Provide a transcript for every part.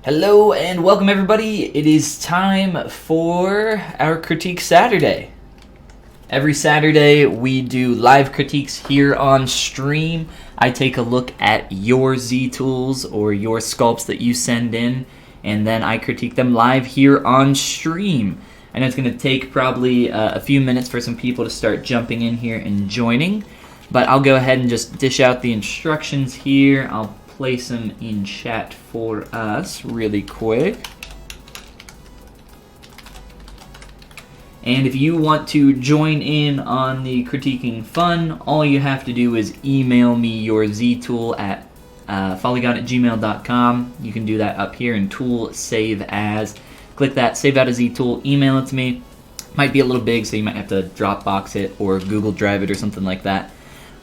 Hello and welcome everybody. It is time for our Critique Saturday. Every Saturday we do live critiques here on stream. I take a look at your Z tools or your sculpts that you send in, and then I critique them live here on stream. I know it's going to take probably a few minutes for some people to start jumping in here and joining, but I'll go ahead and just dish out the instructions here. I'll place them in chat for us really quick. And if you want to join in on the critiquing fun, all you have to do is email me your Z tool at follygon@gmail.com. You can do that up here in Tool Save As. Click that, save out a Z tool, email it to me. Might be a little big, so you might have to Dropbox it or Google Drive it or something like that.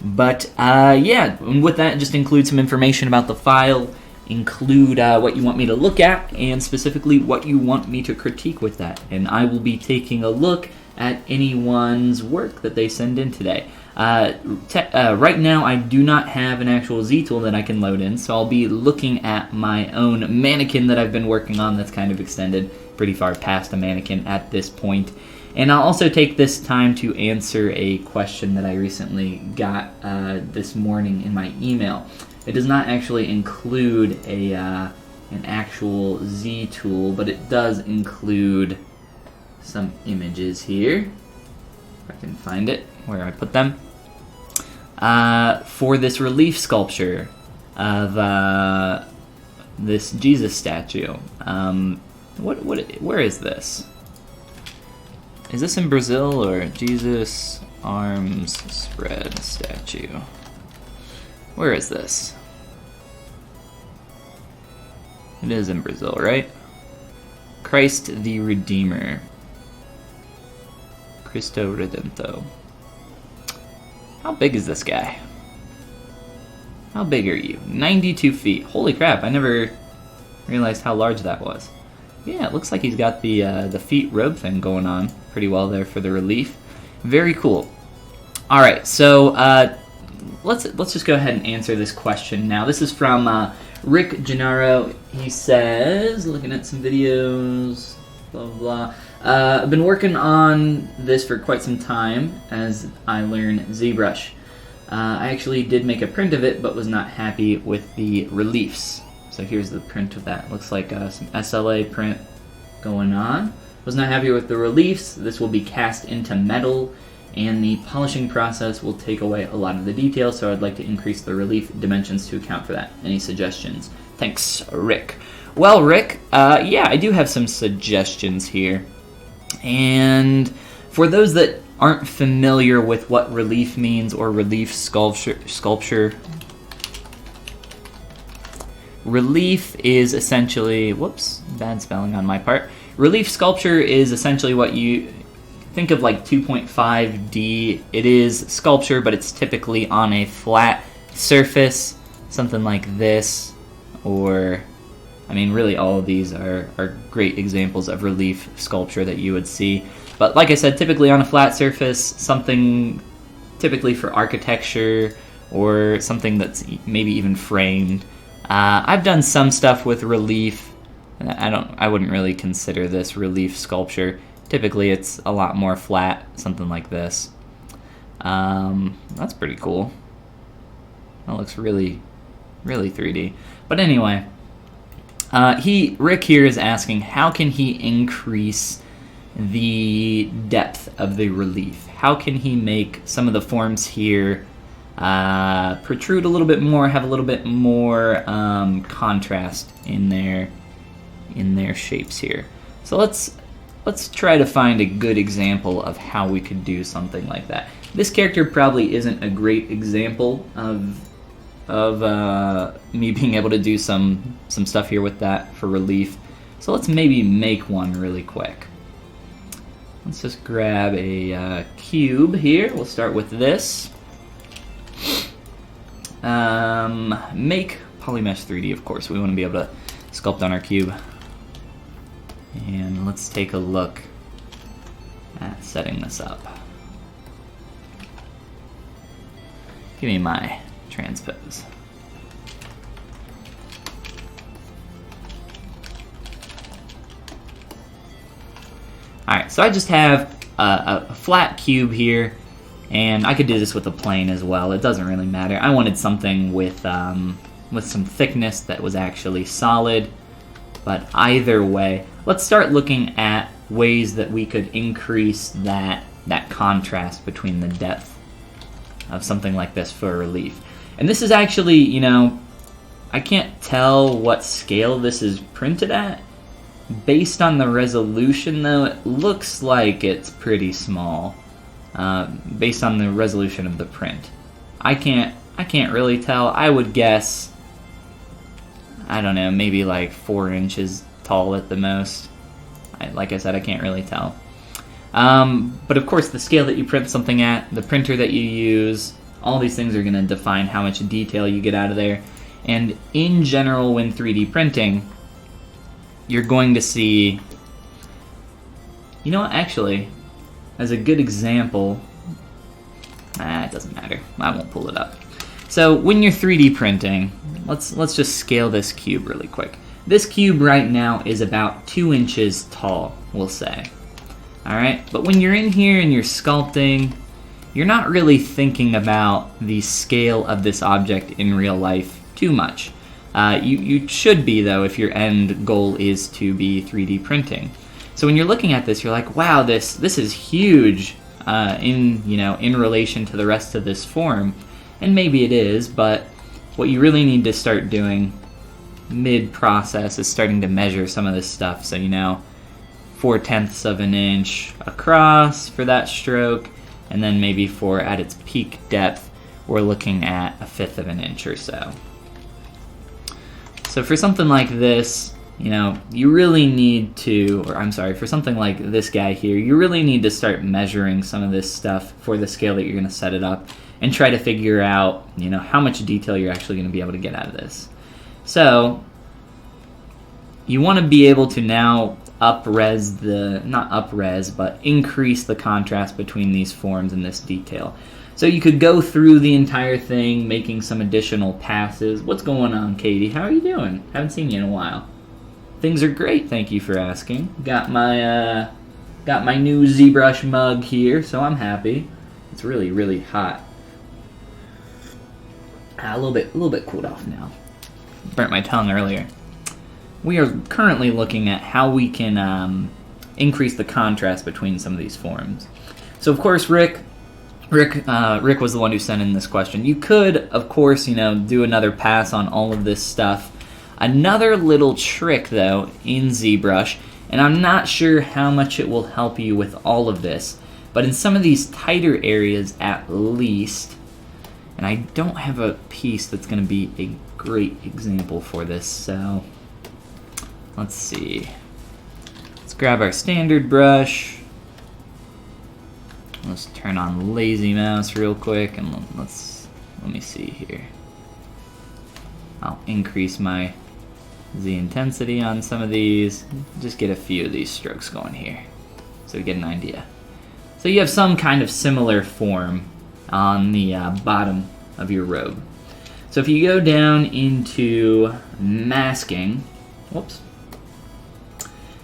But yeah, and with that, just include some information about the file, include what you want me to look at, and specifically what you want me to critique with that. And I will be taking a look at anyone's work that they send in today. Right now, I do not have an actual Z tool that I can load in, so I'll be looking at my own mannequin that I've been working on that's kind of extended pretty far past a mannequin at this point. And I'll also take this time to answer a question that I recently got this morning in my email. It does not actually include an actual Z tool, but it does include some images here. If I can find it, where I put them. For this relief sculpture of this Jesus statue. Where is this? Is this in Brazil or Jesus Arms Spread statue? Where is this? It is in Brazil, right? Christ the Redeemer. Cristo Redento. How big is this guy? How big are you? 92 feet. Holy crap, I never realized how large that was. Yeah, it looks like he's got the feet robe thing going on pretty well there for the relief. Very cool. All right, so let's just go ahead and answer this question now. This is from Rick Gennaro. He says, looking at some videos, blah blah. I've been working on this for quite some time as I learn ZBrush. I actually did make a print of it, but was not happy with the reliefs. So here's the print of that. Looks like some SLA print going on. Was not happy with the reliefs. This will be cast into metal, and the polishing process will take away a lot of the details, so I'd like to increase the relief dimensions to account for that. Any suggestions? Thanks, Rick. Well, Rick, yeah, I do have some suggestions here. And for those that aren't familiar with what relief means or relief sculpture, relief is essentially, whoops, bad spelling on my part. Relief sculpture is essentially what you think of like 2.5D. It is sculpture, but it's typically on a flat surface, something like this, or, I mean, really all of these are great examples of relief sculpture that you would see. But like I said, typically on a flat surface, something typically for architecture or something that's maybe even framed. I've done some stuff with relief. I wouldn't really consider this relief sculpture. Typically it's a lot more flat, something like this. That's pretty cool. That looks really, really 3D. But anyway, Rick here is asking, how can he increase the depth of the relief? How can he make some of the forms here protrude a little bit more, have a little bit more contrast in their shapes here? So let's try to find a good example of how we could do something like that. This character probably isn't a great example of me being able to do some stuff here with that for relief. So let's maybe make one really quick. Let's just grab a cube here. We'll start with this. Make Polymesh 3D, of course. We want to be able to sculpt on our cube. And let's take a look at setting this up. Give me my transpose. Alright, so I just have a flat cube here, and I could do this with a plane as well. It doesn't really matter. I wanted something with some thickness that was actually solid, but either way, let's start looking at ways that we could increase that contrast between the depth of something like this for a relief. And this is actually, you know, I can't tell what scale this is printed at. Based on the resolution, though, it looks like it's pretty small. Based on the resolution of the print, I can't really tell. I would guess, I don't know, maybe like 4 inches tall at the most. Like I said, I can't really tell. But of course, the scale that you print something at, the printer that you use, all these things are going to define how much detail you get out of there. And in general, when 3D printing, you're going to see, you know what, actually, as a good example, it doesn't matter, I won't pull it up. So when you're 3D printing, let's just scale this cube really quick. This cube right now is about 2 inches tall, we'll say. Alright, but when you're in here and you're sculpting, you're not really thinking about the scale of this object in real life too much. You should be, though, if your end goal is to be 3D printing. So when you're looking at this, you're like, wow, this is huge in relation to the rest of this form. And maybe it is, but what you really need to start doing mid-process is starting to measure some of this stuff. So, 4/10 of an inch across for that stroke, and then maybe at its peak depth, we're looking at 1/5 of an inch or so. So for something like this, you really need to, for something like this guy here, you really need to start measuring some of this stuff for the scale that you're going to set it up, and try to figure out, how much detail you're actually going to be able to get out of this. So you want to be able to now increase the contrast between these forms and this detail. So you could go through the entire thing, making some additional passes. What's going on, Katie? How are you doing? Haven't seen you in a while. Things are great, thank you for asking. Got my new ZBrush mug here, so I'm happy. It's really, really hot. A little bit cooled off now. Burnt my tongue earlier. We are currently looking at how we can increase the contrast between some of these forms. So of course, Rick was the one who sent in this question. You could, of course, do another pass on all of this stuff. Another little trick, though, in ZBrush, and I'm not sure how much it will help you with all of this, but in some of these tighter areas at least, and I don't have a piece that's going to be a great example for this, so let's see. Let's grab our standard brush. Let's turn on lazy mouse real quick, and let me see here. I'll increase the intensity on some of these. Just get a few of these strokes going here, so we get an idea. So you have some kind of similar form on the bottom of your robe. So if you go down into masking, whoops.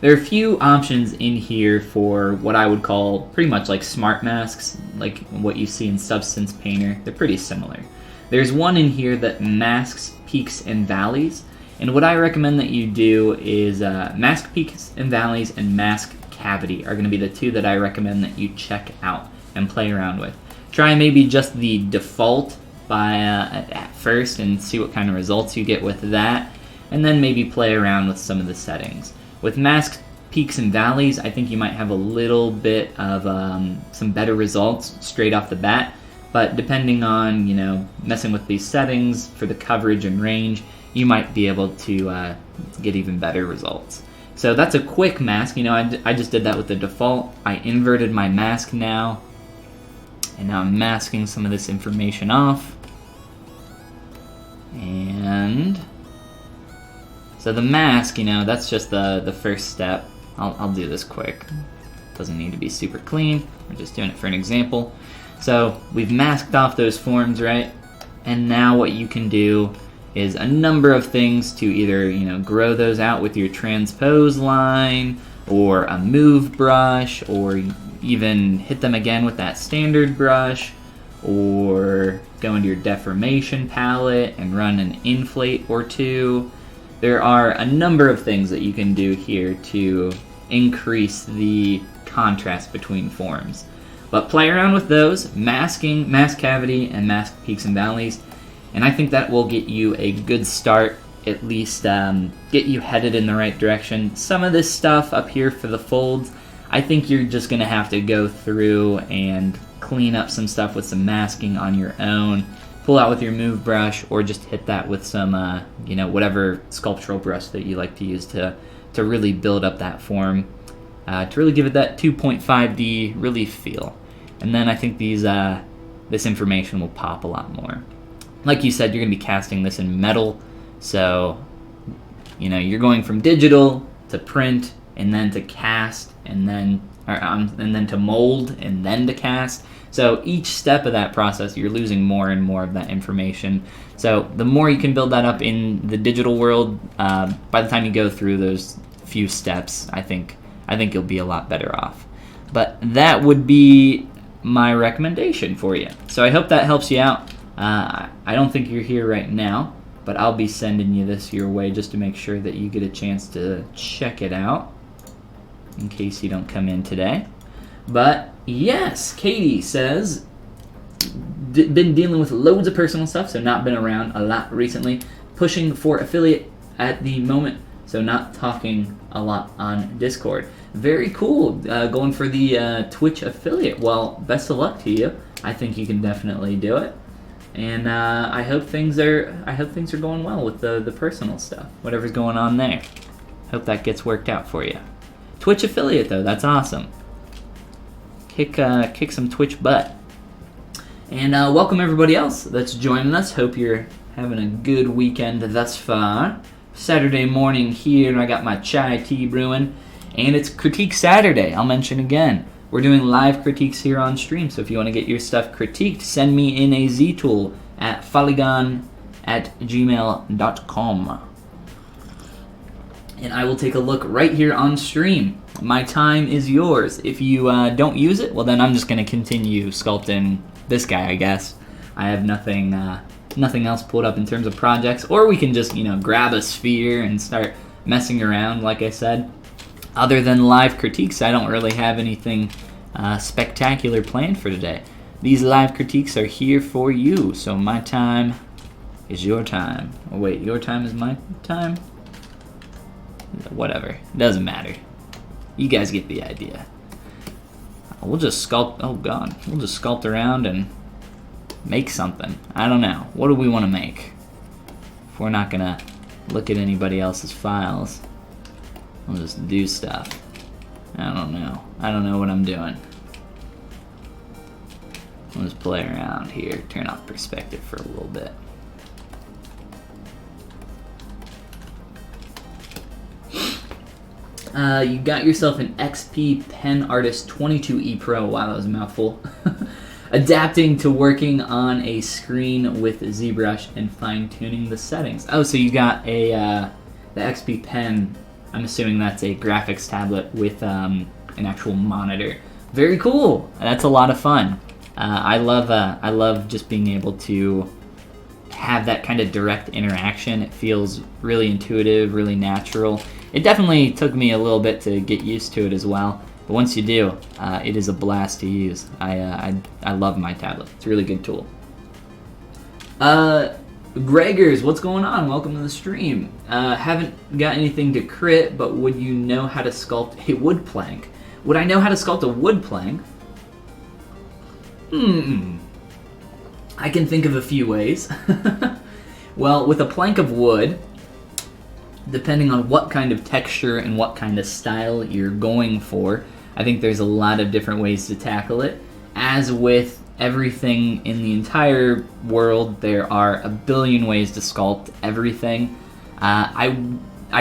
There are a few options in here for what I would call pretty much like smart masks, like what you see in Substance Painter. They're pretty similar. There's one in here that masks peaks and valleys, and what I recommend that you do is mask peaks and valleys and mask cavity are going to be the two that I recommend that you check out and play around with. Try maybe just the default at first and see what kind of results you get with that, and then maybe play around with some of the settings. With masked peaks and valleys, I think you might have a little bit of some better results straight off the bat, but depending on, messing with these settings for the coverage and range, you might be able to get even better results. So that's a quick mask. I just did that with the default. I inverted my mask now, and now I'm masking some of this information off. And so the mask, that's just the first step. I'll do this quick. Doesn't need to be super clean. We're just doing it for an example. So we've masked off those forms, right? And now what you can do is a number of things to either, grow those out with your transpose line, or a move brush, or even hit them again with that standard brush, or go into your deformation palette and run an inflate or two. There are a number of things that you can do here to increase the contrast between forms. But play around with those, masking, mask cavity, and mask peaks and valleys, and I think that will get you a good start, at least get you headed in the right direction. Some of this stuff up here for the folds, I think you're just going to have to go through and clean up some stuff with some masking on your own, pull out with your move brush, or just hit that with some, you know, whatever sculptural brush that you like to use to really build up that form, to really give it that 2.5D relief feel. And then I think this information will pop a lot more. Like you said, you're going to be casting this in metal, so you know you're going from digital to print, and then to cast, and then to mold, and then to cast. So each step of that process, you're losing more and more of that information. So the more you can build that up in the digital world, by the time you go through those few steps, I think you'll be a lot better off. But that would be my recommendation for you. So I hope that helps you out. I don't think you're here right now, but I'll be sending you this your way just to make sure that you get a chance to check it out in case you don't come in today. But yes, Katie says, been dealing with loads of personal stuff, so not been around a lot recently. Pushing for affiliate at the moment, so not talking a lot on Discord. Very cool, going for the Twitch affiliate. Well, best of luck to you. I think you can definitely do it, and I hope things are going well with the personal stuff, whatever's going on there. Hope that gets worked out for you. Twitch affiliate though, that's awesome. Kick some Twitch butt. And welcome everybody else that's joining us. Hope you're having a good weekend thus far. Saturday morning here, and I got my chai tea brewing. And it's Critique Saturday, I'll mention again. We're doing live critiques here on stream, so if you want to get your stuff critiqued, send me in a Z-tool at follygon@gmail.com. And I will take a look right here on stream. My time is yours. If you don't use it, well then I'm just going to continue sculpting this guy, I guess. I have nothing else pulled up in terms of projects, or we can just, grab a sphere and start messing around, like I said. Other than live critiques, I don't really have anything spectacular planned for today. These live critiques are here for you, so my time is your time. Oh wait, your time is my time? Whatever, it doesn't matter. You guys get the idea. We'll just sculpt, we'll just sculpt around and make something. I don't know, what do we want to make? If we're not gonna look at anybody else's files, we'll just do stuff. I don't know what I'm doing. I'll just play around here, turn off perspective for a little bit. You got yourself an XP Pen Artist 22E Pro. Wow, that was a mouthful. Adapting to working on a screen with ZBrush and fine-tuning the settings. Oh, so you got the XP Pen. I'm assuming that's a graphics tablet with an actual monitor. Very cool. That's a lot of fun. I love just being able to have that kind of direct interaction. It feels really intuitive, really natural. It definitely took me a little bit to get used to it as well, but once you do, it is a blast to use. I love my tablet. It's a really good tool. Gregors, what's going on? Welcome to the stream. Haven't got anything to crit, but would you know how to sculpt a wood plank? Would I know how to sculpt a wood plank? I can think of a few ways. Well, with a plank of wood, depending on what kind of texture and what kind of style you're going for, I think there's a lot of different ways to tackle it. As with everything in the entire world, there are a billion ways to sculpt everything. I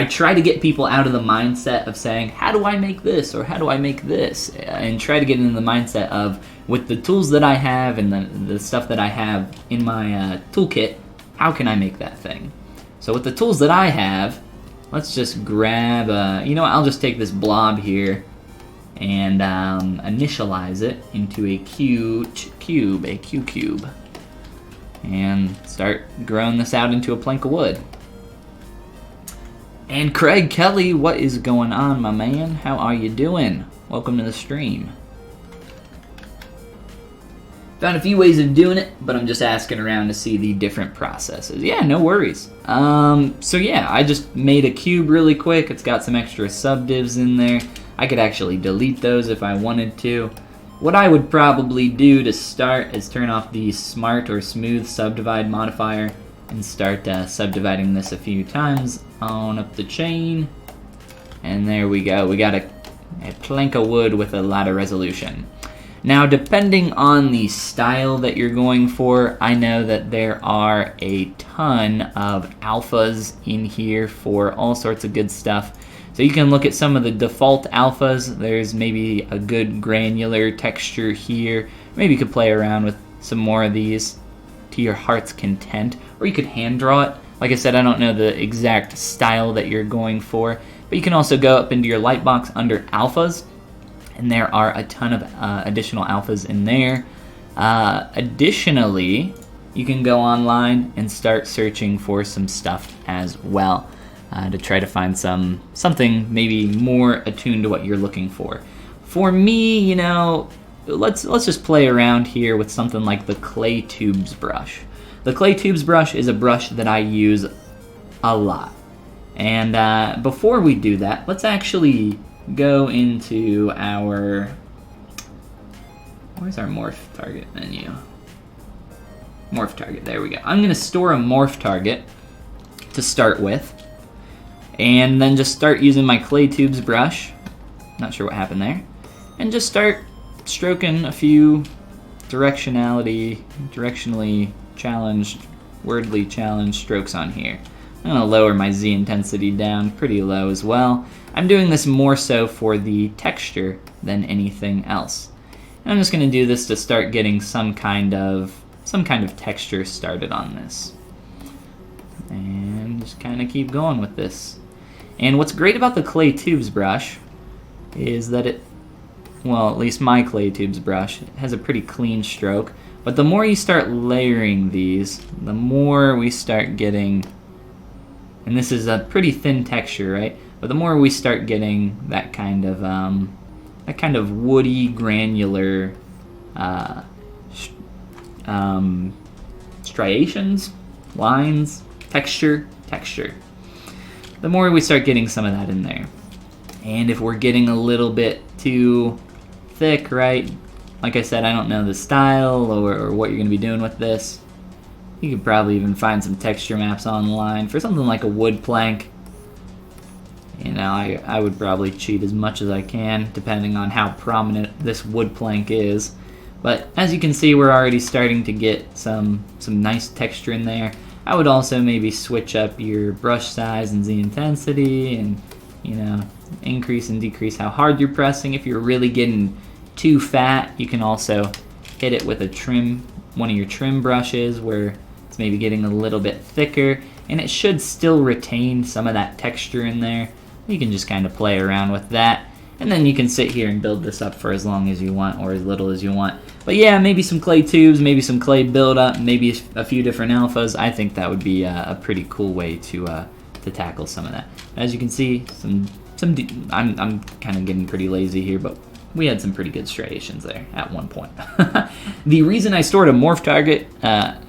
try to get people out of the mindset of saying, how do I make this, or how do I make this? And try to get into the mindset of, with the tools that I have and the stuff that I have in my toolkit, how can I make that thing? So with the tools that I have, let's just grab, you know what, I'll just take this blob here and initialize it into a cube, and start growing this out into a plank of wood. And Craig Kelly, what is going on, my man? How are you doing? Welcome to the stream. Found a few ways of doing it, but I'm just asking around to see the different processes. Yeah, no worries. So yeah, I just made a cube really quick. It's got some extra subdivs in there. I could actually delete those if I wanted to. What I would probably do to start is turn off the smart or smooth subdivide modifier and start subdividing this a few times on up the chain. And there we go. We got a plank of wood with a lot of resolution. Now, depending on the style that you're going for, I know that there are a ton of alphas in here for all sorts of good stuff. So you can look at some of the default alphas. There's maybe a good granular texture here. Maybe you could play around with some more of these to your heart's content, or you could hand draw it. Like I said, I don't know the exact style that you're going for, but you can also go up into your lightbox under alphas, and there are a ton of additional alphas in there. Additionally, you can go online and start searching for some stuff as well to try to find something maybe more attuned to what you're looking for. For me, you know, let's just play around here with something like the Clay Tubes brush. The Clay Tubes brush is a brush that I use a lot. And before we do that, let's actually go into our, where's our morph target menu? Morph target, there we go. I'm gonna store a morph target to start with, and then just start using my Clay Tubes brush, not sure what happened there, and just start stroking a few directionally challenged, wordly challenged strokes on here. I'm gonna lower my Z intensity down pretty low as well. I'm doing this more so for the texture than anything else. And I'm just gonna do this to start getting some kind of texture started on this. And just kind of keep going with this. And what's great about the Clay Tubes brush is that it, well, at least my Clay Tubes brush, it has a pretty clean stroke. But the more you start layering these, the more we start getting, and this is a pretty thin texture, right? But the more we start getting that kind of woody, granular striations, lines, texture. The more we start getting some of that in there. And if we're getting a little bit too thick, right? Like I said, I don't know the style or what you're going to be doing with this. You could probably even find some texture maps online for something like a wood plank. You know, I would probably cheat as much as I can, depending on how prominent this wood plank is. But as you can see, we're already starting to get some nice texture in there. I would also maybe switch up your brush size and Z intensity, and, you know, increase and decrease how hard you're pressing. If you're really getting too fat, you can also hit it with a trim, one of your trim brushes where it's maybe getting a little bit thicker, and it should still retain some of that texture in there. You can just kind of play around with that, and then you can sit here and build this up for as long as you want or as little as you want. But yeah, maybe some clay tubes, maybe some clay buildup, maybe a few different alphas. I think that would be a pretty cool way to tackle some of that. As you can see, I'm kind of getting pretty lazy here, but we had some pretty good striations there at one point. The reason I stored a morph target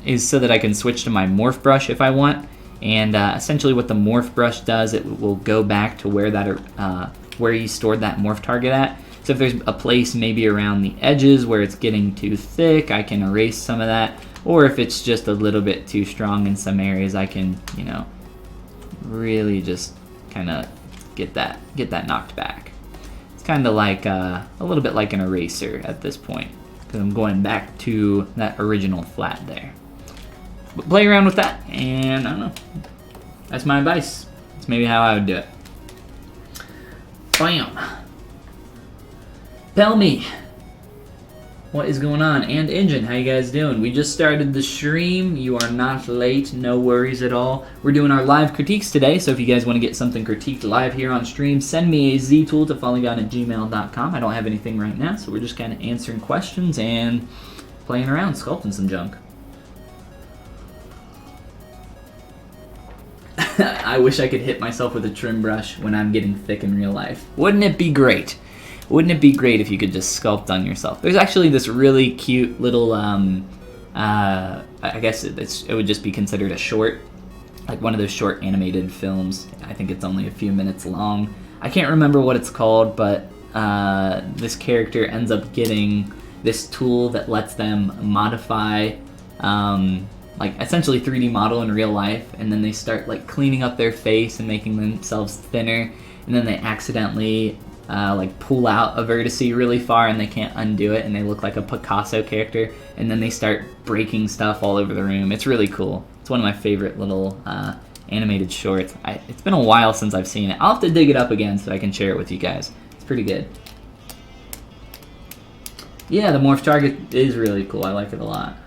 is so that I can switch to my morph brush if I want. And essentially what the morph brush does, it will go back to where you stored that morph target at. So if there's a place maybe around the edges where it's getting too thick, I can erase some of that. Or if it's just a little bit too strong in some areas, I can, you know, really just kind of get that knocked back. It's kind of like a little bit like an eraser at this point, because I'm going back to that original flat there. But play around with that, and I don't know. That's my advice. That's maybe how I would do it. Bam. Tell me, What is going on? And Engine, how you guys doing? We just started the stream. You are not late, no worries at all. We're doing our live critiques today, so if you guys want to get something critiqued live here on stream, send me a ztool to follygon@gmail.com. I don't have anything right now, so we're just kind of answering questions and playing around, sculpting some junk. I wish I could hit myself with a trim brush when I'm getting thick in real life. Wouldn't it be great? Wouldn't it be great if you could just sculpt on yourself? There's actually this really cute little, I guess it would just be considered a short, like one of those short animated films. I think it's only a few minutes long. I can't remember what it's called, but this character ends up getting this tool that lets them modify, like essentially 3D model in real life, and then they start like cleaning up their face and making themselves thinner, and then they accidentally like pull out a vertice really far and they can't undo it, and they look like a Picasso character, and then they start breaking stuff all over the room. It's really cool. It's one of my favorite little animated shorts. It's been a while since I've seen it. I'll have to dig it up again so I can share it with you guys. It's pretty good. Yeah, the Morph target is really cool. I like it a lot.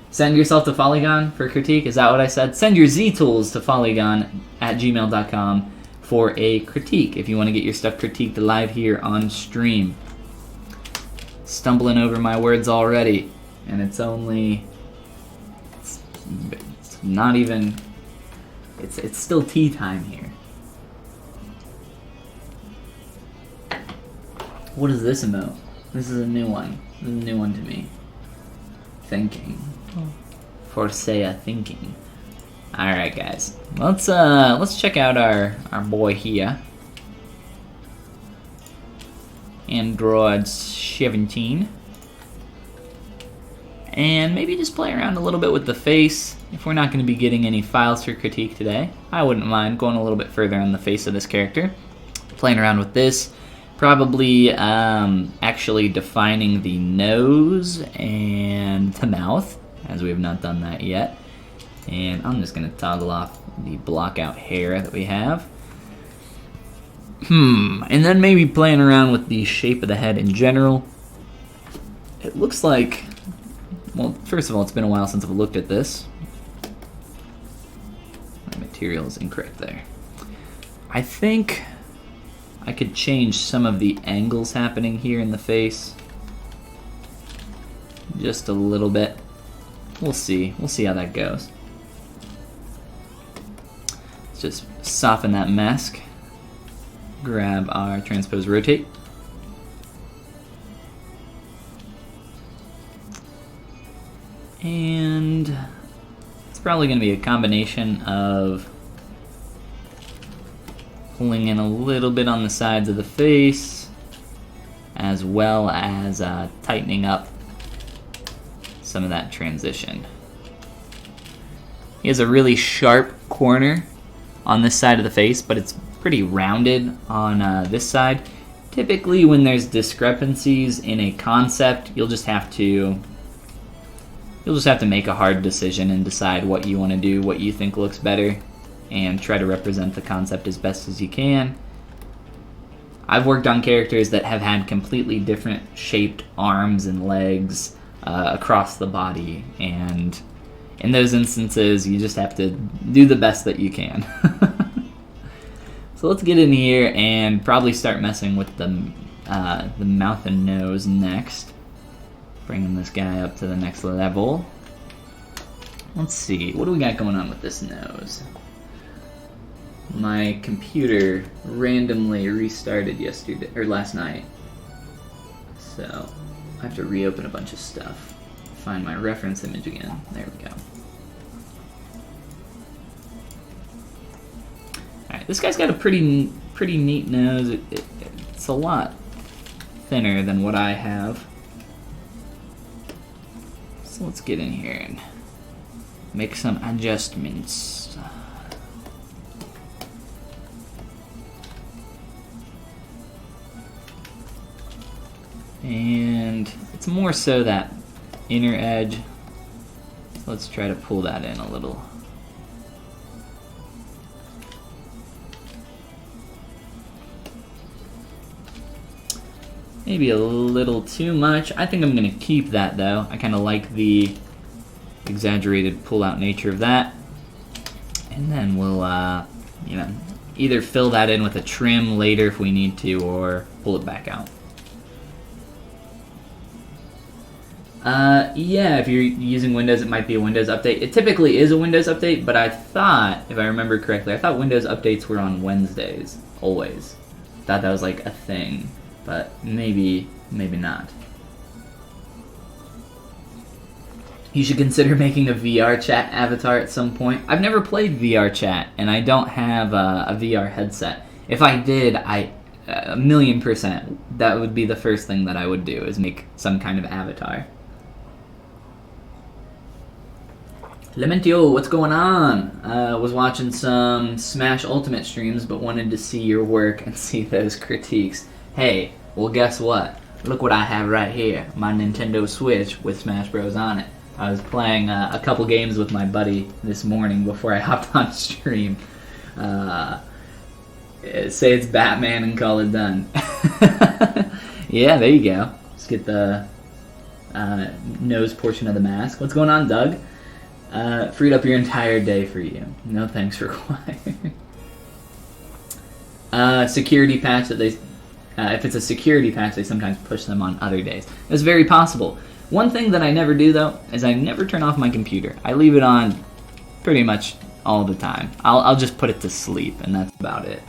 Send yourself to Follygon for critique. Is that what I said? Send your ZTools to follygon@gmail.com for a critique if you want to get your stuff critiqued live here on stream. Stumbling over my words already, and it's not even, it's still tea time here. What is this emote? This is a new one. This is a new one to me. Thinking. Forseya thinking. Alright guys, let's check out our boy here. Android 17. And maybe just play around a little bit with the face. If we're not going to be getting any files for critique today, I wouldn't mind going a little bit further on the face of this character. Playing around with this. Probably actually defining the nose and the mouth, as we have not done that yet. And I'm just going to toggle off the block out hair that we have. And then maybe playing around with the shape of the head in general. It looks like, well, first of all, it's been a while since I've looked at this. My material is incorrect there. I think I could change some of the angles happening here in the face. Just a little bit. We'll see. We'll see how that goes. Let's just soften that mask. Grab our transpose rotate. And it's probably going to be a combination of pulling in a little bit on the sides of the face, as well as tightening up some of that transition. He has a really sharp corner on this side of the face, but it's pretty rounded on this side. Typically when there's discrepancies in a concept, you'll just have to make a hard decision and decide what you want to do, what you think looks better, and try to represent the concept as best as you can. I've worked on characters that have had completely different shaped arms and legs across the body, and in those instances you just have to do the best that you can. So let's get in here and probably start messing with the mouth and nose next. Bringing this guy up to the next level. Let's see, what do we got going on with this nose? My computer randomly restarted yesterday or last night, so I have to reopen a bunch of stuff. Find my reference image again. There we go. Alright, this guy's got a pretty neat nose. It's a lot thinner than what I have. So let's get in here and make some adjustments. And it's more so that inner edge. Let's try to pull that in a little. Maybe a little too much. I think I'm gonna keep that though. I kind of like the exaggerated pull-out nature of that. And then we'll, you know, either fill that in with a trim later if we need to, or pull it back out. Yeah, if you're using Windows, it might be a Windows update. It typically is a Windows update, but I thought, if I remember correctly, I thought Windows updates were on Wednesdays, always. Thought that was like a thing, but maybe not. You should consider making a VR chat avatar at some point. I've never played VR chat, and I don't have a VR headset. If I did, a 1,000,000%, that would be the first thing that I would do, is make some kind of avatar. Lementio, what's going on? Was watching some Smash Ultimate streams, but wanted to see your work and see those critiques. Hey, well guess what? Look what I have right here, my Nintendo Switch with Smash Bros. On it. I was playing a couple games with my buddy this morning before I hopped on stream. Say it's Batman and call it done. Yeah, there you go. Just get the nose portion of the mask. What's going on, Doug? Freed up your entire day for you. No thanks required. Security patch that they... if it's a security patch, they sometimes push them on other days. It's very possible. One thing that I never do, though, is I never turn off my computer. I leave it on pretty much all the time. I'll just put it to sleep, and that's about it.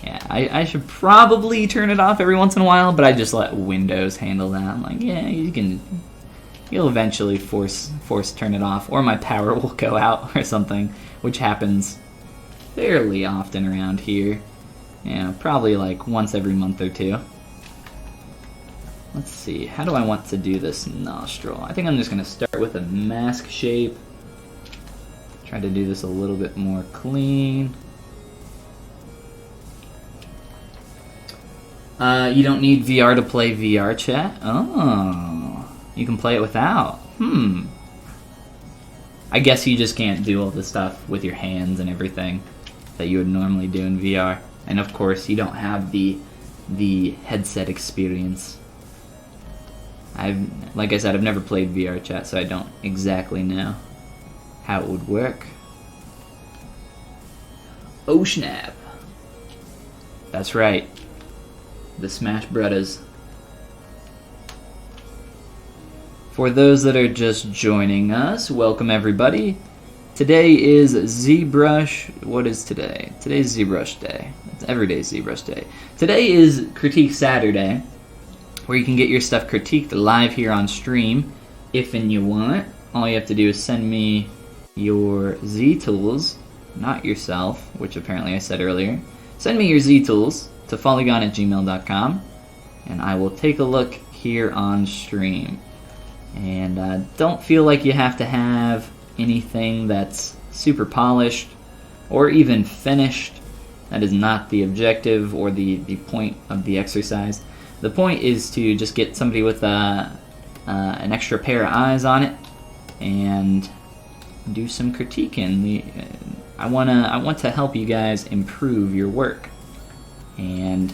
Yeah, I should probably turn it off every once in a while, but I just let Windows handle that. I'm like, yeah, you'll eventually force turn it off, or my power will go out or something, which happens fairly often around here. Yeah, probably like once every month or two. Let's see, how do I want to do this nostril? I think I'm just going to start with a mask shape. Try to do this a little bit more clean. You don't need VR to play VR chat? Oh, you can play it without. I guess you just can't do all the stuff with your hands and everything that you would normally do in VR. And of course, you don't have the headset experience. Like I said, I've never played VR chat, so I don't exactly know how it would work. Oh snap! That's right, the Smash Brothers. For those that are just joining us, welcome everybody. Today is ZBrush. What is today? Today's ZBrush Day. It's every day ZBrush Day. Today is Critique Saturday, where you can get your stuff critiqued live here on stream, if and you want. All you have to do is send me your Z-tools, not yourself, which apparently I said earlier. Send me your Z-tools to follygon@gmail.com, and I will take a look here on stream. And don't feel like you have to have anything that's super polished or even finished. That is not the objective or the point of the exercise. The point is to just get somebody with an extra pair of eyes on it and do some critiquing. I want to help you guys improve your work. And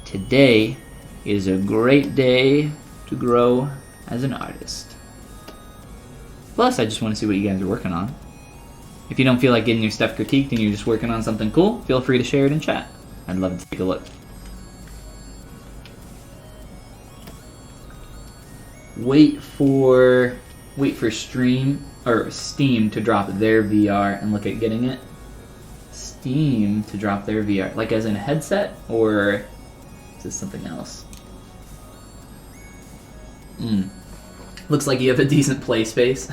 today is a great day to grow as an artist. Plus, I just want to see what you guys are working on. If you don't feel like getting your stuff critiqued and you're just working on something cool, feel free to share it in chat. I'd love to take a look. Wait for Steam to drop their VR and look at getting it. Steam to drop their VR, like as in a headset, or is this something else? Looks like you have a decent play space.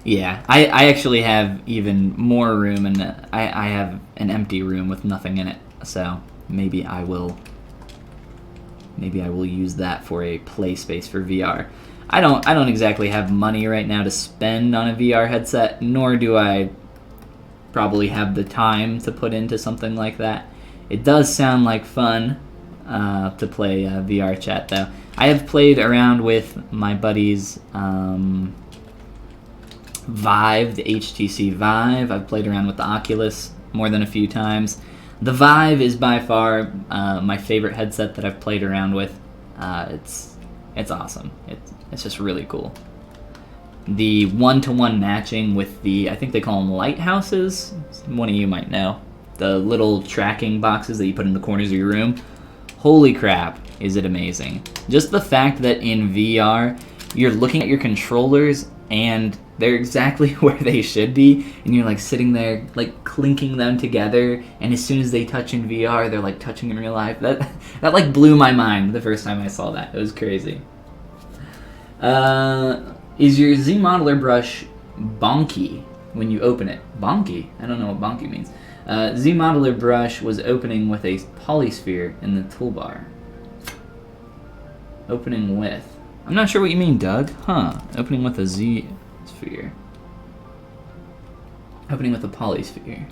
Yeah, I actually have even more room, and I have an empty room with nothing in it. So maybe I will use that for a play space for VR. I don't exactly have money right now to spend on a VR headset, nor do I probably have the time to put into something like that. It does sound like fun to play VR chat, though. I have played around with my buddy's Vive, the HTC Vive. I've played around with the Oculus more than a few times. The Vive is by far my favorite headset that I've played around with. It's awesome. It's just really cool. The one-to-one matching with the, I think they call them lighthouses. One of you might know. The little tracking boxes that you put in the corners of your room. Holy crap, is it amazing. Just the fact that in VR, you're looking at your controllers and they're exactly where they should be, and you're like sitting there like clinking them together, and as soon as they touch in VR, they're like touching in real life. That like blew my mind the first time I saw that. It was crazy. Is your Z Modeler brush bonky when you open it? Bonky? I don't know what bonky means. Z Modeler brush was opening with a polysphere in the toolbar. Opening with. I'm not sure what you mean, Doug. Huh. Opening with a Z sphere. Opening with a polysphere.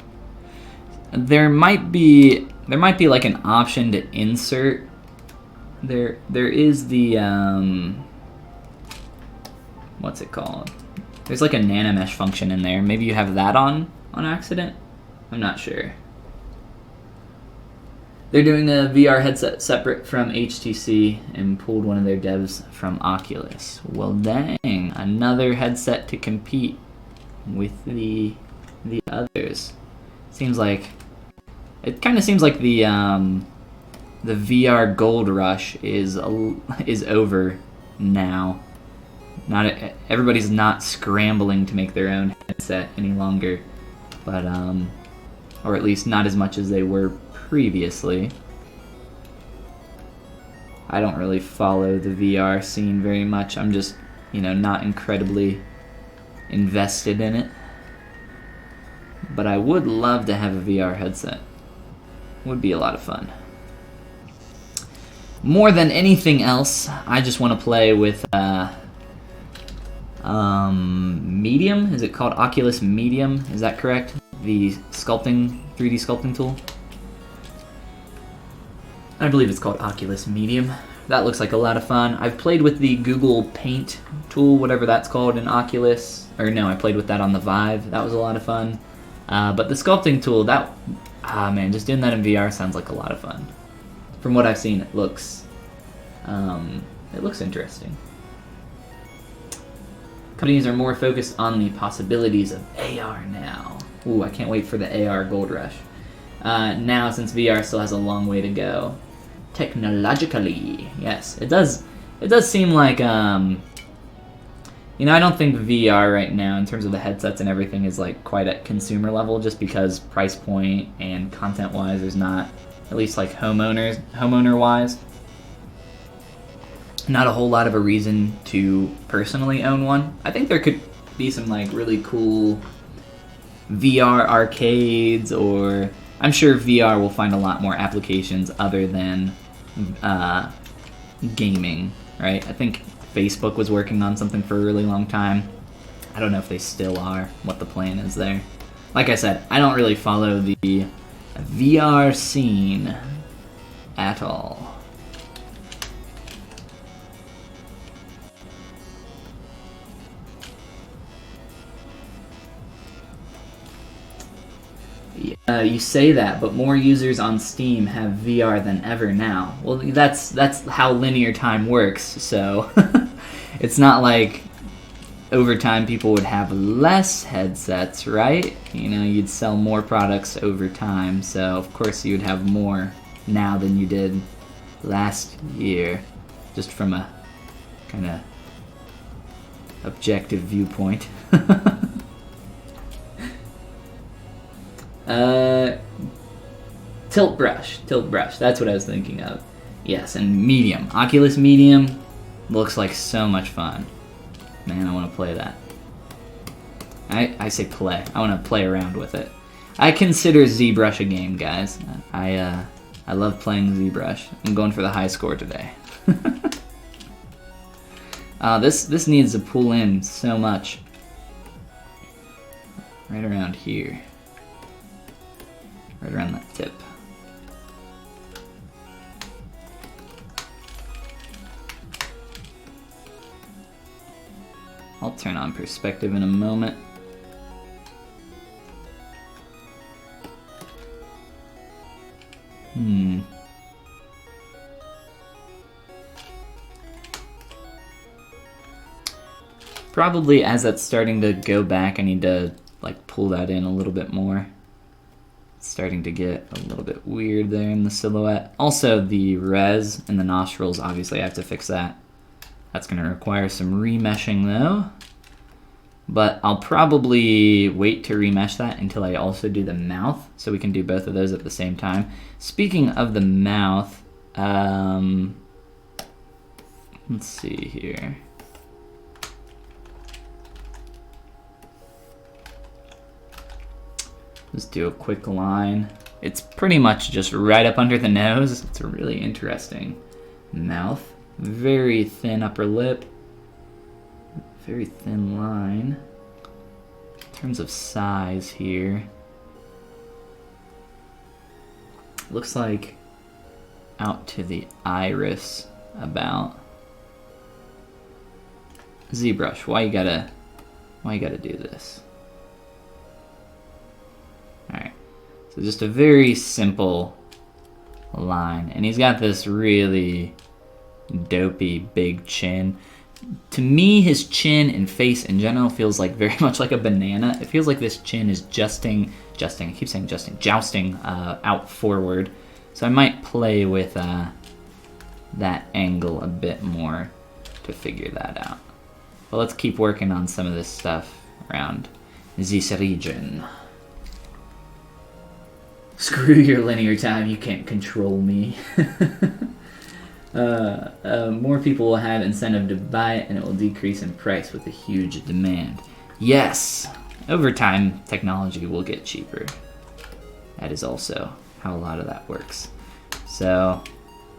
There might be like an option to insert. There is the what's it called? There's like a nanomesh function in there. Maybe you have that on accident? I'm not sure. They're doing a VR headset separate from HTC and pulled one of their devs from Oculus. Well, dang. Another headset to compete with the others. It kind of seems like the VR gold rush is over now. Everybody's not scrambling to make their own headset any longer, but or at least not as much as they were previously. I don't really follow the VR scene very much. I'm just, not incredibly invested in it. But I would love to have a VR headset. Would be a lot of fun. More than anything else, I just want to play with Medium. Is it called Oculus Medium? Is that correct? The 3D sculpting tool. I believe it's called Oculus Medium. That looks like a lot of fun. I've played with the Google Paint tool, whatever that's called in Oculus. Or no, I played with that on the Vive. That was a lot of fun. But the sculpting tool, man, just doing that in VR sounds like a lot of fun. From what I've seen, it looks interesting. Companies are more focused on the possibilities of AR now. Ooh, I can't wait for the AR gold rush. Now, since VR still has a long way to go. Technologically, yes, it does seem like, I don't think VR right now, in terms of the headsets and everything, is like quite at consumer level, just because price point and content-wise, there's not, at least like homeowner-wise, not a whole lot of a reason to personally own one. I think there could be some like really cool VR arcades, or I'm sure VR will find a lot more applications other than gaming, right? I think Facebook was working on something for a really long time. I don't know if they still are, what the plan is there. Like I said, I don't really follow the VR scene at all. You say that, but more users on Steam have VR than ever now. Well, that's how linear time works, so it's not like over time people would have less headsets, right? You'd sell more products over time, so of course you'd have more now than you did last year, just from a kind of objective viewpoint. Tilt brush, that's what I was thinking of. Yes, and Medium. Oculus Medium looks like so much fun. Man, I want to play that. I say play. I want to play around with it. I consider ZBrush a game, guys. I love playing ZBrush. I'm going for the high score today. This needs to pull in so much. Right around here. Right around that tip. I'll turn on perspective in a moment. Probably as that's starting to go back, I need to like pull that in a little bit more. It's starting to get a little bit weird there in the silhouette. Also the res and the nostrils, obviously I have to fix that. That's gonna require some remeshing though. But I'll probably wait to remesh that until I also do the mouth, so we can do both of those at the same time. Speaking of the mouth, let's see here. Let's do a quick line. It's pretty much just right up under the nose. It's a really interesting mouth. Very thin upper lip. Very thin line. In terms of size here, looks like out to the iris about. ZBrush, why you gotta do this? Alright, so just a very simple line, and he's got this really dopey big chin. To me, his chin and face in general feels like very much like a banana. It feels like this chin is jousting out forward. So I might play with that angle a bit more to figure that out. But let's keep working on some of this stuff around this region. Screw your linear time, you can't control me. More people will have incentive to buy it, and it will decrease in price with a huge demand. Yes, over time, technology will get cheaper. That is also how a lot of that works. So,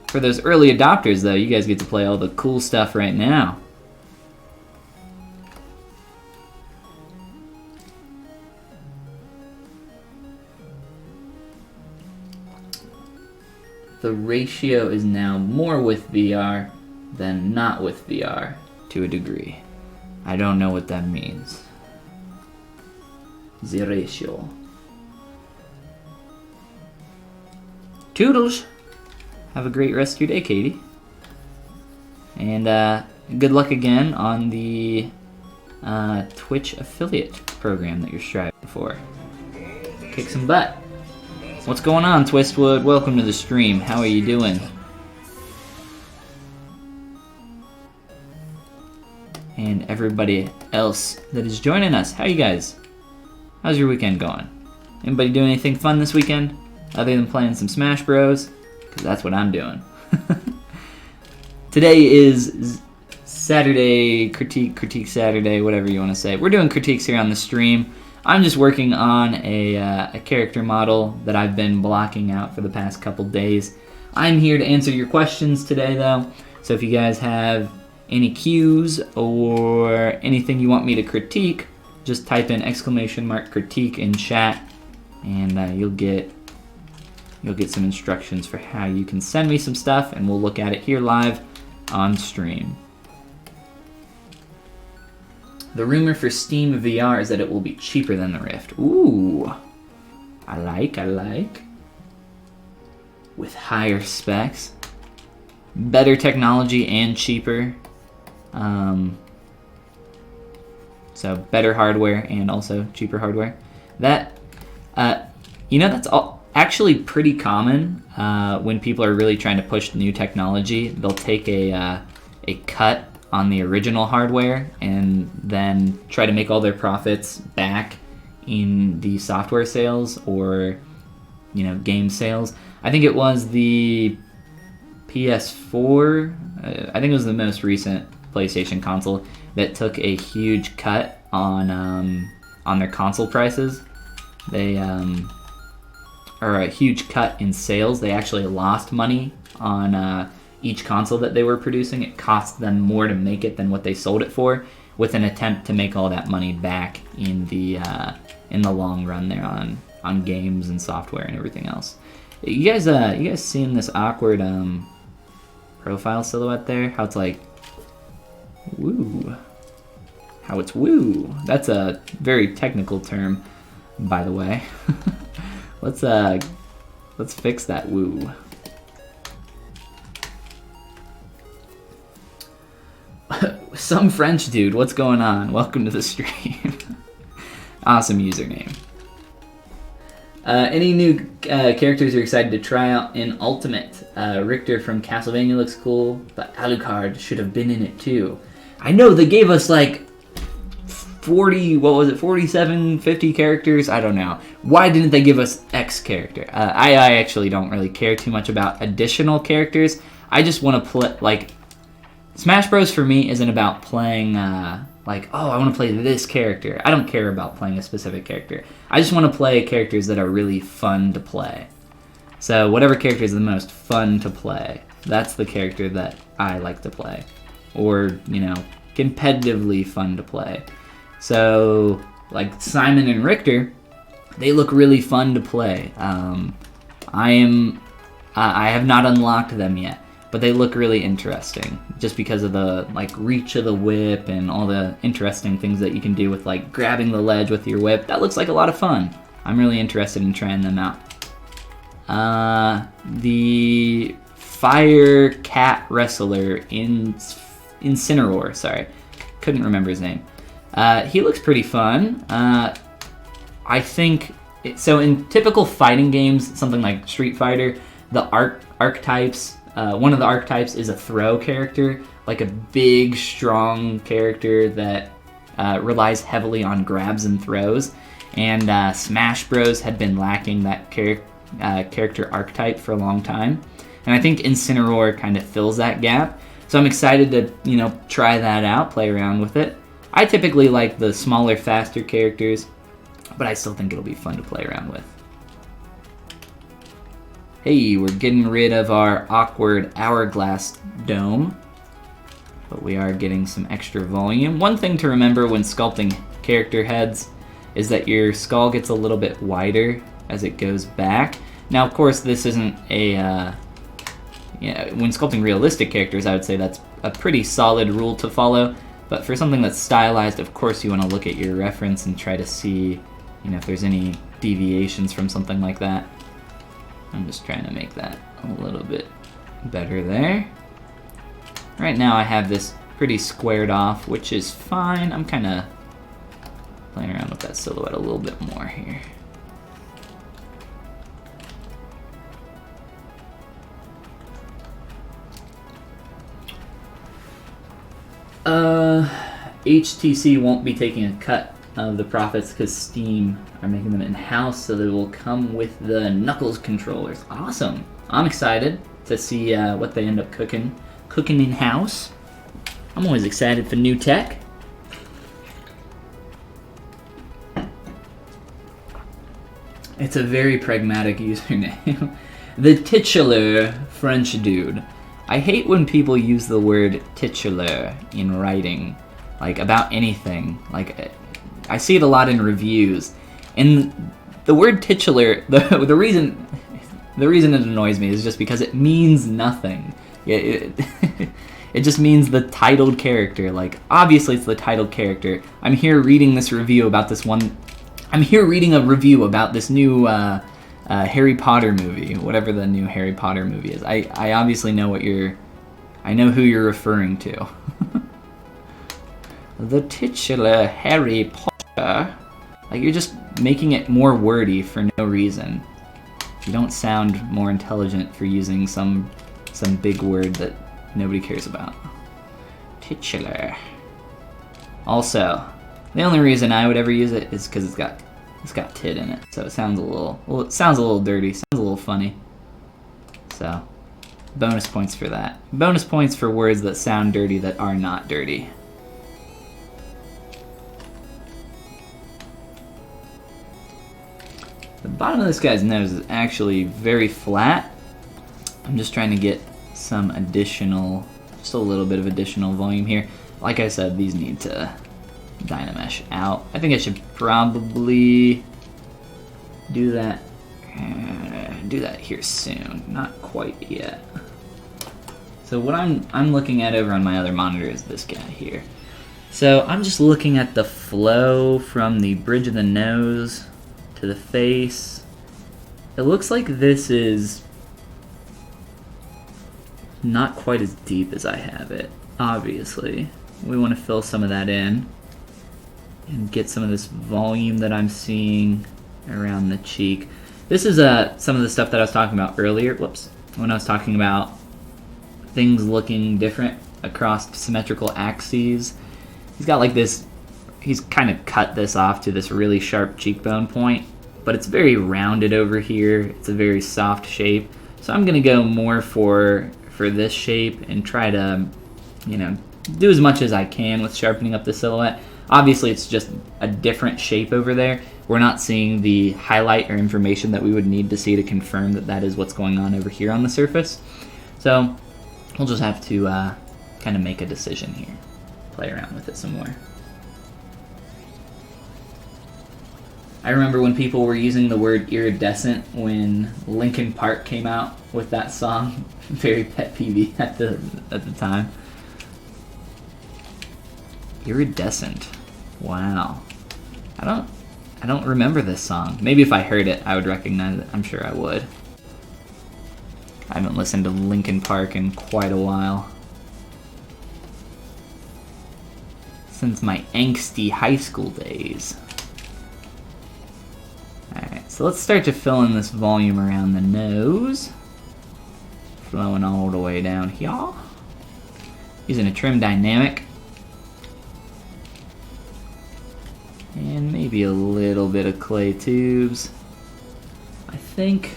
for those early adopters, though, you guys get to play all the cool stuff right now. The ratio is now more with VR than not with VR, to a degree. I don't know what that means. The ratio. Toodles! Have a great rest of your day, Katie. And good luck again on the Twitch affiliate program that you're striving for. Kick some butt. What's going on, Twistwood? Welcome to the stream. How are you doing? And everybody else that is joining us, how you guys? How's your weekend going? Anybody doing anything fun this weekend? Other than playing some Smash Bros? Because that's what I'm doing. Today is Saturday, critique Saturday, whatever you want to say. We're doing critiques here on the stream. I'm just working on a character model that I've been blocking out for the past couple days. I'm here to answer your questions today, though. So if you guys have any cues or anything you want me to critique, just type in !critique in chat, and you'll get some instructions for how you can send me some stuff, and we'll look at it here live on stream. The rumor for Steam VR is that it will be cheaper than the Rift. Ooh, I like. With higher specs, better technology, and cheaper. So better hardware and also cheaper hardware. That, that's actually pretty common when people are really trying to push new technology. They'll take a cut on the original hardware and then try to make all their profits back in the software sales or game sales. I think it was the PS4, I think it was the most recent PlayStation console that took a huge cut on their console prices. They or a huge cut in sales. They actually lost money on each console that they were producing. It cost them more to make it than what they sold it for, with an attempt to make all that money back in the long run there on games and software and everything else. You guys seeing this awkward profile silhouette there? How it's like woo. How it's woo. That's a very technical term, by the way. Let's fix that woo. Some French dude, what's going on? Welcome to the stream. Awesome username. Any new characters you're excited to try out in Ultimate? Richter from Castlevania looks cool, but Alucard should have been in it too. I know they gave us like 40, what was it, 47, 50 characters? I don't know. Why didn't they give us X character? I actually don't really care too much about additional characters. I just want to play, like, Smash Bros. For me isn't about playing, like, oh, I want to play this character. I don't care about playing a specific character. I just want to play characters that are really fun to play. So whatever character is the most fun to play, that's the character that I like to play. Or, you know, competitively fun to play. So, like Simon and Richter, they look really fun to play. I have not unlocked them yet, but they look really interesting just because of the like reach of the whip and all the interesting things that you can do with like grabbing the ledge with your whip. That looks like a lot of fun. I'm really interested in trying them out. The Fire Cat Wrestler in Incineroar, sorry, couldn't remember his name. He looks pretty fun. I think, so in typical fighting games, something like Street Fighter, the archetypes, one of the archetypes is a throw character, like a big, strong character that relies heavily on grabs and throws. And Smash Bros. Had been lacking that character archetype for a long time. And I think Incineroar kind of fills that gap. So I'm excited to, you know, try that out, play around with it. I typically like the smaller, faster characters, but I still think it'll be fun to play around with. Hey, we're getting rid of our awkward hourglass dome, but we are getting some extra volume. One thing to remember when sculpting character heads is that your skull gets a little bit wider as it goes back. Now, of course, this isn't a... when sculpting realistic characters, I would say that's a pretty solid rule to follow. But for something that's stylized, of course, you want to look at your reference and try to see, you know, if there's any deviations from something like that. I'm just trying to make that a little bit better there. Right now I have this pretty squared off, which is fine. I'm kind of playing around with that silhouette a little bit more here. HTC won't be taking a cut of the profits because Steam are making them in-house, so they will come with the Knuckles controllers. Awesome! I'm excited to see what they end up cooking in-house. I'm always excited for new tech. It's a very pragmatic username. The titular French dude. I hate when people use the word titular in writing, like about anything. Like, I see it a lot in reviews, and the word titular, the reason it annoys me is just because it means nothing. It just means the titled character. Like, obviously it's the titled character. I'm here reading this review about this one. I'm here reading a review about this new Harry Potter movie, whatever the new Harry Potter movie is. I obviously know I know who you're referring to. The titular Harry Potter. Like, you're just making it more wordy for no reason. You don't sound more intelligent for using some big word that nobody cares about. Titular. Also, the only reason I would ever use it is because it's got tit in it, so it sounds a little dirty, sounds a little funny. So, bonus points for that. Bonus points for words that sound dirty that are not dirty. The bottom of this guy's nose is actually very flat. I'm just trying to get some additional, just a little bit of additional volume here. Like I said, these need to Dynamesh out. I think I should probably do that here soon. Not quite yet. So what I'm looking at over on my other monitor is this guy here. So I'm just looking at the flow from the bridge of the nose to the face. It looks like this is not quite as deep as I have it, obviously. we want to fill some of that in and get some of this volume that I'm seeing around the cheek. This is some of the stuff that I was talking about earlier. Whoops. When I was talking about things looking different across symmetrical axes. He's got like this, he's kind of cut this off to this really sharp cheekbone point, but it's very rounded over here. It's a very soft shape. So I'm gonna go more for this shape and try to, you know, do as much as I can with sharpening up the silhouette. Obviously it's just a different shape over there. We're not seeing the highlight or information that we would need to see to confirm that that is what's going on over here on the surface. So we'll just have to kind of make a decision here. Play around with it some more. I remember when people were using the word iridescent when Linkin Park came out with that song. Very pet peeve at the time. Iridescent. Wow. I don't remember this song. Maybe if I heard it, I would recognize it. I'm sure I would. I haven't listened to Linkin Park in quite a while. Since my angsty high school days. Alright, so let's start to fill in this volume around the nose. Flowing all the way down here. Using a trim dynamic. And maybe a little bit of clay tubes. I think.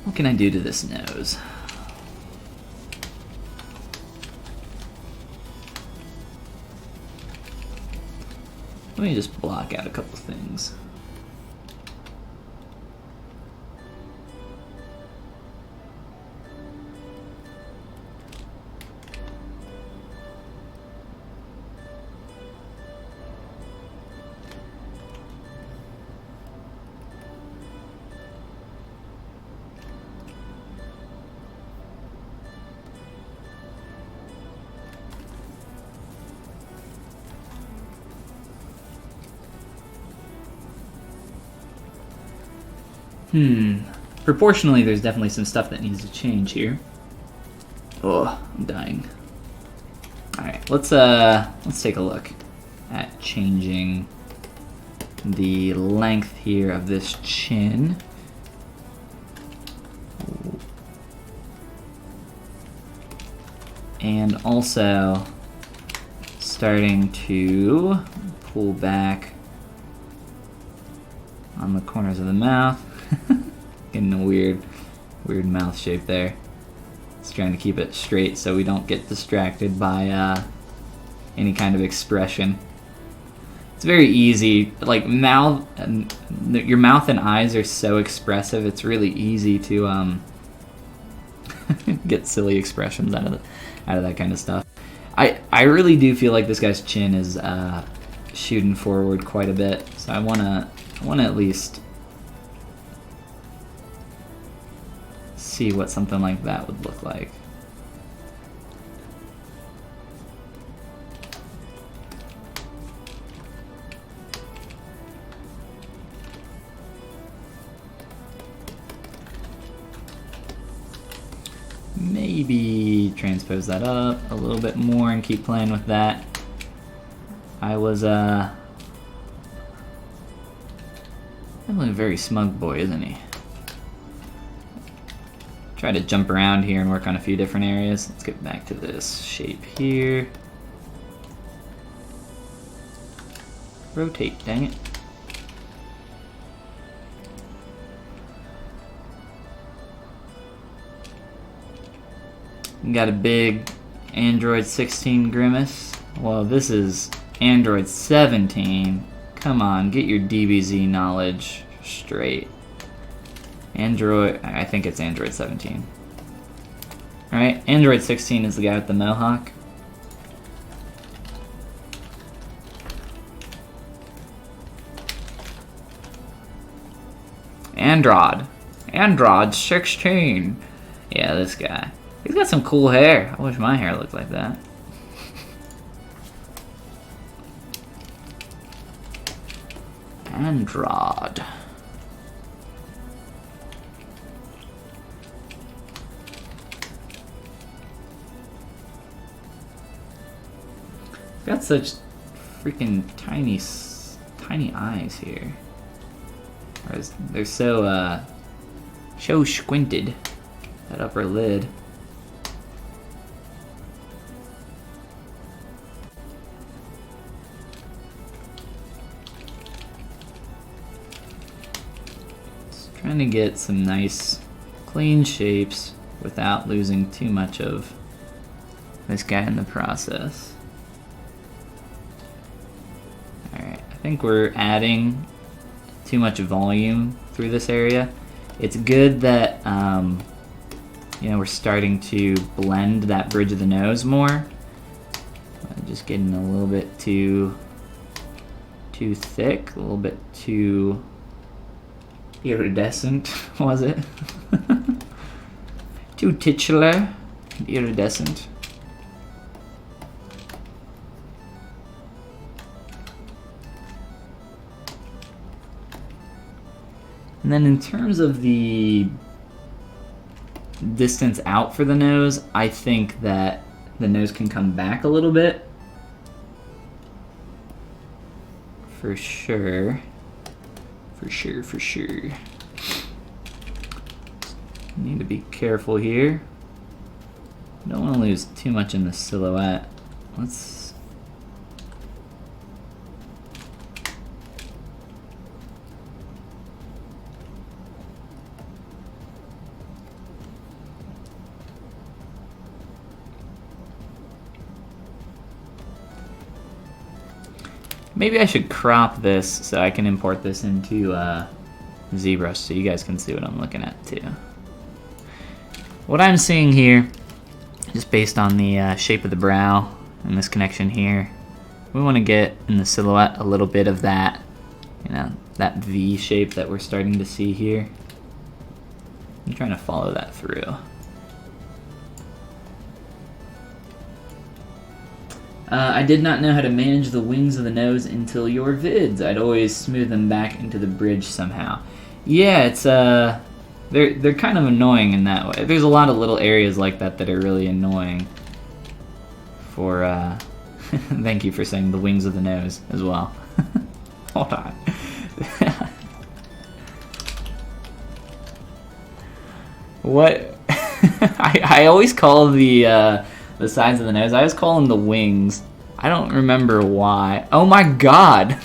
What can I do to this nose? Let me just block out a couple things. Proportionally, there's definitely some stuff that needs to change here. Oh, I'm dying. Alright, let's take a look at changing the length here of this chin. And also starting to pull back on the corners of the mouth. Getting a weird mouth shape there. Just trying to keep it straight so we don't get distracted by any kind of expression. It's very easy. Like your mouth and eyes are so expressive. It's really easy to get silly expressions out of that kind of stuff. I really do feel like this guy's chin is shooting forward quite a bit. So I wanna at least see what something like that would look like. Maybe transpose that up a little bit more and keep playing with that. I was definitely a very smug boy, isn't he? Try to jump around here and work on a few different areas. Let's get back to this shape here. Rotate, dang it. Got a big Android 16 grimace. Well, this is Android 17. Come on, get your DBZ knowledge straight. I think it's Android 17. Alright, Android 16 is the guy with the mohawk. Android 16. Yeah, this guy. He's got some cool hair. I wish my hair looked like that. Android. Got such freaking tiny eyes here. They're so squinted. That upper lid. Just trying to get some nice, clean shapes without losing too much of this guy in the process. Alright, I think we're adding too much volume through this area. It's good that you know, we're starting to blend that bridge of the nose more. I'm just getting a little bit too thick, a little bit too iridescent, was it? Too titular, iridescent. And then in terms of the distance out for the nose, I think that the nose can come back a little bit. For sure. For sure. Need to be careful here. Don't want to lose too much in the silhouette. Maybe I should crop this so I can import this into ZBrush so you guys can see what I'm looking at too. What I'm seeing here, just based on the shape of the brow and this connection here, we want to get in the silhouette a little bit of that, you know, that V shape that we're starting to see here. I'm trying to follow that through. I did not know how to manage the wings of the nose until your vids. I'd always smooth them back into the bridge somehow. Yeah, it's they're kind of annoying in that way. There's a lot of little areas like that that are really annoying. For thank you for saying the wings of the nose as well. Hold on. What? I always call the sides of the nose, I always call them the wings. I don't remember why. Oh my god!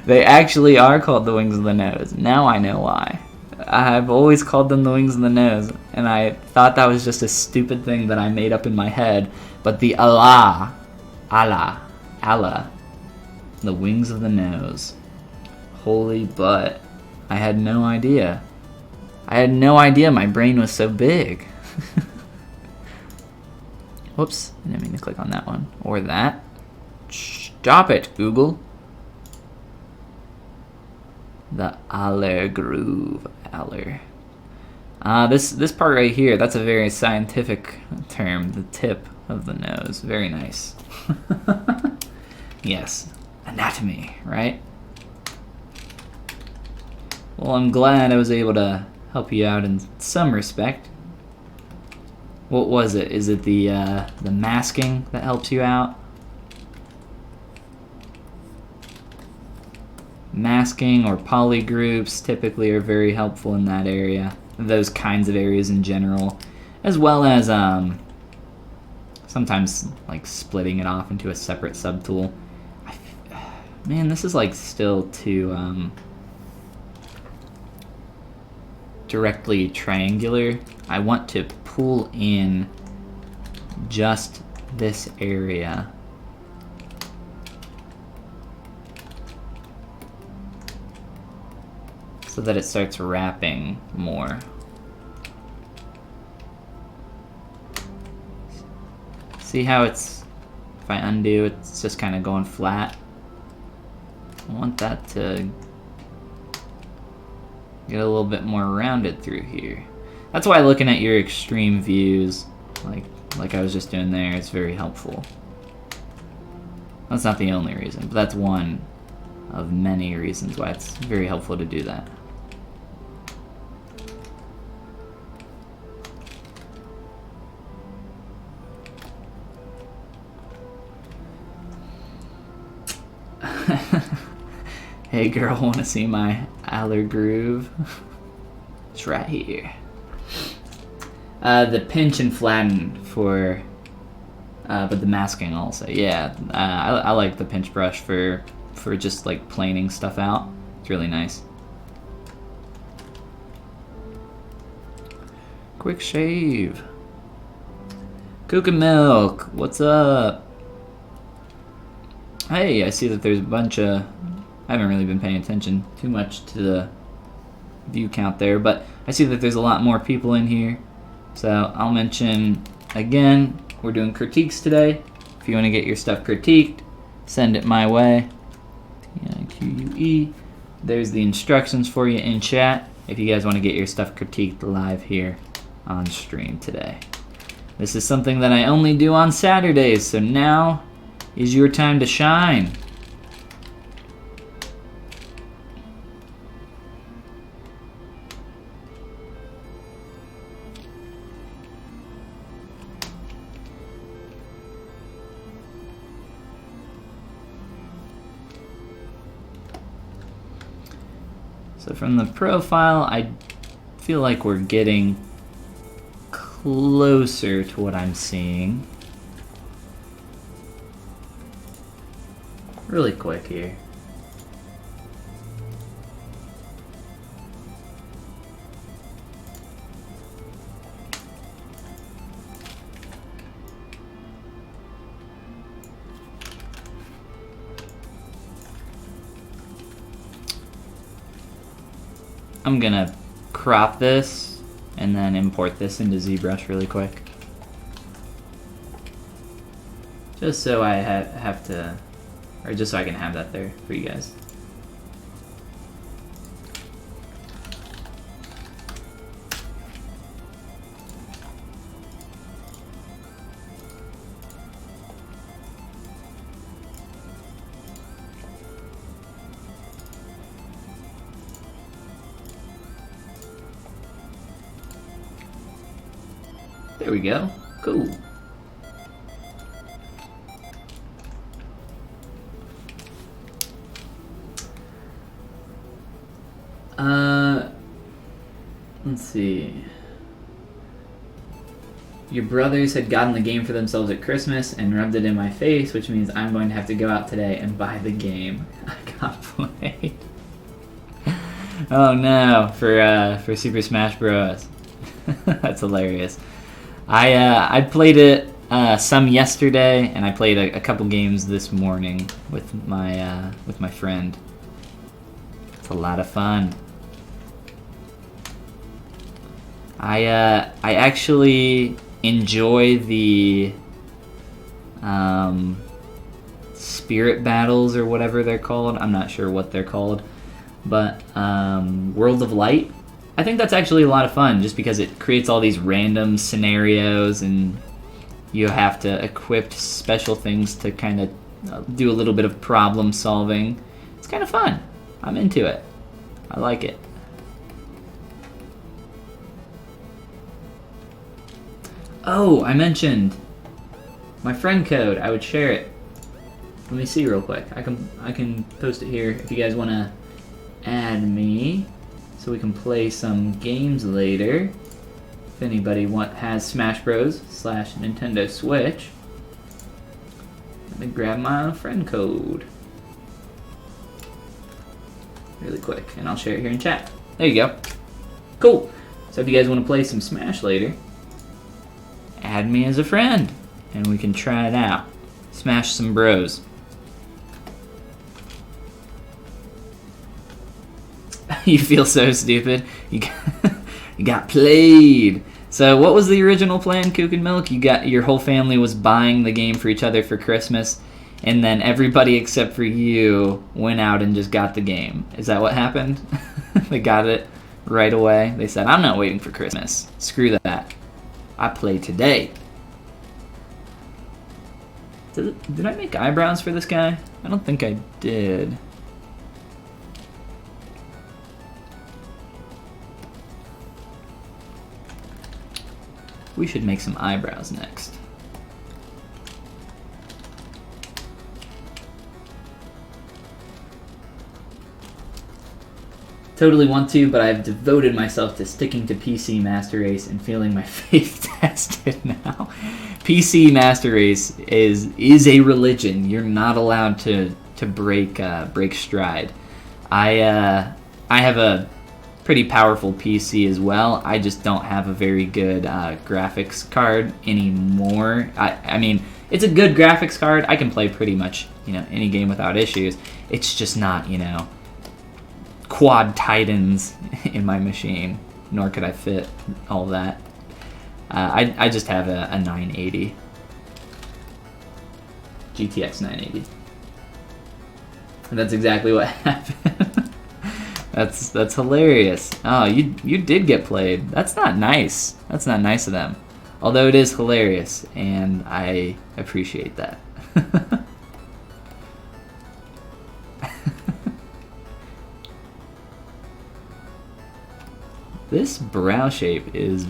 They actually are called the wings of the nose. Now I know why. I've always called them the wings of the nose, and I thought that was just a stupid thing that I made up in my head. But the Allah, the wings of the nose. Holy butt. I had no idea. I had no idea my brain was so big. Whoops, I didn't mean to click on that one. Or that. Stop it, Google. The aller groove. Aller. This part right here, that's a very scientific term. The tip of the nose. Very nice. Yes. Anatomy, right? Well, I'm glad I was able to help you out in some respect. What was it? Is it the masking that helps you out? Masking or polygroups typically are very helpful in that area. Those kinds of areas in general. As well as sometimes like splitting it off into a separate subtool. Man, this is like still too directly triangular. I want to pull in just this area. So that it starts wrapping more. See how it's, if I undo, it's just kind of going flat. I want that to get a little bit more rounded through here. That's why looking at your extreme views, like I was just doing there, is very helpful. That's not the only reason, but that's one of many reasons why it's very helpful to do that. Hey girl, wanna see my Aller groove? It's right here. The pinch and flatten for, but the masking also. Yeah, I like the pinch brush for just like planing stuff out. It's really nice. Quick shave. Cook and Milk, what's up? Hey, I see that there's a bunch of... I haven't really been paying attention too much to the view count there, but I see that there's a lot more people in here. So I'll mention again, we're doing critiques today. If you want to get your stuff critiqued, send it my way. TIQUE. There's the instructions for you in chat if you guys want to get your stuff critiqued live here on stream today. This is something that I only do on Saturdays, so now is your time to shine. So from the profile, I feel like we're getting closer to what I'm seeing. Really quick here. I'm gonna crop this and then import this into ZBrush really quick. Just so I have to, or just so I can have that there for you guys. There we go. Cool. Let's see. Your brothers had gotten the game for themselves at Christmas and rubbed it in my face, which means I'm going to have to go out today and buy the game. I got played. Oh no, for Super Smash Bros. That's hilarious. I played it some yesterday, and I played a couple games this morning with my friend. It's a lot of fun. I actually enjoy the spirit battles or whatever they're called. I'm not sure what they're called, but World of Light. I think that's actually a lot of fun just because it creates all these random scenarios and you have to equip special things to kind of do a little bit of problem solving. It's kind of fun. I'm into it. I like it. Oh, I mentioned my friend code. I would share it. Let me see real quick. I can post it here if you guys want to add me, so we can play some games later. If anybody has Smash Bros. / Nintendo Switch, let me grab my friend code really quick, and I'll share it here in chat. There you go. Cool. So if you guys want to play some Smash later, add me as a friend, and we can try it out. Smash some bros. You feel so stupid. You got played. So what was the original plan, Cook and Milk? Your whole family was buying the game for each other for Christmas, and then everybody except for you went out and just got the game. Is that what happened? They got it right away. They said, I'm not waiting for Christmas. Screw that. I play today. Did I make eyebrows for this guy? I don't think I did. We should make some eyebrows next. totally want to, but I've devoted myself to sticking to PC Master Race and feeling my faith tested now. PC Master Race is a religion. You're not allowed to break stride. I have a pretty powerful PC as well. I just don't have a very good graphics card anymore. I mean, it's a good graphics card. I can play pretty much, any game without issues. It's just not, quad titans in my machine, nor could I fit all that. I just have a 980. GTX 980. And that's exactly what happened. That's hilarious. Oh, you did get played. That's not nice. That's not nice of them. Although it is hilarious, and I appreciate that. This brow shape is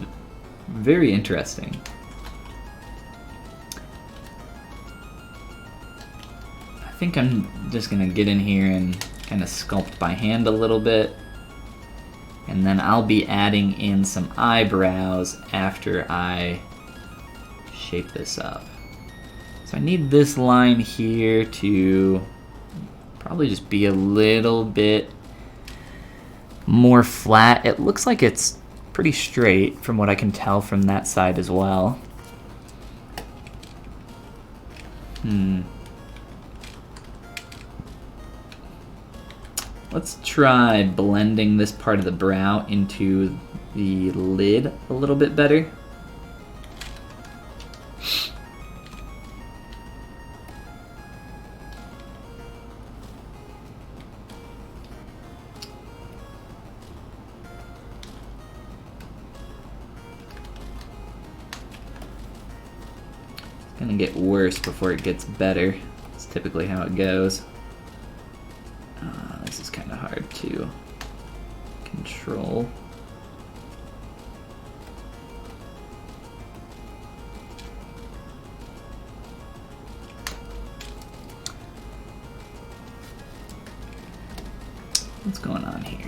very interesting. I think I'm just gonna get in here and kind of sculpt by hand a little bit, and then I'll be adding in some eyebrows after I shape this up. So I need this line here to probably just be a little bit more flat. It looks like it's pretty straight from what I can tell from that side as well. Let's try blending this part of the brow into the lid a little bit better. It's gonna get worse before it gets better. It's typically how it goes. This is kind of hard to control. What's going on here?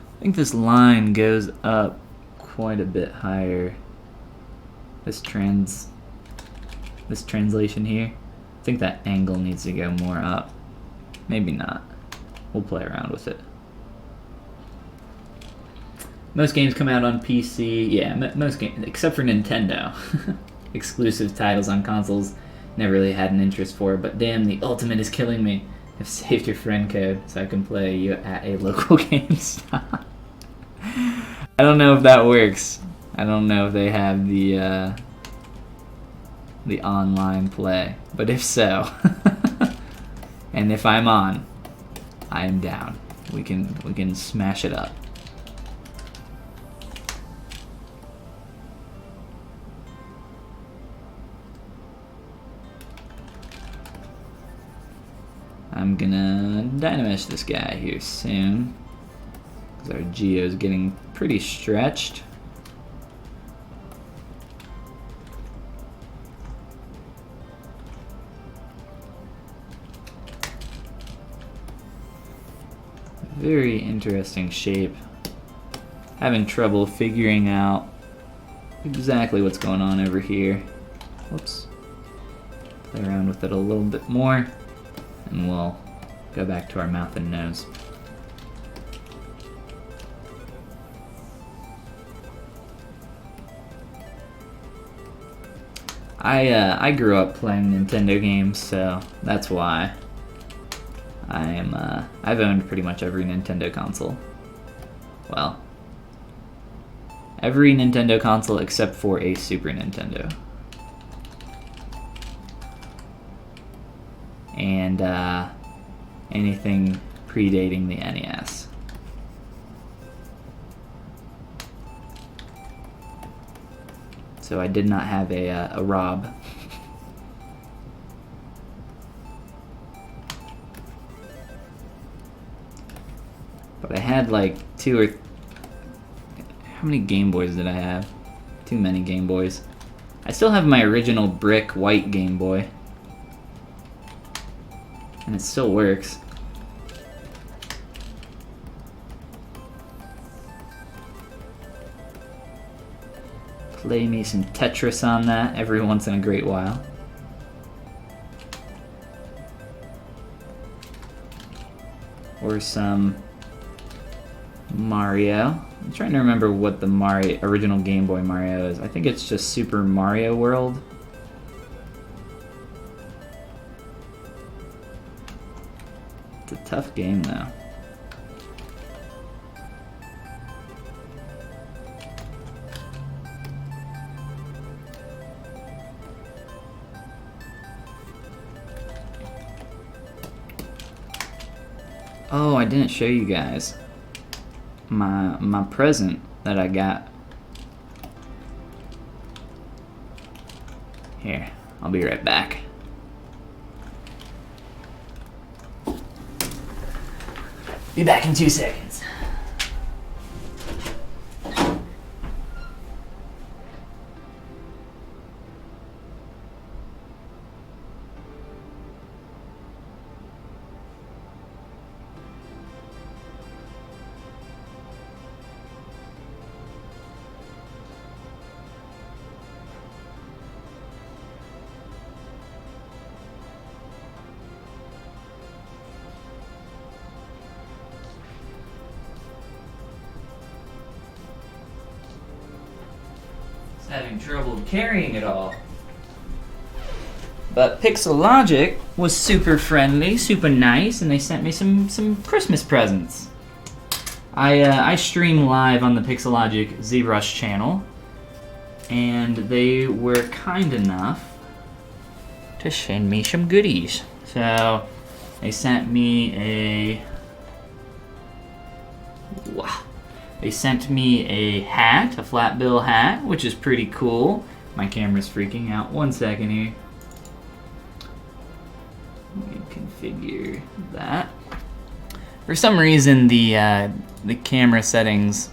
I think this line goes up quite a bit higher. This translation here. I think that angle needs to go more up. Maybe not. We'll play around with it. Most games come out on PC. Yeah, most games, except for Nintendo. Exclusive titles on consoles, never really had an interest for. But damn, the Ultimate is killing me. I've saved your friend code so I can play you at a local GameStop. I don't know if that works. I don't know if they have the online play, but if so, and if I'm on, I am down. We can smash it up. I'm gonna dynamesh this guy here soon, because our geo is getting pretty stretched. Very interesting shape. Having trouble figuring out exactly what's going on over here. Whoops. Play around with it a little bit more, and we'll go back to our mouth and nose. I grew up playing Nintendo games, so that's why I've owned pretty much every Nintendo console. Well, every Nintendo console except for a Super Nintendo. And anything predating the NES. So I did not have a Rob. But I had like two or How many Game Boys did I have? Too many Game Boys. I still have my original brick white Game Boy. And it still works. Play me some Tetris on that every once in a great while. Or some Mario. I'm trying to remember what the original Game Boy Mario is. I think it's just Super Mario World. It's a tough game though. Oh, I didn't show you guys my present that I got. Here, I'll be right back. Be back in 2 seconds. Having trouble carrying it all. But Pixelogic was super friendly, super nice, and they sent me some Christmas presents. I stream live on the Pixelogic ZBrush channel, and they were kind enough to send me some goodies. So they sent me a They sent me a hat, a flat bill hat, which is pretty cool. My camera's freaking out. 1 second here. Let me configure that. For some reason, the camera settings,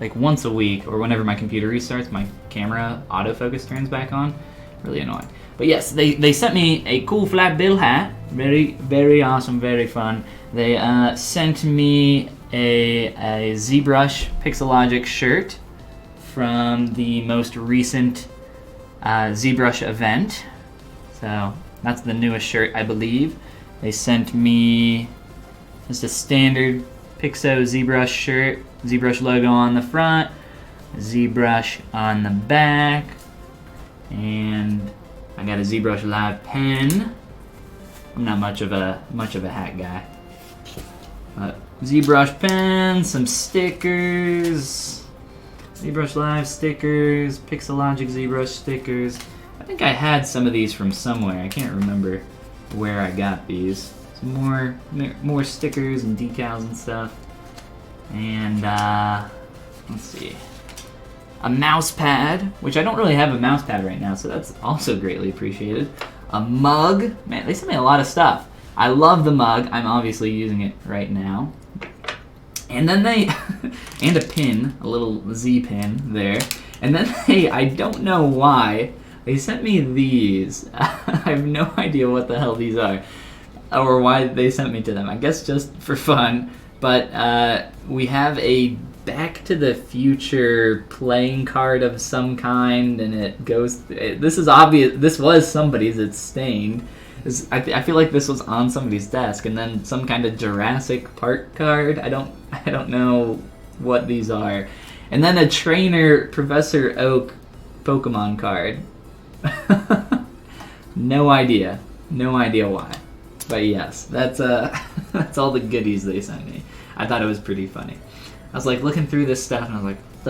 like once a week or whenever my computer restarts, my camera autofocus turns back on. Really annoying. But yes, they sent me a cool flat bill hat. Very, very awesome, very fun. They sent me a ZBrush Pixelogic shirt from the most recent ZBrush event. So that's the newest shirt, I believe. They sent me just a standard Pixo ZBrush shirt, ZBrush logo on the front, ZBrush on the back, and I got a ZBrush Live pen. I'm not much of a hat guy. ZBrush pen, some stickers, ZBrush Live stickers, Pixelogic ZBrush stickers. I think I had some of these from somewhere. I can't remember where I got these. Some more stickers and decals and stuff. And let's see, a mouse pad, which I don't really have a mouse pad right now, so that's also greatly appreciated. A mug. Man, they sent me a lot of stuff. I love the mug. I'm obviously using it right now. And then they, and a pin, a little Z pin there. And then I don't know why, they sent me these. I have no idea what the hell these are, or why they sent me to them. I guess just for fun. But we have a Back to the Future playing card of some kind, and it goes, this is obvious, this was somebody's, it's stained. I feel like this was on somebody's desk, and then some kind of Jurassic Park card. I don't know what these are. And then a Trainer Professor Oak Pokemon card. No idea why. But yes, that's that's all the goodies they sent me. I thought it was pretty funny. I was like looking through this stuff and I was like, what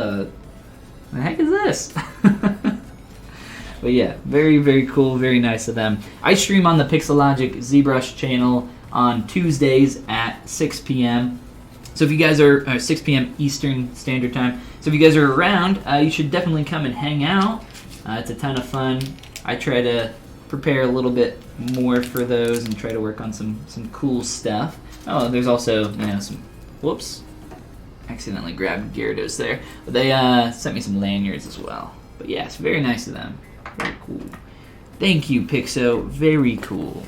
the heck is this? But yeah, very, very cool, very nice of them. I stream on the Pixelogic ZBrush channel on Tuesdays at 6 p.m. So if you guys are 6 p.m. Eastern Standard Time. So if you guys are around, you should definitely come and hang out. It's a ton of fun. I try to prepare a little bit more for those and try to work on some cool stuff. Oh, there's also some, whoops. Accidentally grabbed Gyarados there. But they sent me some lanyards as well. But yes, very nice of them. Very cool. Thank you, Pixo. Very cool.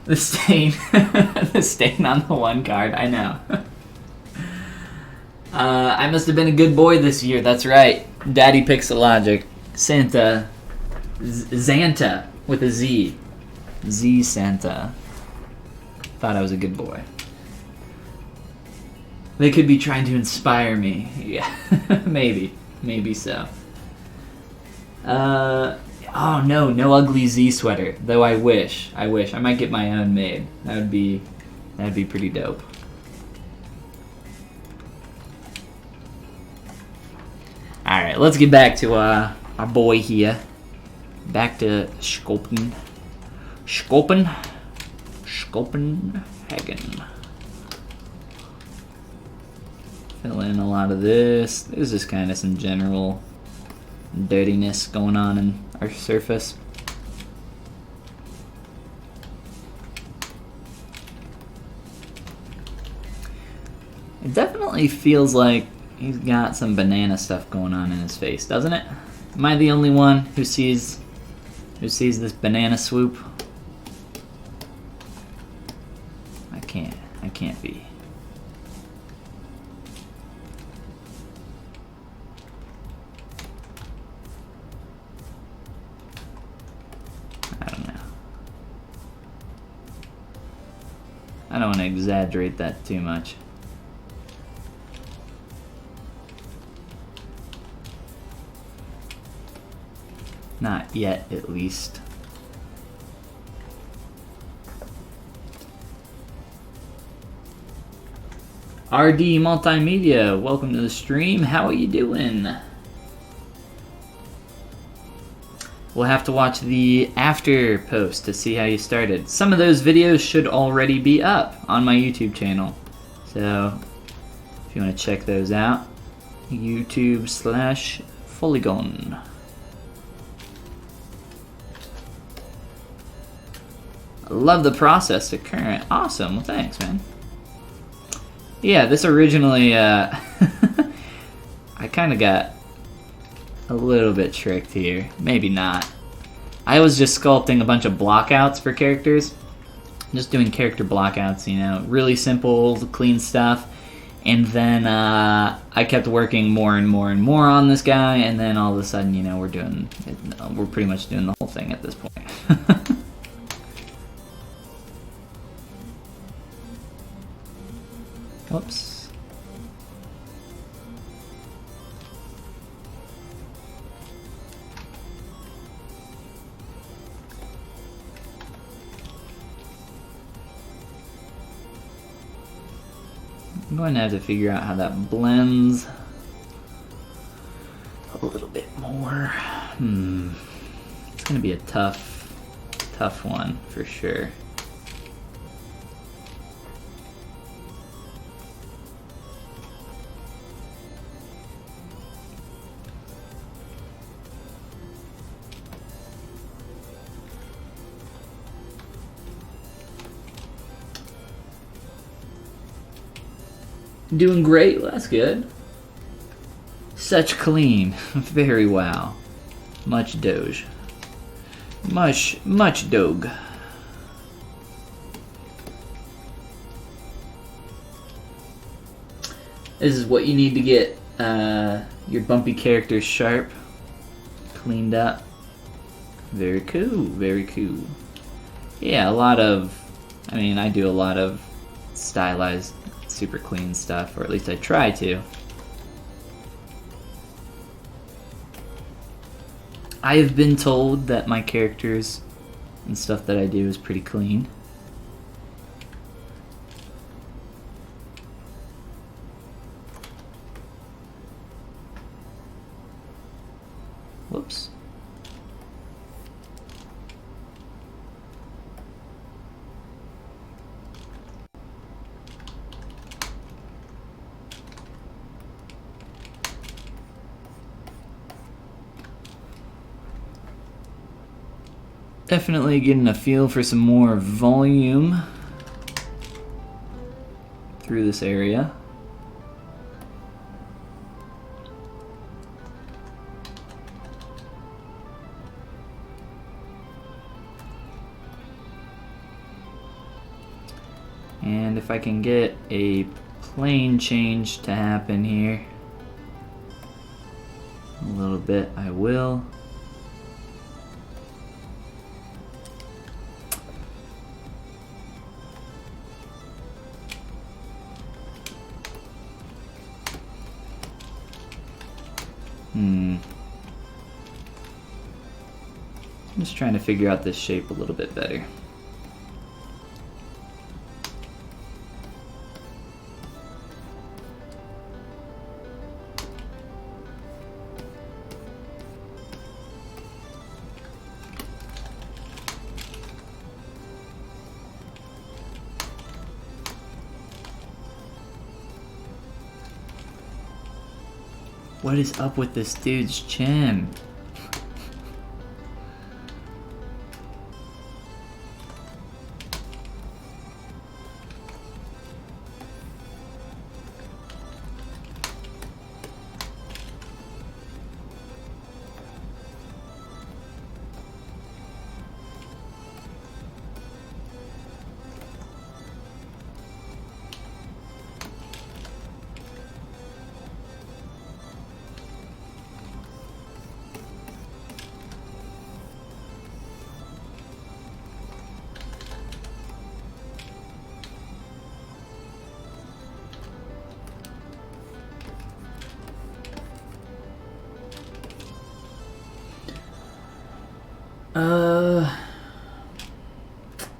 The stain. The stain on the one card. I know. I must have been a good boy this year. That's right. Daddy Pixelogic. Santa. Xanta with a Z. Z Santa. Thought I was a good boy. They could be trying to inspire me. Yeah, maybe. Maybe so. Oh no, no ugly Z sweater. Though I wish. I might get my own made. That'd be pretty dope. Alright, let's get back to our boy here. Back to Sculpting. Copenhagen. Fill in a lot of this. There's just kind of some general dirtiness going on in our surface. It definitely feels like he's got some banana stuff going on in his face, doesn't it? Am I the only one who sees this banana swoop? I can't be. I don't know. I don't want to exaggerate that too much. Not yet, at least. RD Multimedia, welcome to the stream. How are you doing? We'll have to watch the after post to see how you started. Some of those videos should already be up on my YouTube channel. So, if you want to check those out, YouTube/Follygon. I love the process to current. Awesome. Well, thanks, man. Yeah, this originally, I kind of got a little bit tricked here. Maybe not. I was just sculpting a bunch of blockouts for characters. Just doing character blockouts, you know, really simple, clean stuff. And then I kept working more and more and more on this guy, and then all of a sudden, you know, we're pretty much doing the whole thing at this point. Whoops. I'm going to have to figure out how that blends a little bit more. It's going to be a tough one for sure. Doing great, well, that's good. Such clean, very wow. Much doge. Much doge. This is what you need to get your bumpy characters sharp, cleaned up. Very cool, very cool. Yeah, I do a lot of stylized, super clean stuff, or at least I try to. I have been told that my characters and stuff that I do is pretty clean. Whoops. Definitely getting a feel for some more volume through this area. And if I can get a plane change to happen here a little bit, I will. I'm just trying to figure out this shape a little bit better. What is up with this dude's chin?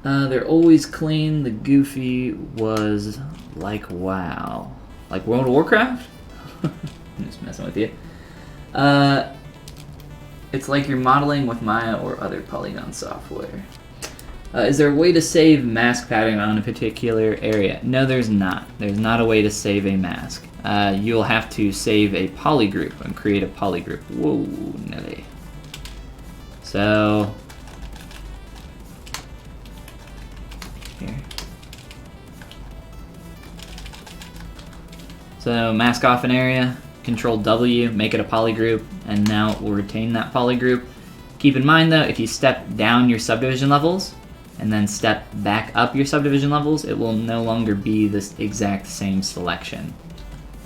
They're always clean. The Goofy was like, wow. Like World of Warcraft? I'm just messing with you. It's like you're modeling with Maya or other Polygon software. Is there a way to save mask pattern on a particular area? No, there's not. There's not a way to save a mask. You'll have to save a polygroup and create a polygroup. Whoa, Nelly. So, here. So mask off an area, Control W, make it a polygroup, and now it will retain that polygroup. Keep in mind though, if you step down your subdivision levels, and then step back up your subdivision levels, it will no longer be this exact same selection.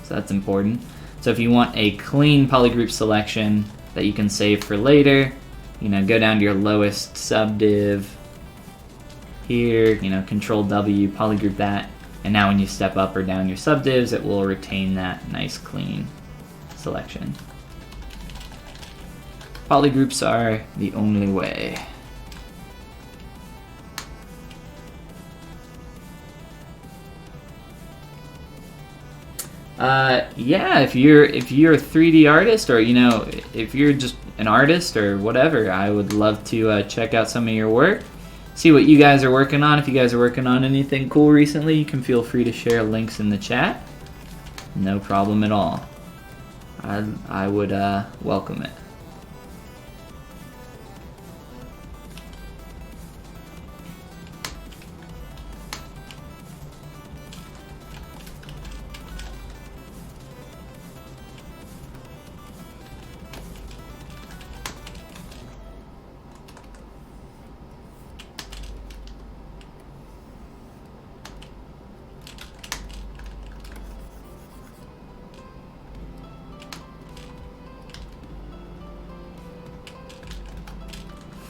So that's important. So if you want a clean polygroup selection that you can save for later, you know, go down to your lowest subdiv here, you know, Control W, polygroup that, and now when you step up or down your subdivs, it will retain that nice clean selection. Polygroups are the only way. Yeah, if you're a 3D artist, or you know, if you're just an artist or whatever, I would love to check out some of your work, see what you guys are working on. If you guys are working on anything cool recently, you can feel free to share links in the chat. No problem at all. I would welcome it.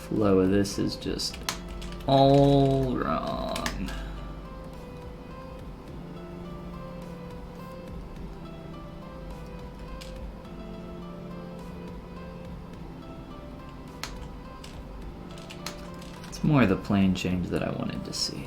Flow of this is just all wrong. It's more the plane change that I wanted to see.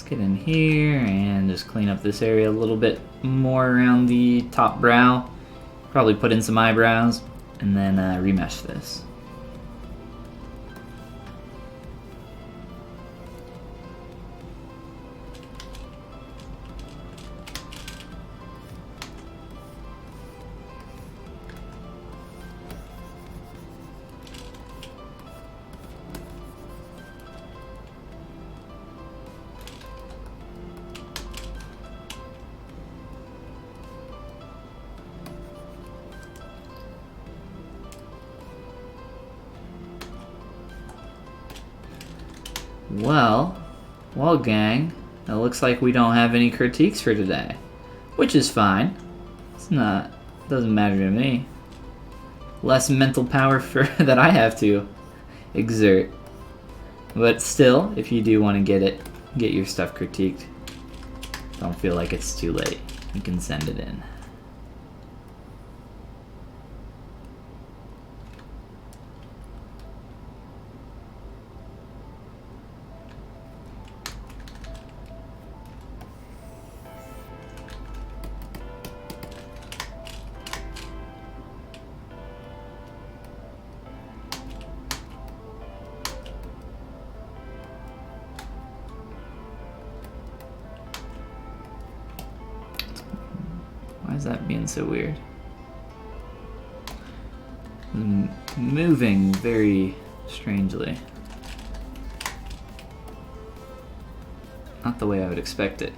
get in here and just clean up this area a little bit more around the top brow. Probably put in some eyebrows and then remesh this. Well, gang, it looks like we don't have any critiques for today, which is fine. Doesn't matter to me. Less mental power that I have to exert. But still, if you do want to get your stuff critiqued, don't feel like it's too late. You can send it in. Why is that being so weird? Moving very strangely. Not the way I would expect it.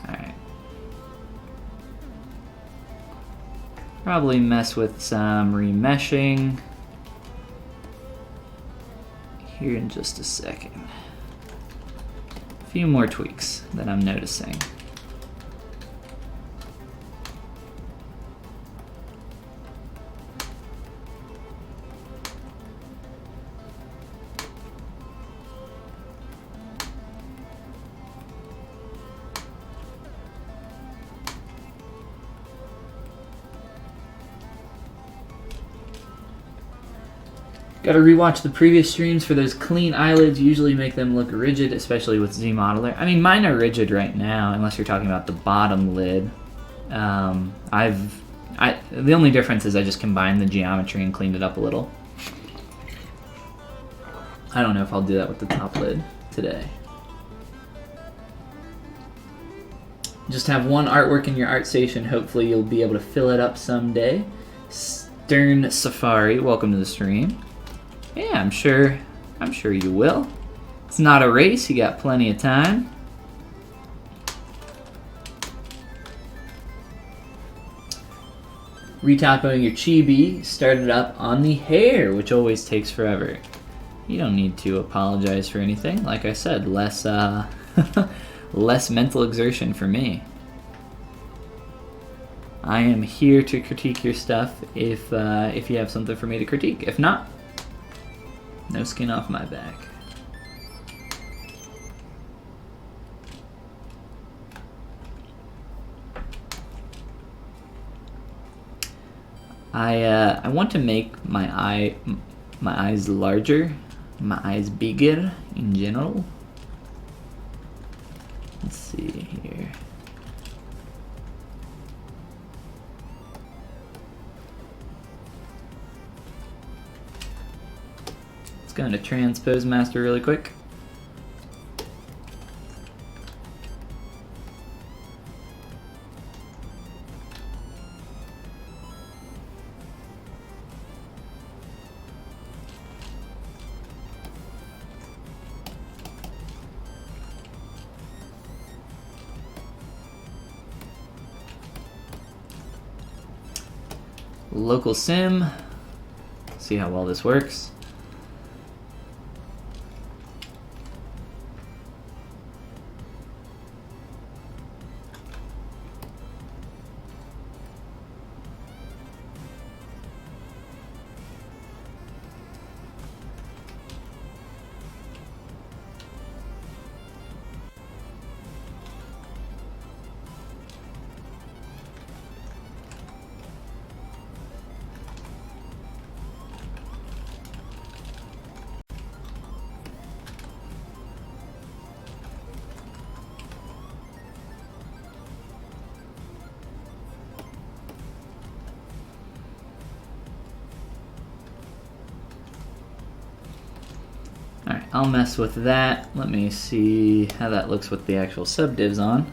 Alright. Probably mess with some remeshing here in just a second. A few more tweaks that I'm noticing. Gotta rewatch the previous streams for those clean eyelids. Usually make them look rigid, especially with ZModeler. I mean, mine are rigid right now, unless you're talking about the bottom lid. The only difference is I just combined the geometry and cleaned it up a little. I don't know if I'll do that with the top lid today. Just have one artwork in your art station. Hopefully you'll be able to fill it up someday. Stern Safari, welcome to the stream. Yeah, I'm sure you will. It's not a race, you got plenty of time. Retopping your chibi started up on the hair, which always takes forever. You don't need to apologize for anything. Like I said, less less mental exertion for me. I am here to critique your stuff if you have something for me to critique. If not, no skin off my back. I want to make my eyes larger, my eyes bigger in general. Let's see here. Let's go into Transpose Master really quick. Local sim, see how well this works. I'll mess with that. Let me see how that looks with the actual subdivs on.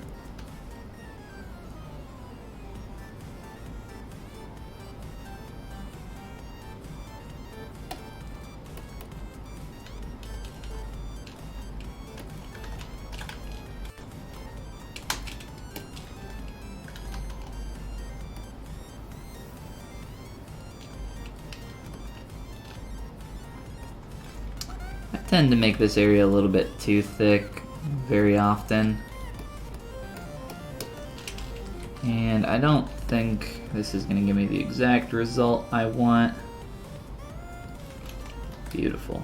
I tend to make this area a little bit too thick very often. And I don't think this is going to give me the exact result I want. Beautiful.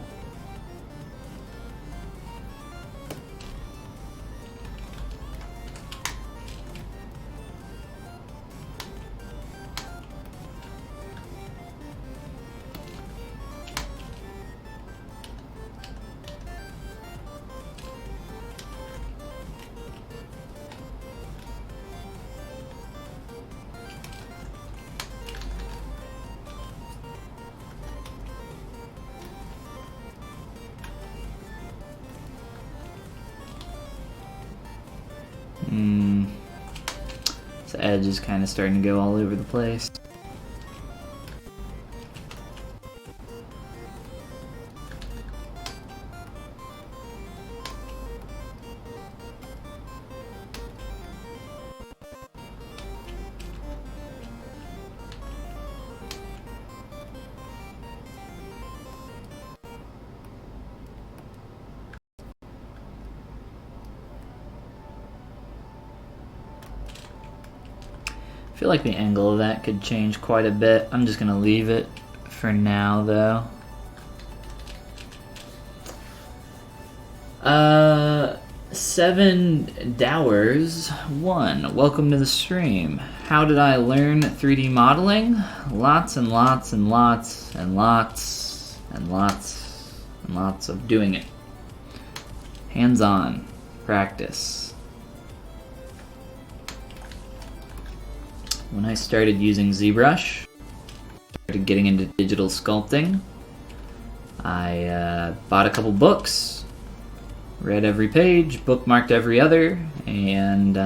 This edge is kind of starting to go all over the place. I feel like the angle of that could change quite a bit. I'm just gonna leave it for now though. 7 Dowers 1. Welcome to the stream. How did I learn 3D modeling? Lots and lots and lots and lots and lots and lots of doing it. Hands-on practice. When I started using ZBrush, started getting into digital sculpting, I bought a couple books, read every page, bookmarked every other, and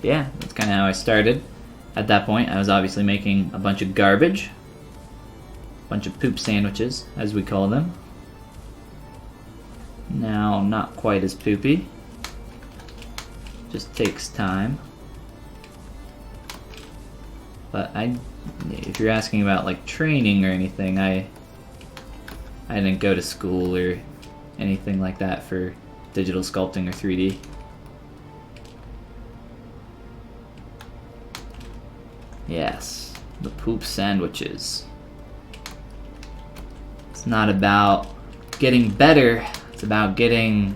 yeah, that's kind of how I started. At that point, I was obviously making a bunch of garbage, a bunch of poop sandwiches, as we call them. Now, not quite as poopy, just takes time. But if you're asking about like training or anything, I didn't go to school or anything like that for digital sculpting or 3D. Yes, the poop sandwiches. It's not about getting better, it's about getting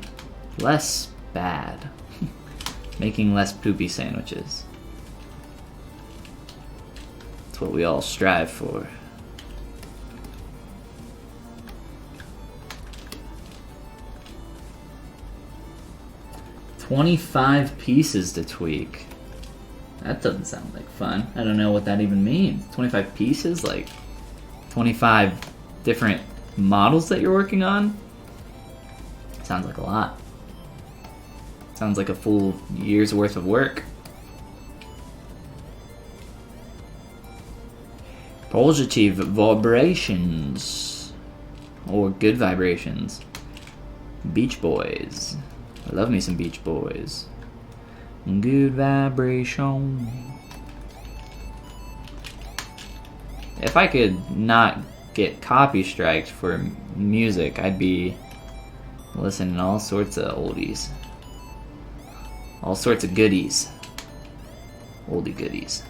less bad. Making less poopy sandwiches. That's what we all strive for. $25 pieces to tweak. That doesn't sound like fun. I don't know what that even means. 25 pieces? Like 25 different models that you're working on? Sounds like a lot. Sounds like a full year's worth of work. Positive vibrations. Or good vibrations. Beach Boys. I love me some Beach Boys. Good vibration. If I could not get copy striked for music, I'd be listening to all sorts of oldies. All sorts of goodies. Oldie goodies.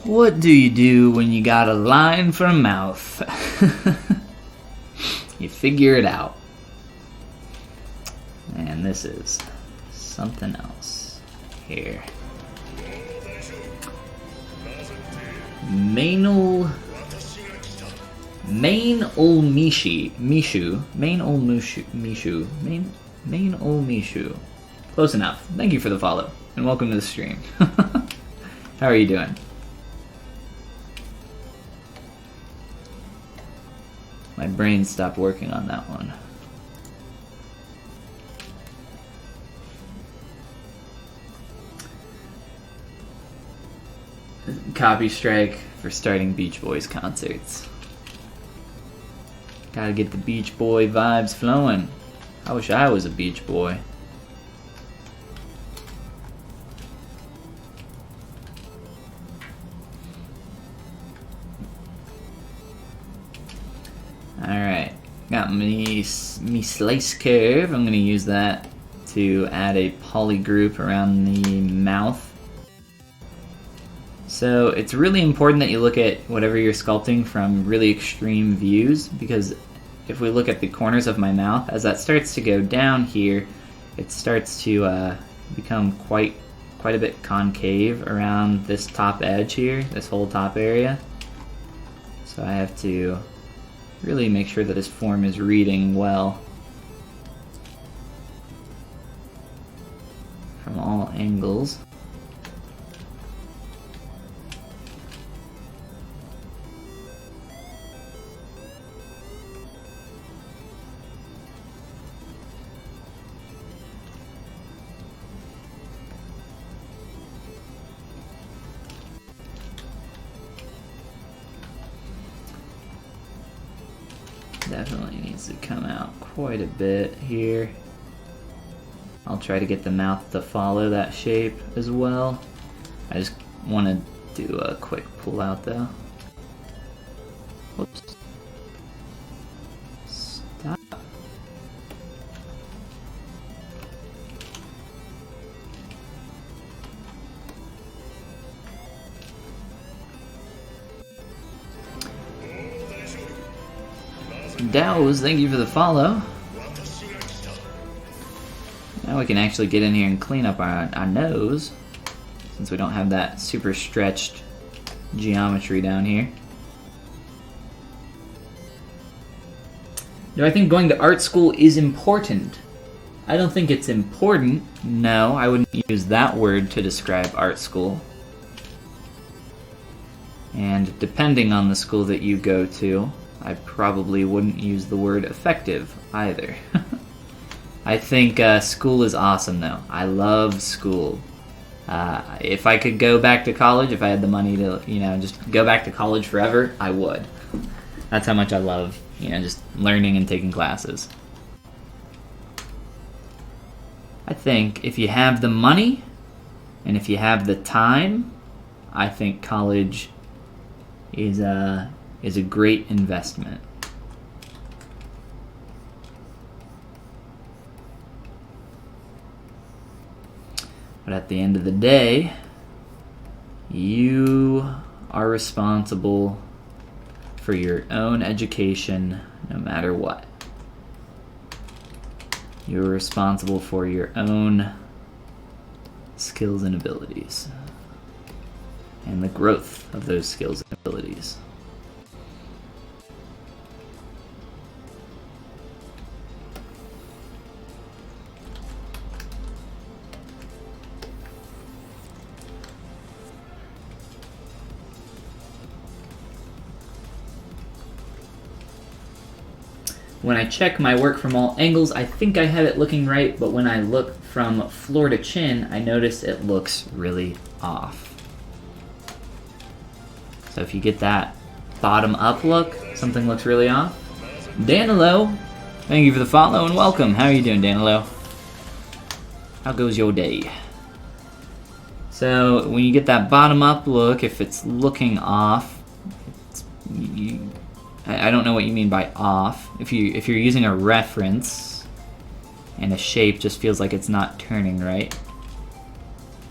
What do you do when you got a line for a mouth? You figure it out. And this is something else here. Main ol Mishu. Close enough. Thank you for the follow, and welcome to the stream. How are you doing? My brain stopped working on that one. Copy strike for starting Beach Boys concerts. Gotta get the Beach Boy vibes flowing. I wish I was a Beach Boy. Alright, got me slice curve. I'm gonna use that to add a poly group around the mouth. So it's really important that you look at whatever you're sculpting from really extreme views, because if we look at the corners of my mouth, as that starts to go down here, it starts to become quite a bit concave around this top edge here, this whole top area. So I have to really make sure that this form is reading well from all angles. Definitely needs to come out quite a bit here. I'll try to get the mouth to follow that shape as well. I just want to do a quick pull out though. Whoops. Stop. Dows, thank you for the follow. Now we can actually get in here and clean up our nose, since we don't have that super stretched geometry down here. Do I think going to art school is important? I don't think it's important. No, I wouldn't use that word to describe art school. And depending on the school that you go to, I probably wouldn't use the word effective either. I think school is awesome though. I love school. If I could go back to college, if I had the money to, just go back to college forever, I would. That's how much I love, just learning and taking classes. I think if you have the money and if you have the time, I think college is a great investment. But at the end of the day, you are responsible for your own education no matter what. You're responsible for your own skills and abilities, and the growth of those skills and abilities. When I check my work from all angles, I think I have it looking right, but when I look from floor to chin, I notice it looks really off. So if you get that bottom up look, something looks really off. Danilo, thank you for the follow and welcome. How are you doing, Danilo? How goes your day? So when you get that bottom up look, if it's looking off, I don't know what you mean by off. If you're using a reference and a shape just feels like it's not turning right,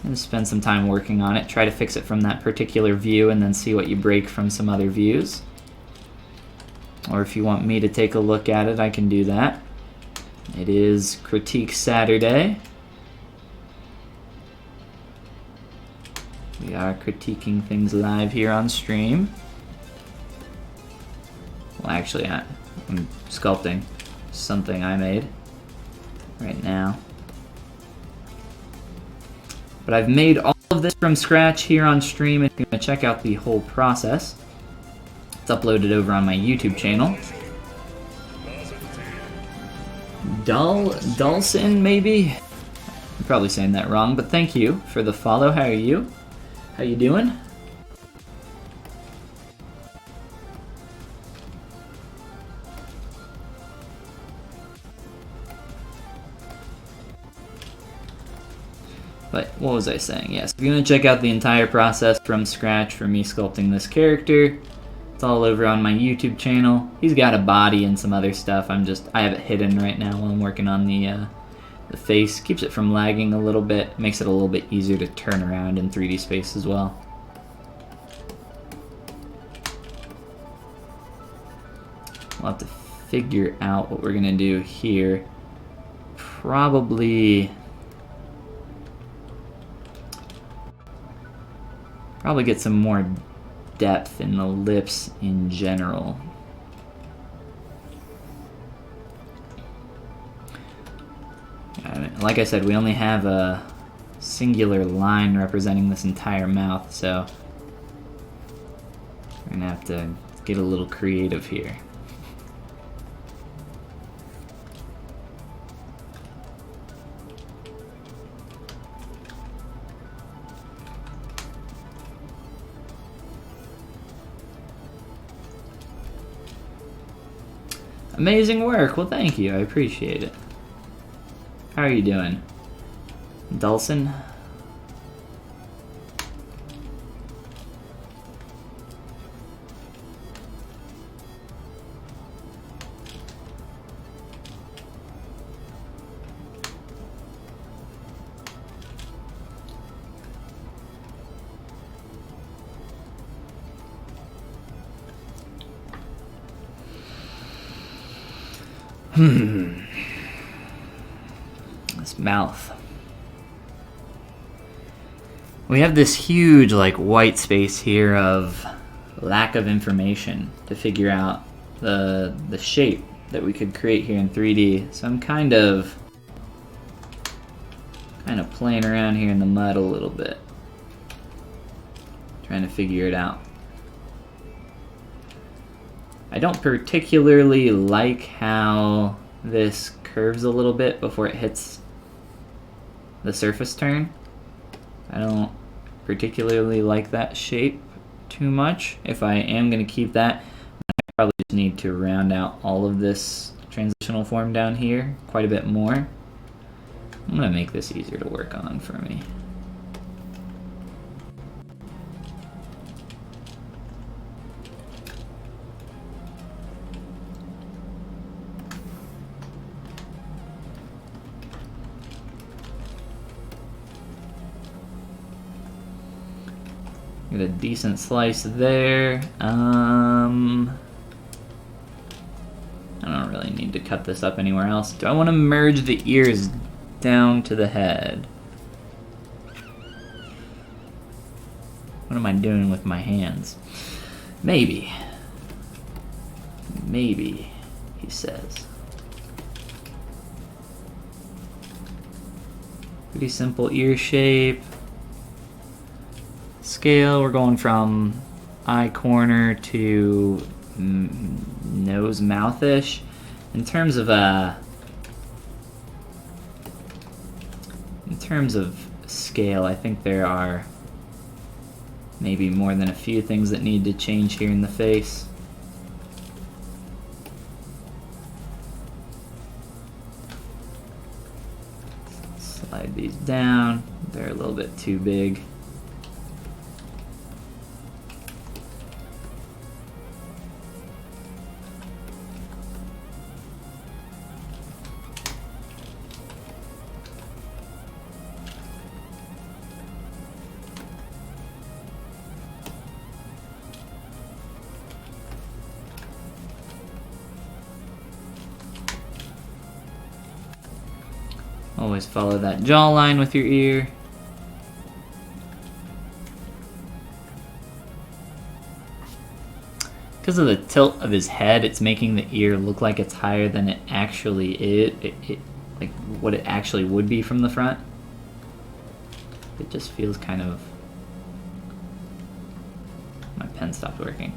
And spend some time working on it. Try to fix it from that particular view and then see what you break from some other views. Or if you want me to take a look at it, I can do that. It is Critique Saturday. We are critiquing things live here on stream. Well, actually, I'm sculpting something I made right now. But I've made all of this from scratch here on stream. If you want to check out the whole process, it's uploaded over on my YouTube channel. Dulcin, maybe? I'm probably saying that wrong, but thank you for the follow. How are you? How you doing? But what was I saying? Yes, if you want to check out the entire process from scratch for me sculpting this character, it's all over on my YouTube channel. He's got a body and some other stuff. I have it hidden right now while I'm working on the face. Keeps it from lagging a little bit. Makes it a little bit easier to turn around in 3D space as well. We'll have to figure out what we're gonna do here. Probably get some more depth in the lips in general. Like I said, we only have a singular line representing this entire mouth, so we're gonna have to get a little creative here. Amazing work. Well, thank you. I appreciate it. How are you doing, Dulcin? This mouth. We have this huge like white space here of lack of information to figure out the shape that we could create here in 3D. So I'm kind of playing around here in the mud a little bit, trying to figure it out. I don't particularly like how this curves a little bit before it hits the surface turn. I don't particularly like that shape too much. If I am going to keep that, I probably just need to round out all of this transitional form down here quite a bit more. I'm going to make this easier to work on for me. Get a decent slice there. I don't really need to cut this up anywhere else. Do I want to merge the ears down to the head? What am I doing with my hands? Maybe. Maybe, he says. Pretty simple ear shape. Scale, we're going from eye corner to nose mouthish. In terms of scale, I think there are maybe more than a few things that need to change here in the face. Slide these down. They're a little bit too big. Always follow that jawline with your ear. Because of the tilt of his head, it's making the ear look like it's higher than it actually is. Like what it actually would be from the front. It just feels kind of... My pen stopped working.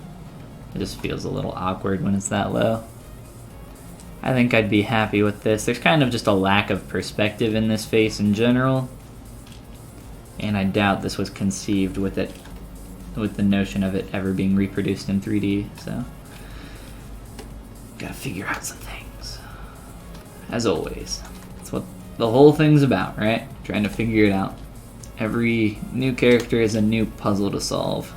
It just feels a little awkward when it's that low. I think I'd be happy with this. There's kind of just a lack of perspective in this face in general. And I doubt this was conceived with it, with the notion of it ever being reproduced in 3D, so gotta figure out some things. As always. That's what the whole thing's about, right? Trying to figure it out. Every new character is a new puzzle to solve.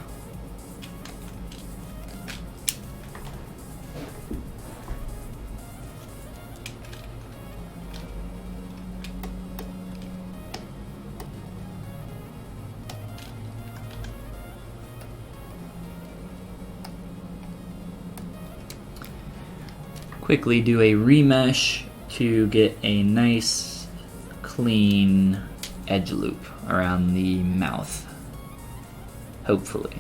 Quickly do a remesh to get a nice clean edge loop around the mouth, hopefully.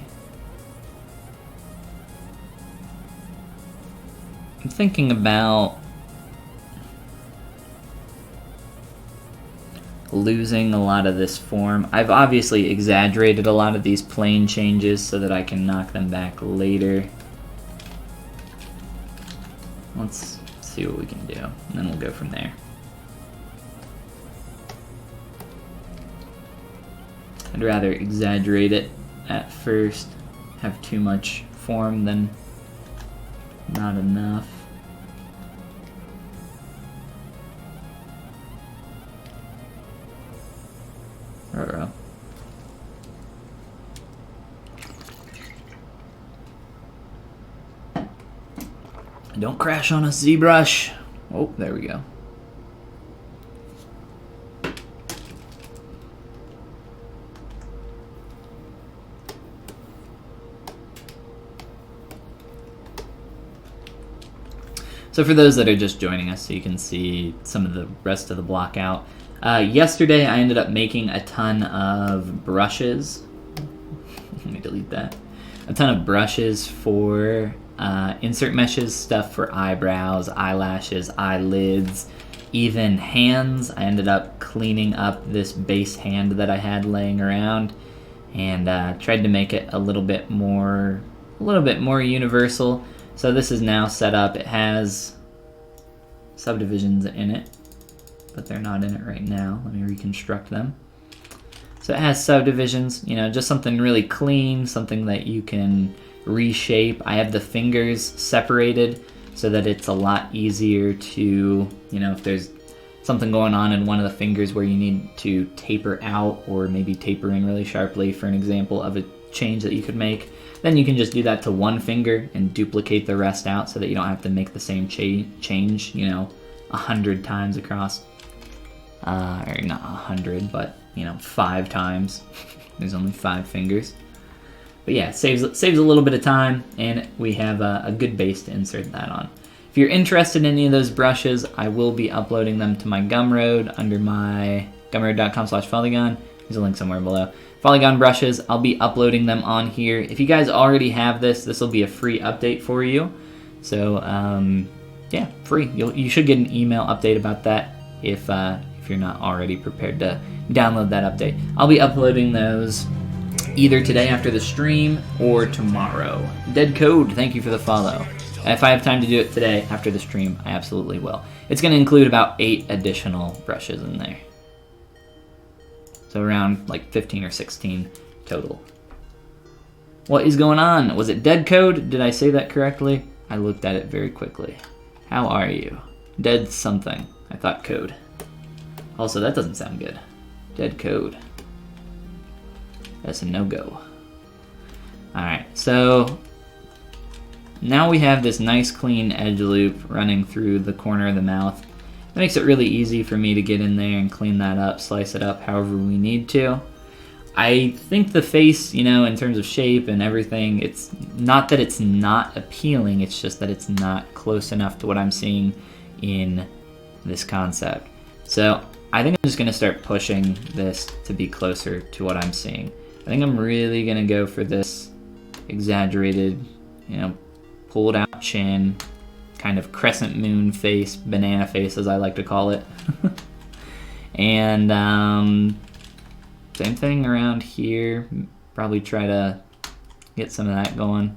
I'm thinking about losing a lot of this form. I've obviously exaggerated a lot of these plane changes so that I can knock them back later. Let's see what we can do, and then we'll go from there. I'd rather exaggerate it at first, have too much form than not enough. Uh-oh. Don't crash on us, ZBrush. Oh, there we go. So for those that are just joining us, so you can see some of the rest of the block out. Yesterday I ended up making a ton of brushes. Let me delete that. A ton of brushes for insert meshes, stuff for eyebrows, eyelashes, eyelids, even hands. I ended up cleaning up this base hand that I had laying around and tried to make it a little bit more universal. So this is now set up. It has subdivisions in it, but they're not in it right now. Let me reconstruct them. So it has subdivisions, you know, just something really clean, something that you can reshape. I have the fingers separated so that it's a lot easier to, you know, if there's something going on in one of the fingers where you need to taper out or maybe taper in really sharply for an example of a change that you could make, then you can just do that to one finger and duplicate the rest out so that you don't have to make the same change, you know, 100 times across, or not 100, but, you know, 5 times. There's only 5 fingers. But yeah, it saves a little bit of time, and we have a good base to insert that on. If you're interested in any of those brushes, I will be uploading them to my Gumroad under my gumroad.com/Follygon. There's a link somewhere below. Polygon brushes, I'll be uploading them on here. If you guys already have this will be a free update for you. So yeah, free. You should get an email update about that if you're not already prepared to download that update. I'll be uploading those either today after the stream or tomorrow. Dead Code, thank you for the follow. If I have time to do it today after the stream, I absolutely will. It's going to include about 8 additional brushes in there. So around like 15 or 16 total. What is going on? Was it Dead Code? Did I say that correctly? I looked at it very quickly. How are you? Dead something. I thought code. Also, that doesn't sound good. Dead Code. That's a no-go. Alright, so now we have this nice clean edge loop running through the corner of the mouth. That makes it really easy for me to get in there and clean that up, slice it up however we need to. I think the face, you know, in terms of shape and everything, it's not that it's not appealing, it's just that it's not close enough to what I'm seeing in this concept. So I think I'm just gonna start pushing this to be closer to what I'm seeing. I think I'm really gonna go for this exaggerated, you know, pulled out chin, kind of crescent moon face, banana face as I like to call it. And same thing around here, probably try to get some of that going.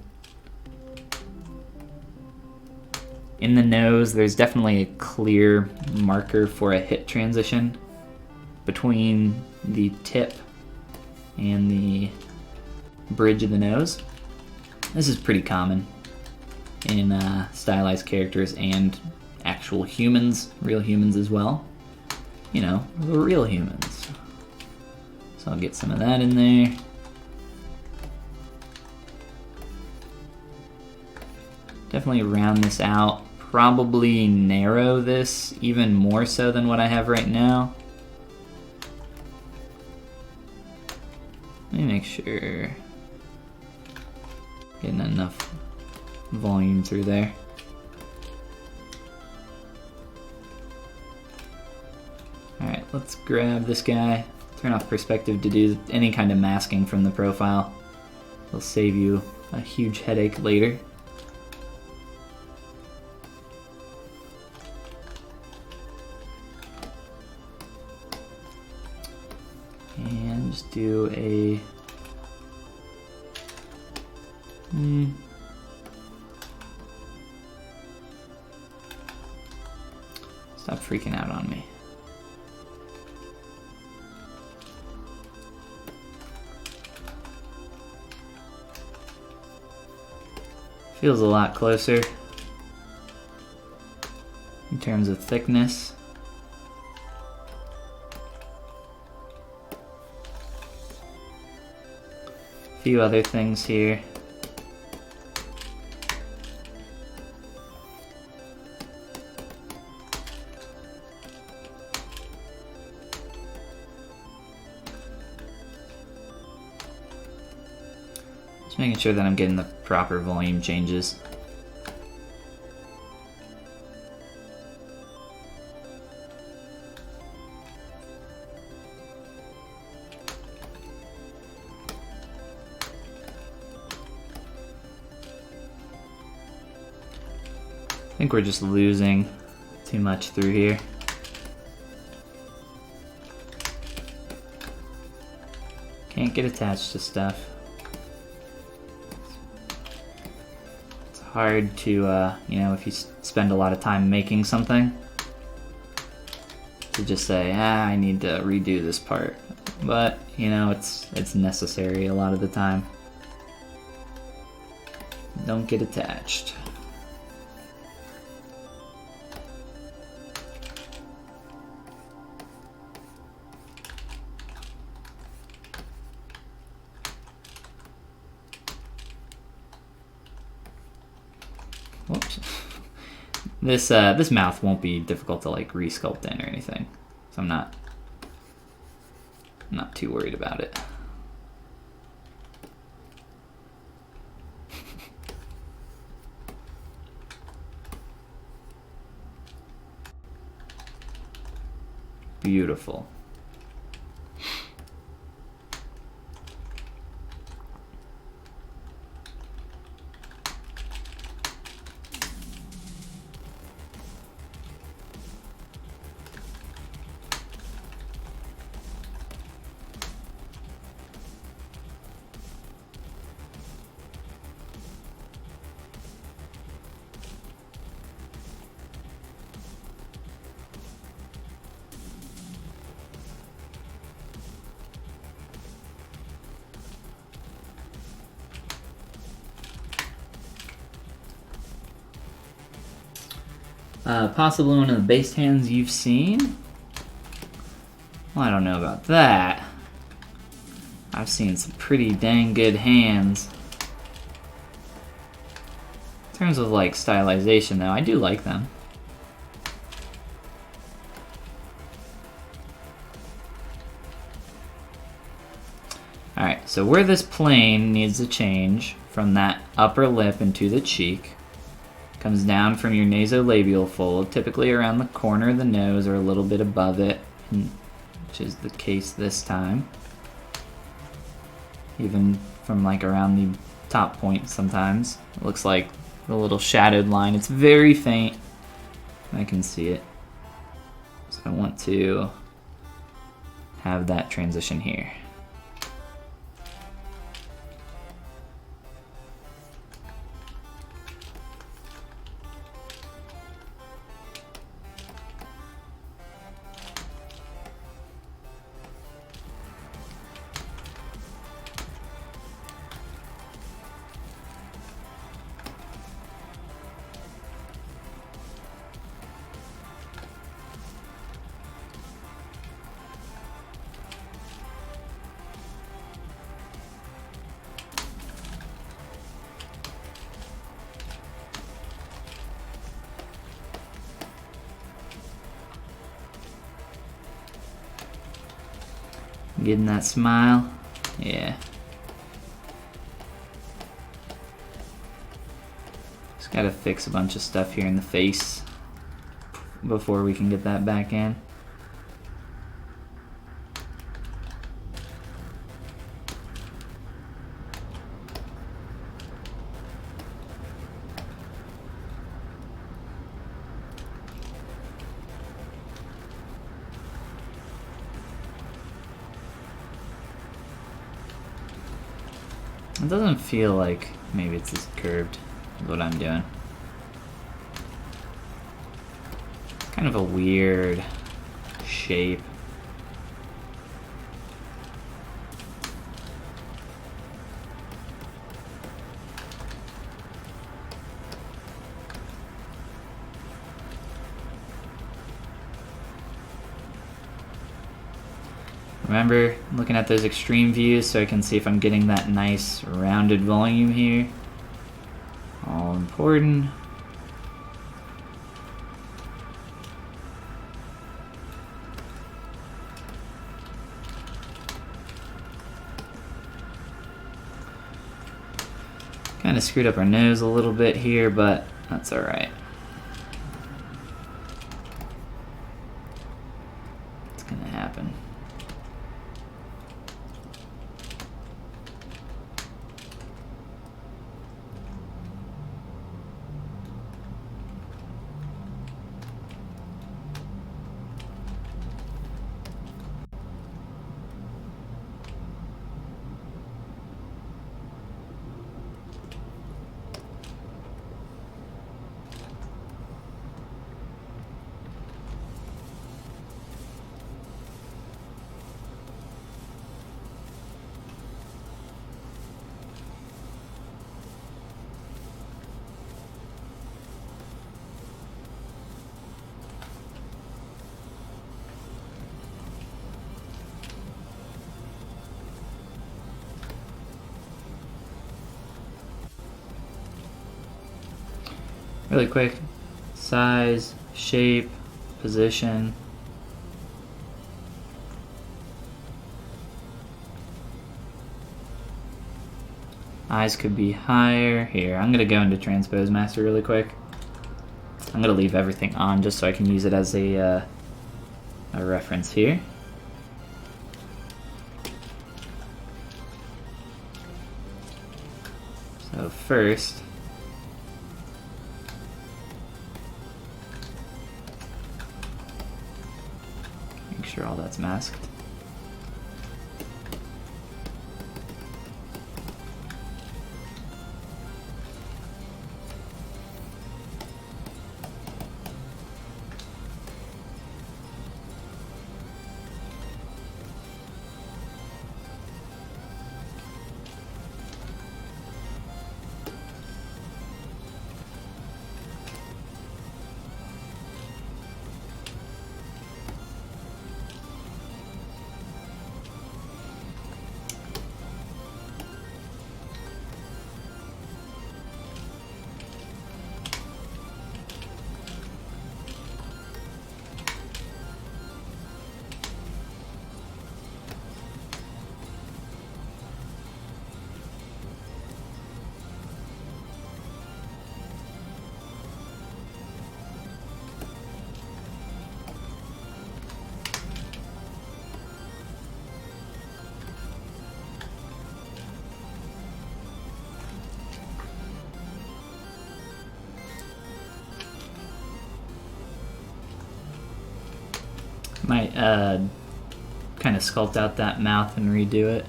In the nose, there's definitely a clear marker for a hit transition between the tip and the bridge of the nose. This is pretty common in stylized characters and actual humans, real humans as well. You know, the real humans. So I'll get some of that in there. Definitely round this out. Probably narrow this even more so than what I have right now. Let me make sure getting enough volume through there. Alright, let's grab this guy. Turn off perspective to do any kind of masking from the profile. It'll save you a huge headache later. And just do a stop freaking out on me. Feels a lot closer in terms of thickness. A few other things here. Just making sure that I'm getting the proper volume changes. I think we're just losing too much through here. Can't get attached to stuff. It's hard to, you know, if you spend a lot of time making something, to just say, I need to redo this part. But, you know, it's necessary a lot of the time. Don't get attached. Whoops. This mouth won't be difficult to like re-sculpt in or anything, so I'm not too worried about it. Beautiful. Possibly one of the best hands you've seen? Well, I don't know about that. I've seen some pretty dang good hands. In terms of like stylization though, I do like them. Alright, so where this plane needs to change from that upper lip into the cheek comes down from your nasolabial fold, typically around the corner of the nose or a little bit above it, which is the case this time. Even from like around the top point sometimes, it looks like the little shadowed line. It's very faint. I can see it. So I want to have that transition here. Getting that smile, yeah. Just gotta fix a bunch of stuff here in the face before we can get that back in. It doesn't feel like maybe it's this curved is what I'm doing. Kind of a weird shape. Remember, looking at those extreme views so I can see if I'm getting that nice rounded volume here. All important. Kind of screwed up our nose a little bit here, but that's all right. It's gonna happen. Really quick, size, shape, position. Eyes could be higher. Here, I'm gonna go into Transpose Master really quick. I'm gonna leave everything on just so I can use it as a reference here. So first, make sure all that's masked. Might kind of sculpt out that mouth and redo it.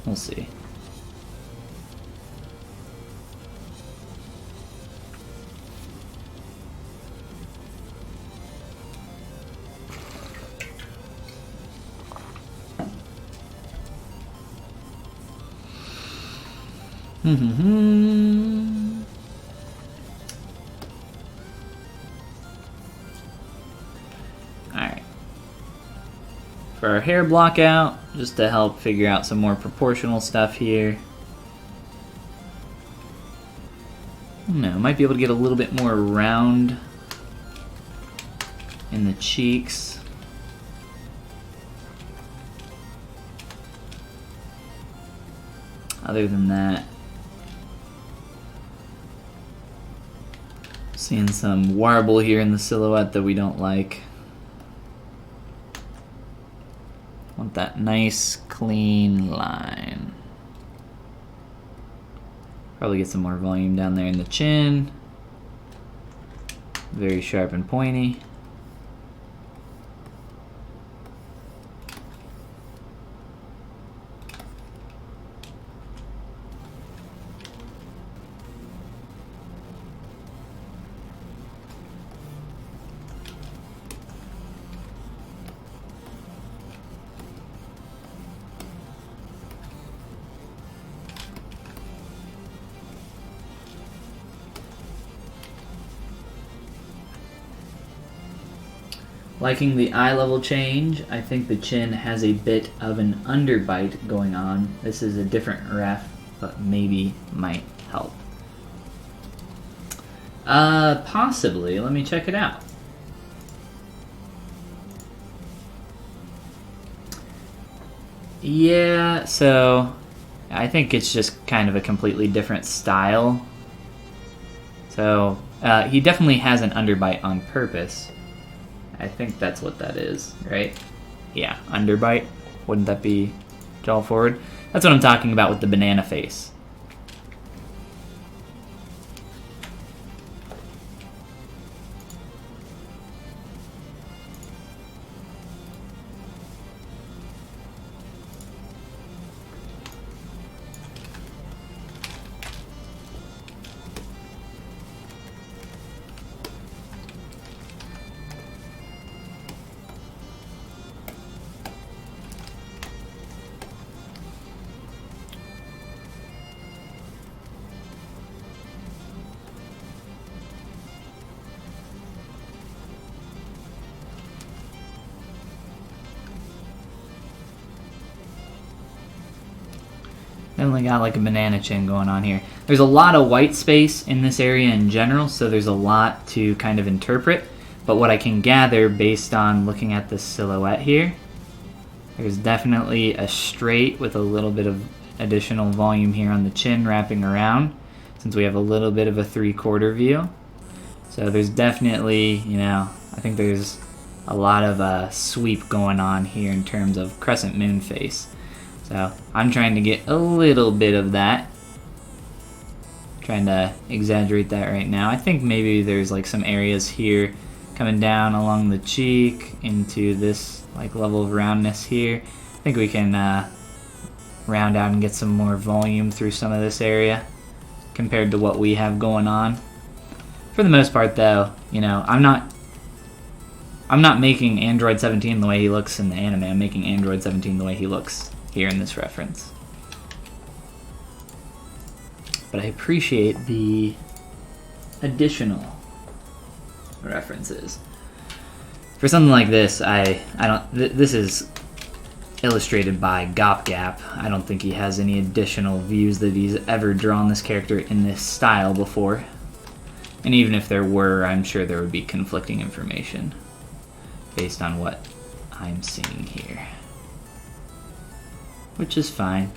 We'll see. Alright. For our hair block out, just to help figure out some more proportional stuff here. I don't know, might be able to get a little bit more round in the cheeks. Other than that, seeing some warble here in the silhouette that we don't like. Want that nice clean line. Probably get some more volume down there in the chin. Very sharp and pointy. Liking the eye level change. I think the chin has a bit of an underbite going on. This is a different ref, but maybe might help. Possibly. Let me check it out. Yeah, so I think it's just kind of a completely different style. So he definitely has an underbite on purpose. I think that's what that is, right? Yeah, underbite. Wouldn't that be jaw forward? That's what I'm talking about with the banana face. Definitely got like a banana chin going on here. There's a lot of white space in this area in general, so there's a lot to kind of interpret. But what I can gather based on looking at this silhouette here, there's definitely a straight with a little bit of additional volume here on the chin wrapping around, since we have a little bit of a 3/4 view. So there's definitely, you know, I think there's a lot of sweep going on here in terms of crescent moon face. So I'm trying to get a little bit of that. Trying to exaggerate that right now. I think maybe there's like some areas here coming down along the cheek into this like level of roundness here. I think we can round out and get some more volume through some of this area compared to what we have going on. For the most part though, you know, I'm not making Android 17 the way he looks in the anime. I'm making Android 17 the way he looks here in this reference. But I appreciate the additional references. For something like this, this is illustrated by GopGap. I don't think he has any additional views that he's ever drawn this character in this style before. And even if there were, I'm sure there would be conflicting information based on what I'm seeing here. Which is fine.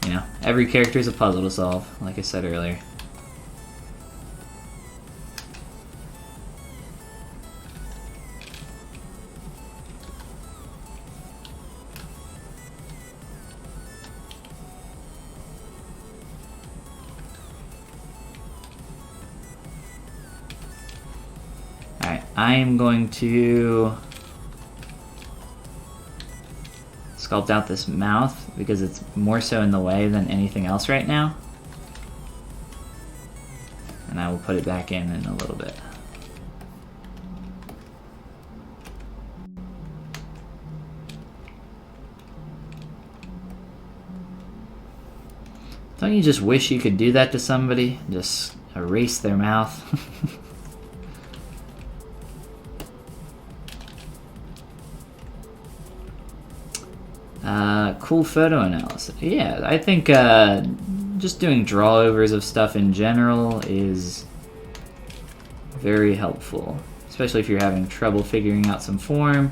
You know, every character is a puzzle to solve, like I said earlier. I am going to sculpt out this mouth because it's more so in the way than anything else right now. And I will put it back in a little bit. Don't you just wish you could do that to somebody? Just erase their mouth? Cool photo analysis. Yeah, I think just doing drawovers of stuff in general is very helpful, especially if you're having trouble figuring out some form.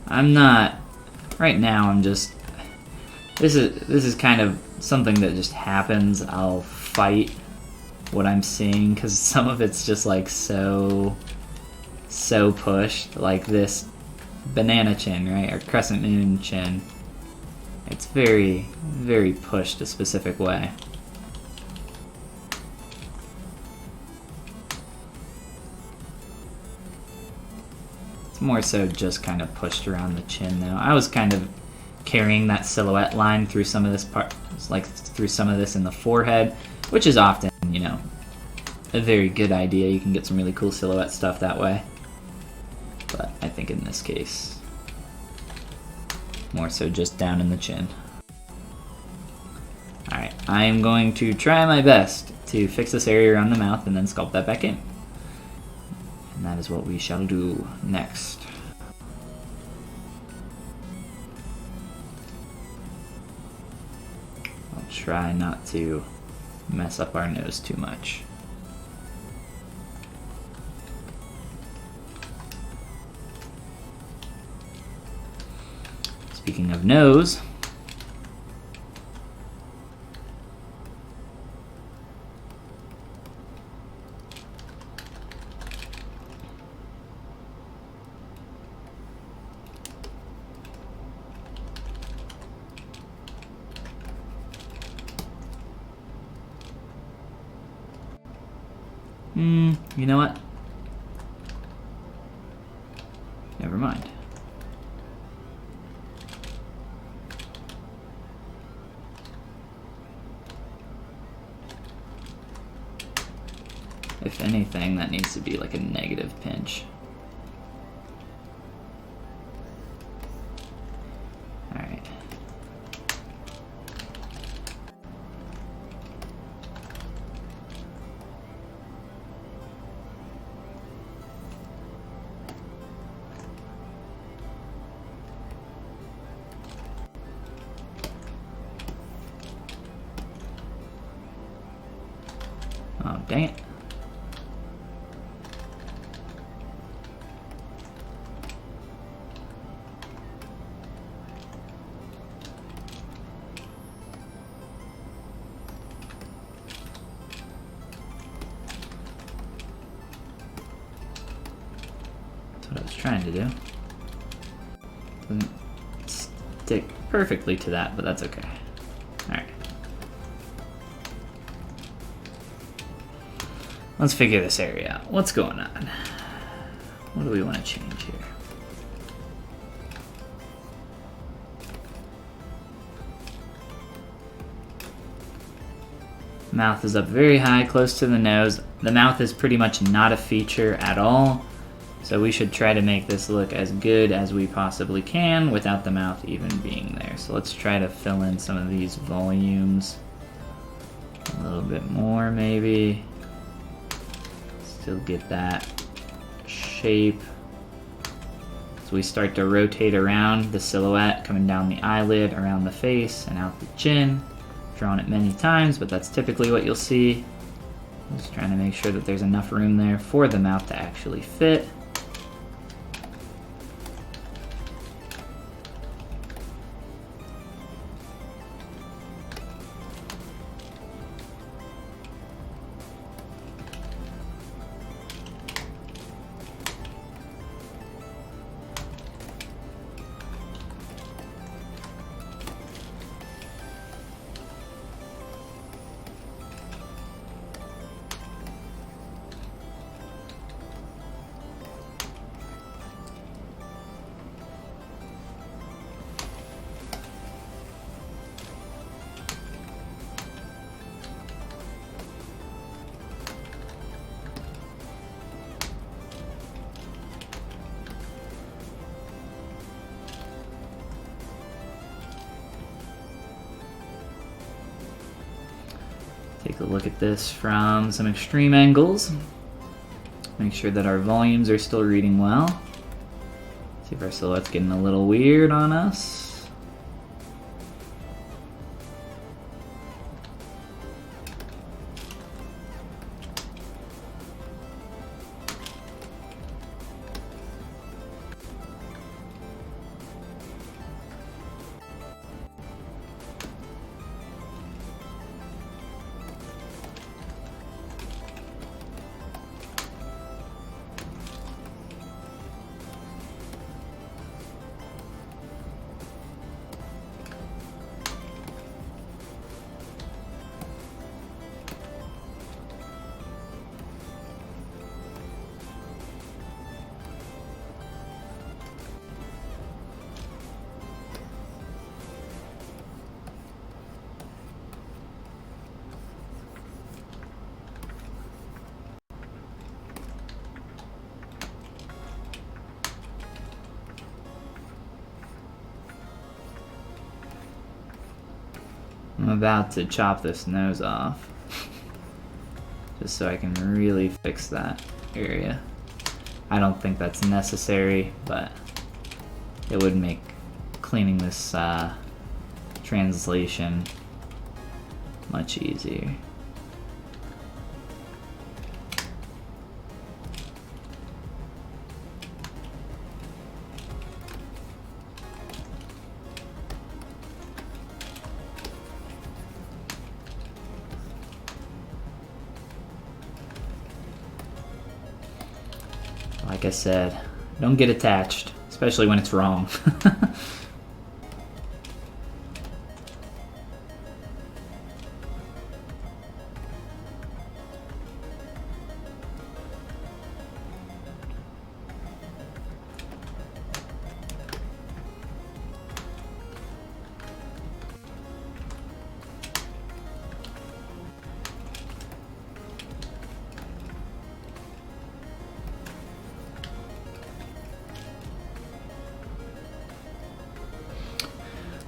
I'm not, right now I'm just, this is kind of something that just happens. I'll fight what I'm seeing because some of it's just like so pushed, like this banana chin, right, or crescent moon chin. It's very, very pushed a specific way. It's more so just kind of pushed around the chin though. I was kind of carrying that silhouette line through some of this part, like through some of this in the forehead, which is often, you know, a very good idea. You can get some really cool silhouette stuff that way. But I think in this case, more so just down in the chin. Alright, I am going to try my best to fix this area around the mouth and then sculpt that back in. And that is what we shall do next. I'll try not to mess up our nose too much. Speaking of nose, you know what? Never mind. If anything, that needs to be like a negative pinch. Alright. Oh, dang it. That's what I was trying to do. Doesn't stick perfectly to that, but that's okay. Alright. Let's figure this area out. What's going on? What do we want to change here? Mouth is up very high, close to the nose. The mouth is pretty much not a feature at all, so we should try to make this look as good as we possibly can without the mouth even being there. So let's try to fill in some of these volumes a little bit more, maybe. Still get that shape. So we start to rotate around the silhouette, coming down the eyelid, around the face, and out the chin. Drawn it many times, but that's typically what you'll see. Just trying to make sure that there's enough room there for the mouth to actually fit. Take a look at this from some extreme angles. Make sure that our volumes are still reading well. See if our silhouette's getting a little weird on us. I'm about to chop this nose off, just so I can really fix that area. I don't think that's necessary, but it would make cleaning this translation much easier. Like I said, don't get attached, especially when it's wrong.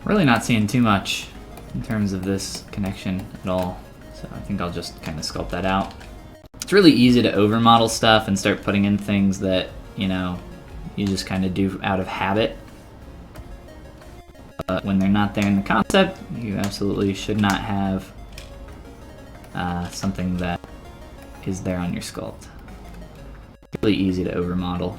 Really not seeing too much in terms of this connection at all, so I think I'll just kind of sculpt that out. It's really easy to overmodel stuff and start putting in things that, you know, you just kind of do out of habit. But when they're not there in the concept, you absolutely should not have something that is there on your sculpt. It's really easy to overmodel.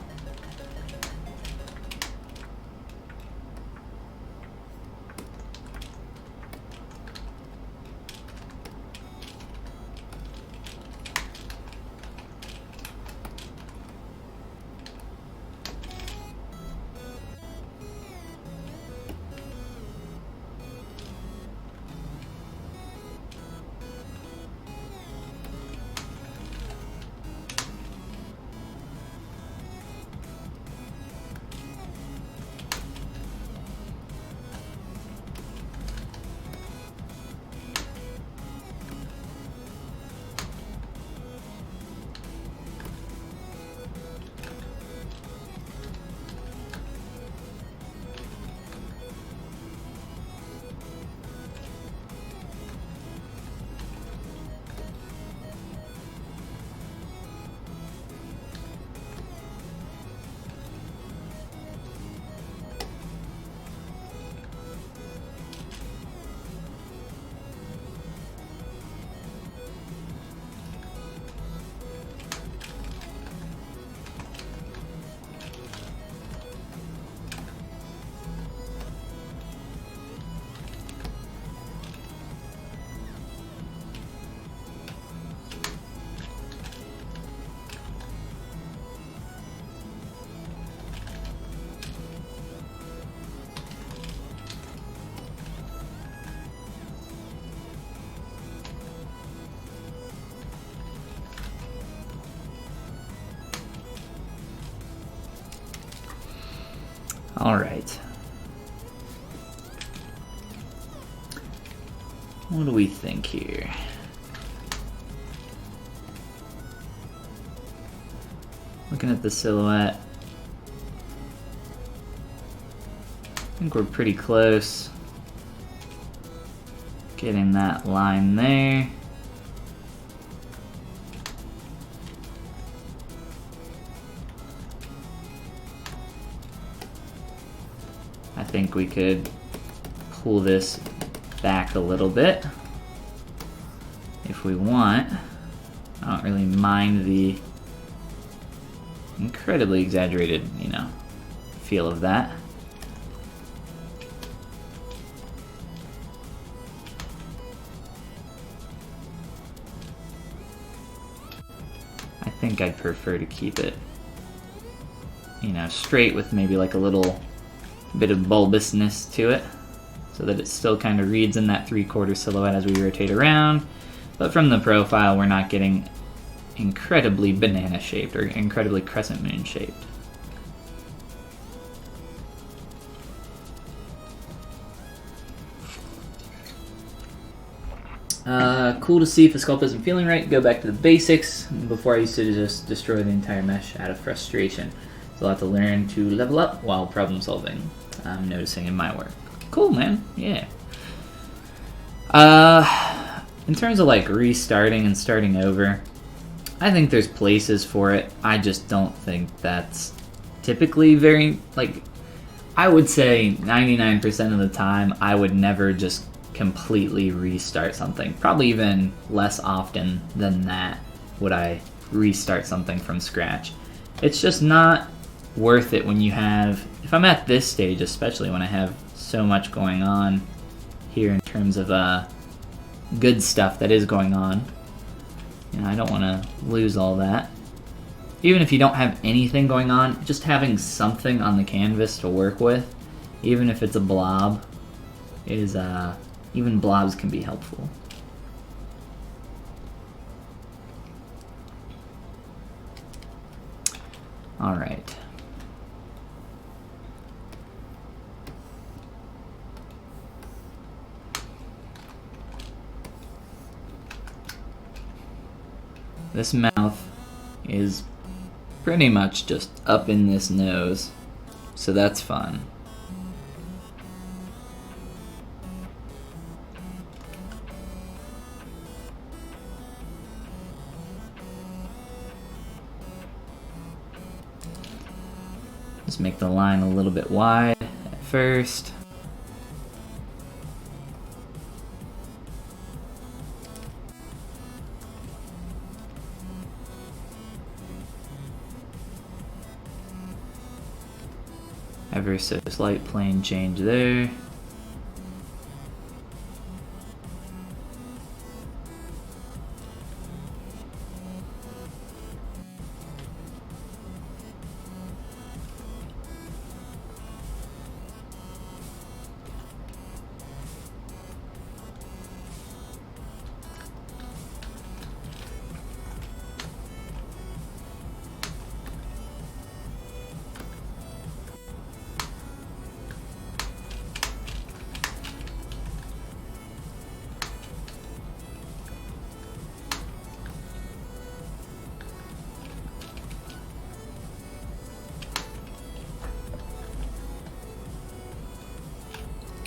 All right. What do we think here? Looking at the silhouette, I think we're pretty close. Getting that line there. I think we could pull this back a little bit if we want. I don't really mind the incredibly exaggerated, you know, feel of that. I think I'd prefer to keep it, you know, straight with maybe like a little bit of bulbousness to it, so that it still kind of reads in that 3/4 silhouette as we rotate around. But from the profile, we're not getting incredibly banana shaped or incredibly crescent moon shaped. Cool to see if the sculpt isn't feeling right. Go back to the basics. Before I used to just destroy the entire mesh out of frustration. So I'll have to learn to level up while problem solving. I'm noticing in my work. Cool, man. Yeah. In terms of like restarting and starting over, I think there's places for it. I just don't think that's typically very, like, I would say 99% of the time I would never just completely restart something. Probably even less often than that would I restart something from scratch. It's just not worth it when you have, if I'm at this stage, especially when I have so much going on here in terms of good stuff that is going on. You know, I don't want to lose all that. Even if you don't have anything going on, just having something on the canvas to work with, even if it's a blob, is even blobs can be helpful. All right. This mouth is pretty much just up in this nose, so that's fun. Just make the line a little bit wide at first. Ever so slight plane change there.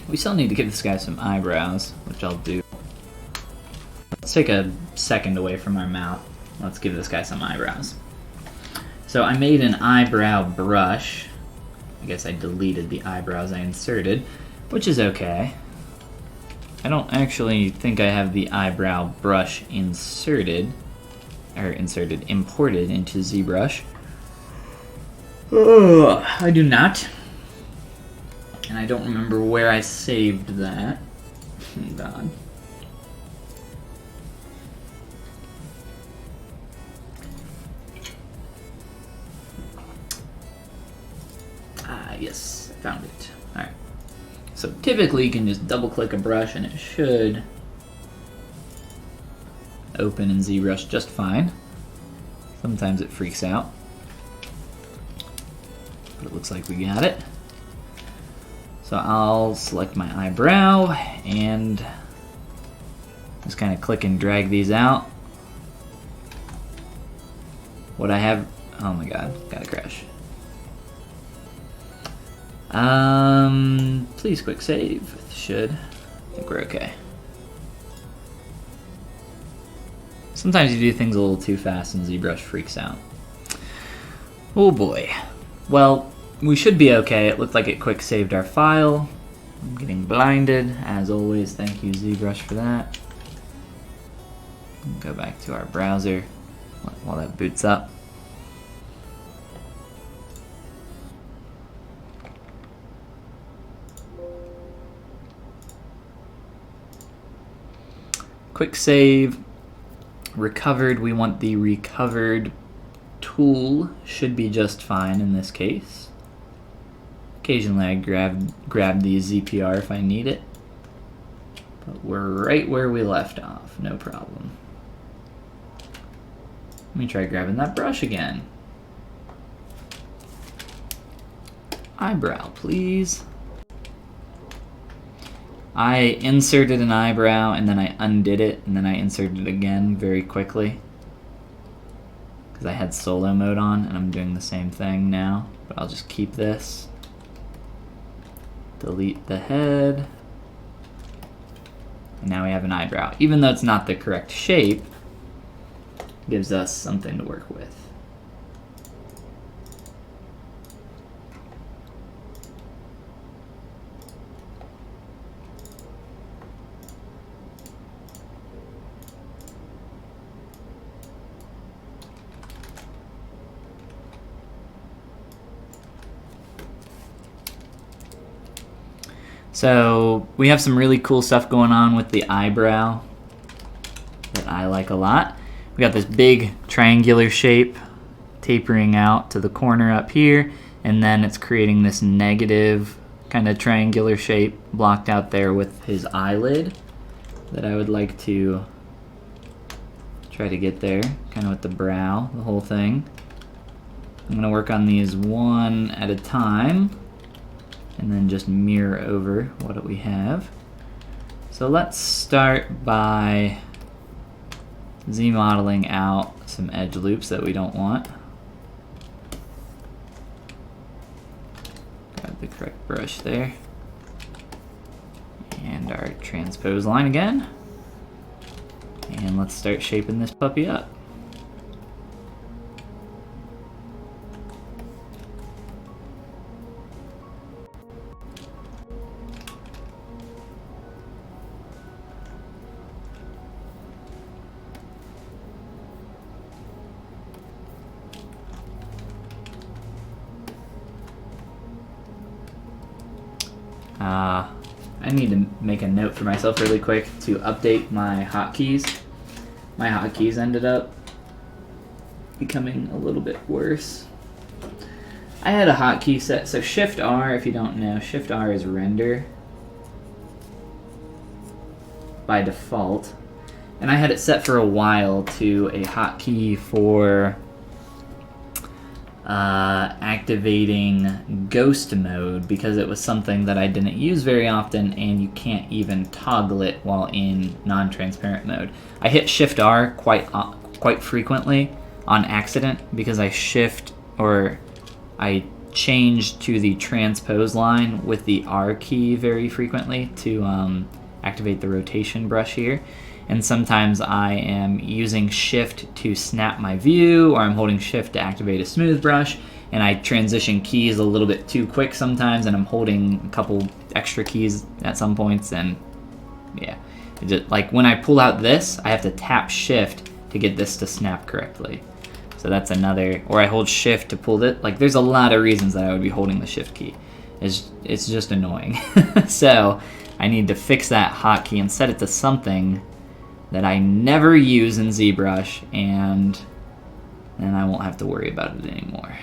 We still need to give this guy some eyebrows, which I'll do. Let's take a second away from our mouth. Let's give this guy some eyebrows. So I made an eyebrow brush. I guess I deleted the eyebrows I inserted, which is okay. I don't actually think I have the eyebrow brush imported into ZBrush. I do not. And I don't remember where I saved that. Oh, God. Ah, yes, I found it. Alright. So typically you can just double click a brush and it should open in ZBrush just fine. Sometimes it freaks out. But it looks like we got it. So I'll select my eyebrow and just kind of click and drag these out. What I have, oh my God, gotta crash. Please quick save, should. I think we're okay. Sometimes you do things a little too fast and ZBrush freaks out. Oh boy. Well, we should be okay. It looked like it quick saved our file. I'm getting blinded, as always. Thank you, ZBrush, for that. Go back to our browser while that boots up. Quick save. Recovered, we want the recovered tool, should be just fine in this case. Occasionally I grab the ZPR if I need it. But we're right where we left off, no problem. Let me try grabbing that brush again. Eyebrow, please. I inserted an eyebrow and then I undid it and then I inserted it again very quickly because I had solo mode on, and I'm doing the same thing now, but I'll just keep this. Delete the head. And now we have an eyebrow. Even though it's not the correct shape, it gives us something to work with. So we have some really cool stuff going on with the eyebrow that I like a lot. We got this big triangular shape tapering out to the corner up here, and then it's creating this negative kind of triangular shape blocked out there with his eyelid that I would like to try to get there, kind of with the brow, the whole thing. I'm gonna work on these one at a time and then just mirror over what we have. So let's start by Z-modeling out some edge loops that we don't want. Grab the correct brush there. And our transpose line again. And let's start shaping this puppy up. I need to make a note for myself really quick to update my hotkeys. My hotkeys ended up becoming a little bit worse. I had a hotkey set, so Shift R, if you don't know, Shift R is render by default. And I had it set for a while to a hotkey for activating ghost mode, because it was something that I didn't use very often and you can't even toggle it while in non-transparent mode. I hit Shift R quite frequently on accident because I changed to the transpose line with the R key very frequently to activate the rotation brush here. And sometimes I am using Shift to snap my view, or I'm holding Shift to activate a smooth brush, and I transition keys a little bit too quick sometimes, and I'm holding a couple extra keys at some points, and yeah. Like when I pull out this, I have to tap Shift to get this to snap correctly. So that's another, or I hold Shift to pull it. Like there's a lot of reasons that I would be holding the Shift key. It's just annoying. So I need to fix that hotkey and set it to something that I never use in ZBrush, and then I won't have to worry about it anymore.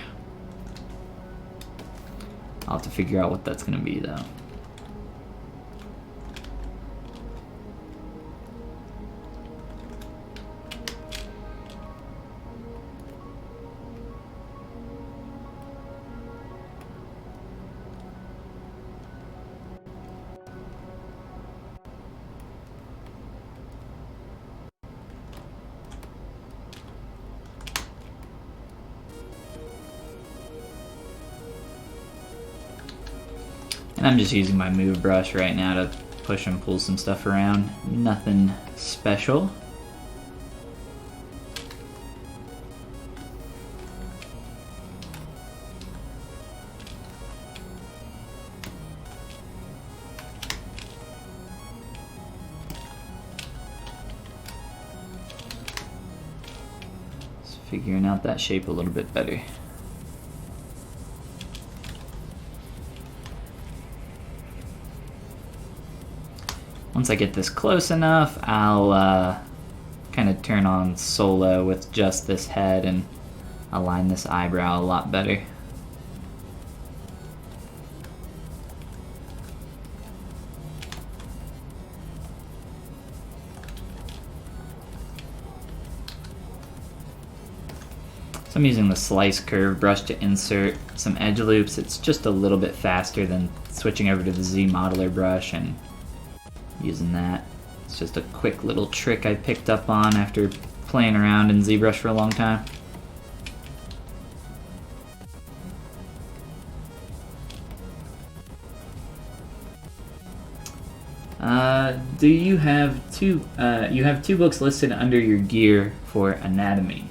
I'll have to figure out what that's going to be though. And I'm just using my move brush right now to push and pull some stuff around. Nothing special. figuring out that shape a little bit better. Once I get this close enough, I'll kind of turn on solo with just this head and align this eyebrow a lot better. So I'm using the slice curve brush to insert some edge loops. It's just a little bit faster than switching over to the Z modeler brush and using that. It's just a quick little trick I picked up on after playing around in ZBrush for a long time. Do you have you have two books listed under your gear for anatomy.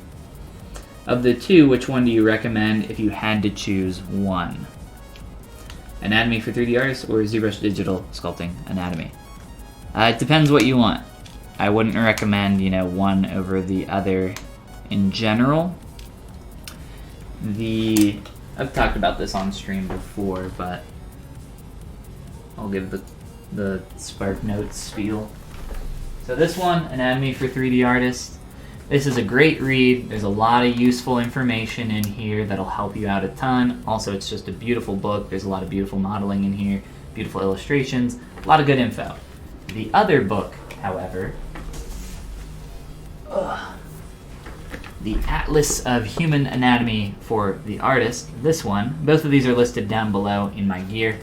Of the two, which one do you recommend if you had to choose one? Anatomy for 3D artists or ZBrush Digital Sculpting Anatomy? It depends what you want. I wouldn't recommend, one over the other in general. I've talked about this on stream before, but I'll give the Spark Notes spiel. So this one, Anatomy for 3D artists. This is a great read. There's a lot of useful information in here that'll help you out a ton. Also, it's just a beautiful book. There's a lot of beautiful modeling in here, beautiful illustrations, a lot of good info. The other book, however, the Atlas of Human Anatomy for the Artist, this one, both of these are listed down below in my gear.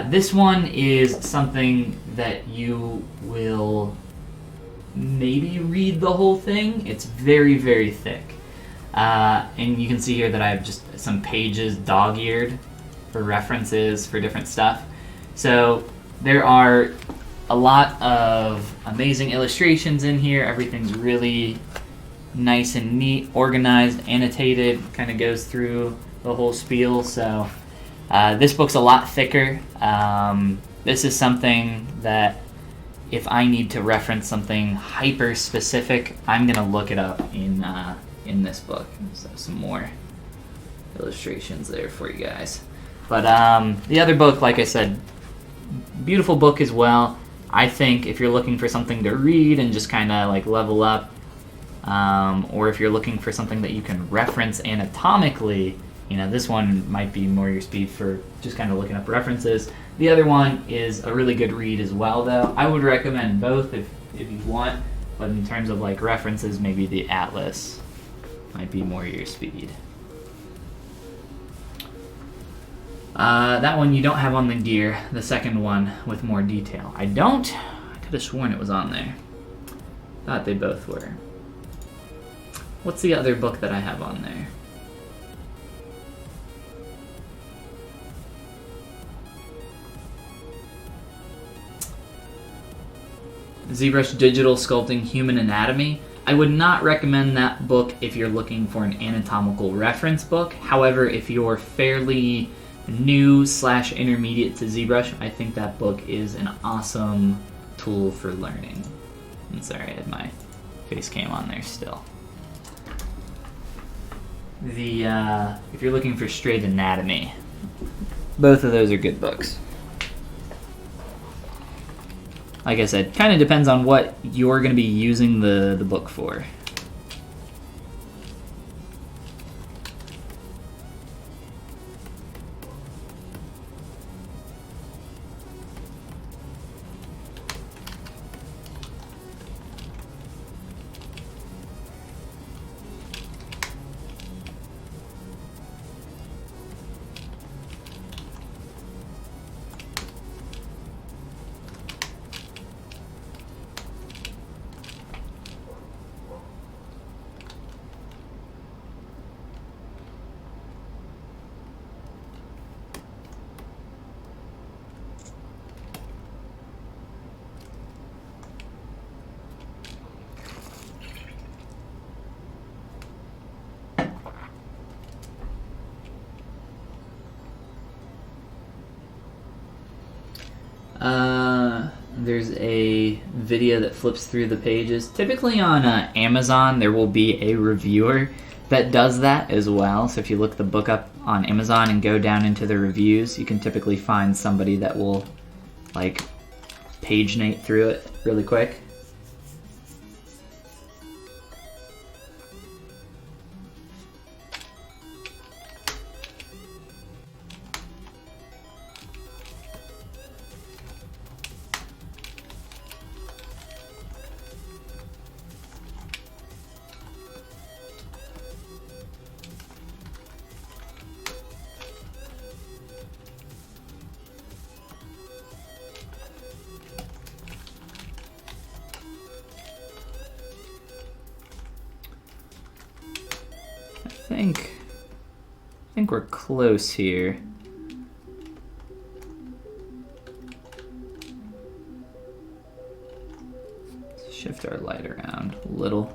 This one is something that you will maybe read the whole thing. It's very, very thick. And you can see here that I have just some pages dog-eared for references for different stuff. So there are a lot of amazing illustrations in here. Everything's really nice and neat, organized, annotated, kind of goes through the whole spiel. So this book's a lot thicker. This is something that if I need to reference something hyper specific, I'm gonna look it up in this book. So some more illustrations there for you guys. But the other book, like I said, beautiful book as well. I think if you're looking for something to read and just kind of like level up, or if you're looking for something that you can reference anatomically, this one might be more your speed for just kind of looking up references. The other one is a really good read as well, though. I would recommend both if you want, but in terms of like references, maybe the Atlas might be more your speed. That one you don't have on the gear, the second one with more detail. I could have sworn it was on there. Thought they both were. What's the other book that I have on there? ZBrush Digital Sculpting Human Anatomy. I would not recommend that book if you're looking for an anatomical reference book. However, if you're fairly new / intermediate to ZBrush, I think that book is an awesome tool for learning. I'm sorry, I had my face cam on there still. If you're looking for straight anatomy, both of those are good books. Like I said, kind of depends on what you're going to be using the book for. There's a video that flips through the pages. Typically on Amazon, there will be a reviewer that does that as well. So if you look the book up on Amazon and go down into the reviews, you can typically find somebody that will like paginate through it really quick. I think we're close here. Let's shift our light around a little.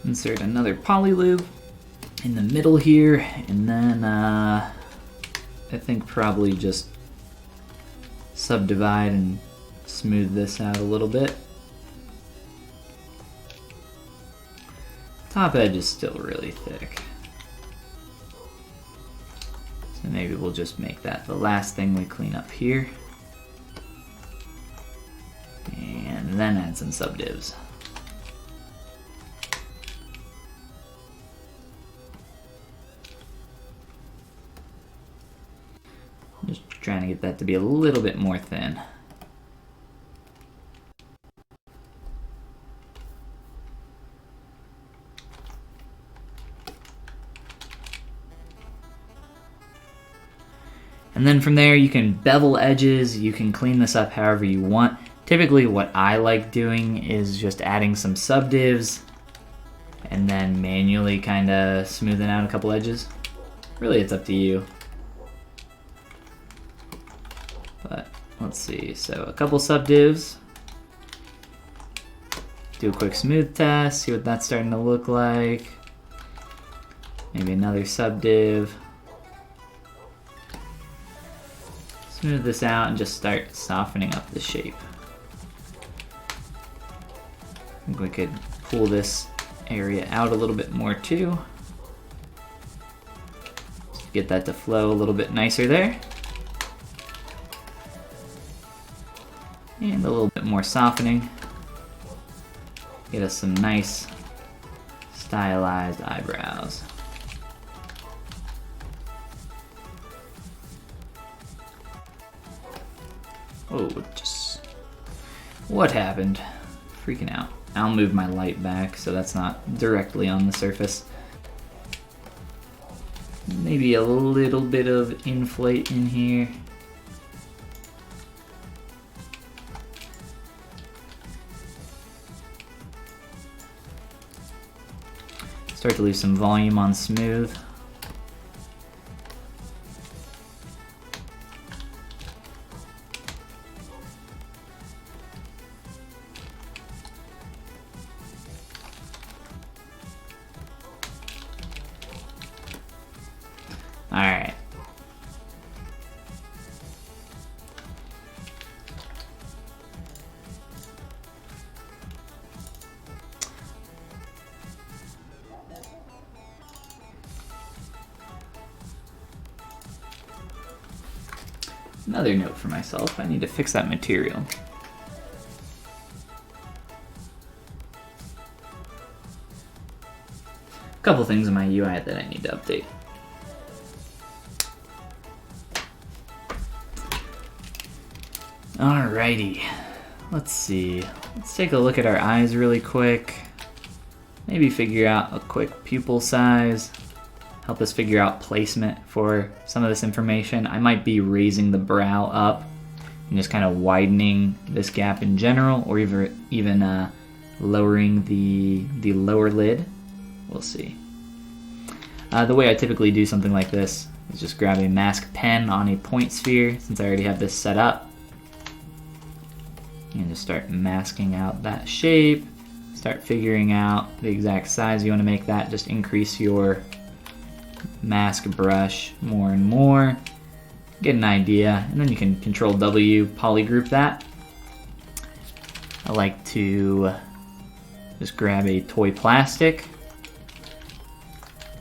Insert another poly loop in the middle here, and then I think probably just subdivide and smooth this out a little bit. Top edge is still really thick, so maybe we'll just make that the last thing we clean up here, and then add some subdivs. Just trying to get that to be a little bit more thin. And then from there you can bevel edges, you can clean this up however you want. Typically what I like doing is just adding some subdivs and then manually kind of smoothing out a couple edges. Really, it's up to you. But let's see, so a couple subdivs. Do a quick smooth test, see what that's starting to look like. Maybe another subdiv. Smooth this out and just start softening up the shape. I think we could pull this area out a little bit more too. Just get that to flow a little bit nicer there. And a little bit more softening. Get us some nice stylized eyebrows. Oh, just what happened? Freaking out. I'll move my light back so that's not directly on the surface. Maybe a little bit of inflate in here. Start to leave some volume on smooth. Alright. Another note for myself, I need to fix that material. A couple things in my UI that I need to update. Alrighty, let's see. Let's take a look at our eyes really quick. Maybe figure out a quick pupil size. Help us figure out placement for some of this information. I might be raising the brow up and just kind of widening this gap in general, or even lowering the lower lid. We'll see. The way I typically do something like this is just grab a mask pen on a point sphere, since I already have this set up, and just start masking out that shape. Start figuring out the exact size you want to make that. Just increase your mask brush more and more. Get an idea, and then you can Control W, polygroup that. I like to just grab a toy plastic,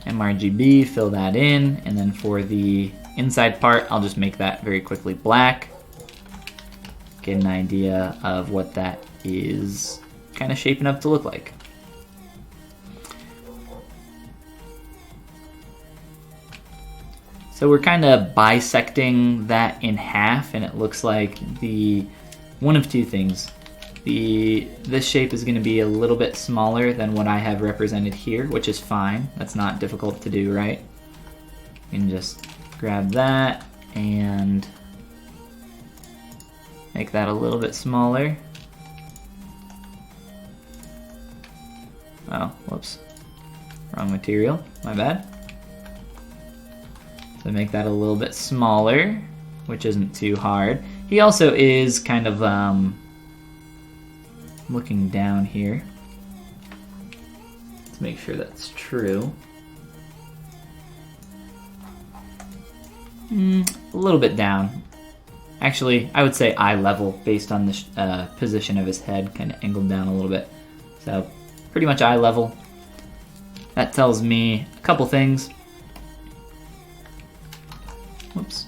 MRGB, fill that in, and then for the inside part, I'll just make that very quickly black. Get an idea of what that is kind of shaping up to look like. So we're kind of bisecting that in half, and it looks like one of two things. This shape is going to be a little bit smaller than what I have represented here, which is fine. That's not difficult to do, right? You can just grab that and make that a little bit smaller. Oh, whoops. Wrong material, my bad. So make that a little bit smaller, which isn't too hard. He also is kind of looking down here to make sure that's true. A little bit down. Actually, I would say eye level based on the position of his head, kind of angled down a little bit. So pretty much eye level. That tells me a couple things. Whoops.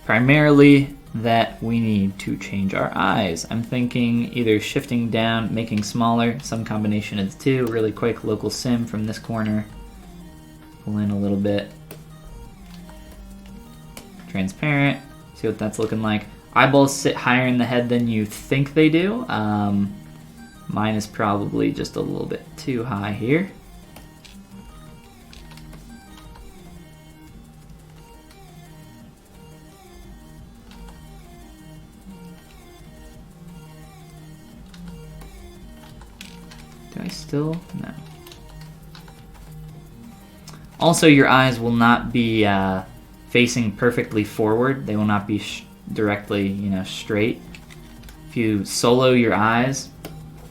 Primarily that we need to change our eyes. I'm thinking either shifting down, making smaller, some combination of the two, really quick local sim from this corner. Pull in a little bit. Transparent, see what that's looking like. Eyeballs sit higher in the head than you think they do. Mine is probably just a little bit too high here. Do I still? No. Also, your eyes will not be facing perfectly forward. They will not be directly, straight. If you solo your eyes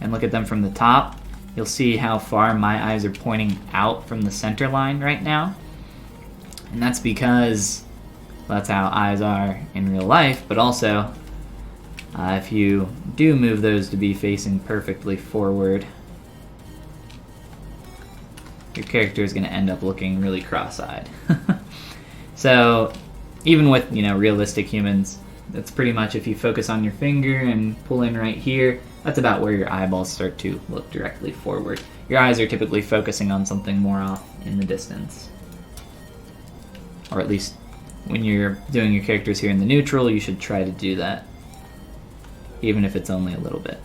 and look at them from the top, you'll see how far my eyes are pointing out from the center line right now. And that's because that's how eyes are in real life, but also if you do move those to be facing perfectly forward, your character is going to end up looking really cross-eyed. So even with realistic humans, that's pretty much if you focus on your finger and pull in right here, that's about where your eyeballs start to look directly forward. Your eyes are typically focusing on something more off in the distance. Or at least when you're doing your characters here in the neutral, you should try to do that, even if it's only a little bit.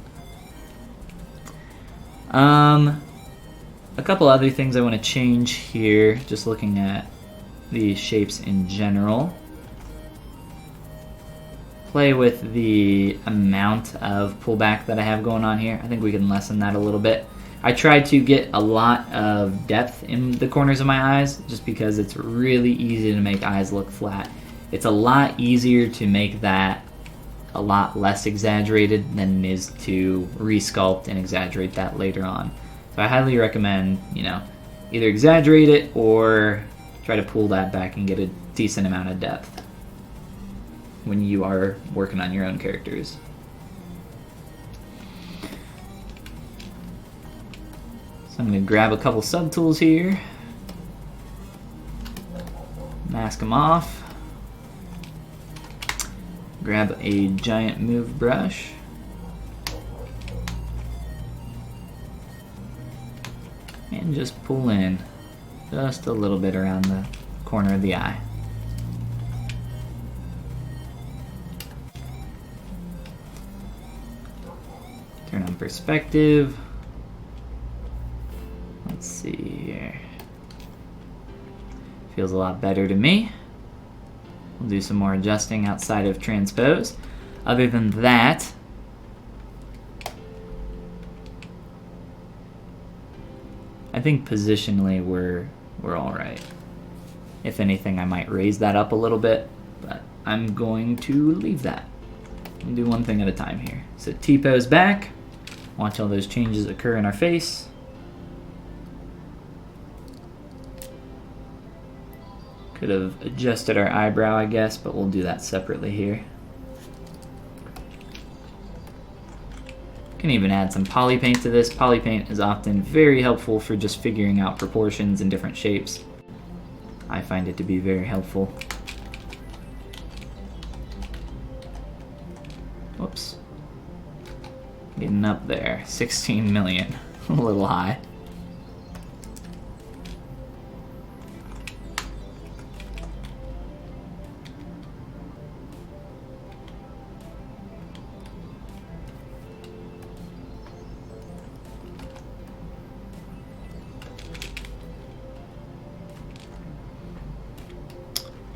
A couple other things I want to change here, just looking at the shapes in general. Play with the amount of pullback that I have going on here. I think we can lessen that a little bit. I tried to get a lot of depth in the corners of my eyes just because it's really easy to make eyes look flat. It's a lot easier to make that a lot less exaggerated than it is to resculpt and exaggerate that later on. So I highly recommend, either exaggerate it or try to pull that back and get a decent amount of depth when you are working on your own characters. So I'm going to grab a couple subtools here. mask them off. Grab a giant move brush. And just pull in just a little bit around the corner of the eye. Turn on perspective. Let's see here. Feels a lot better to me. We'll do some more adjusting outside of transpose. Other than that, I think positionally we're all right. If anything, I might raise that up a little bit, but I'm going to leave that. We'll do one thing at a time here. So T-pose back. Watch all those changes occur in our face. Could have adjusted our eyebrow, I guess, but we'll do that separately here. Can even add some polypaint to this. Polypaint is often very helpful for just figuring out proportions and different shapes. I find it to be very helpful. Whoops. Getting up there. 16 million. A little high.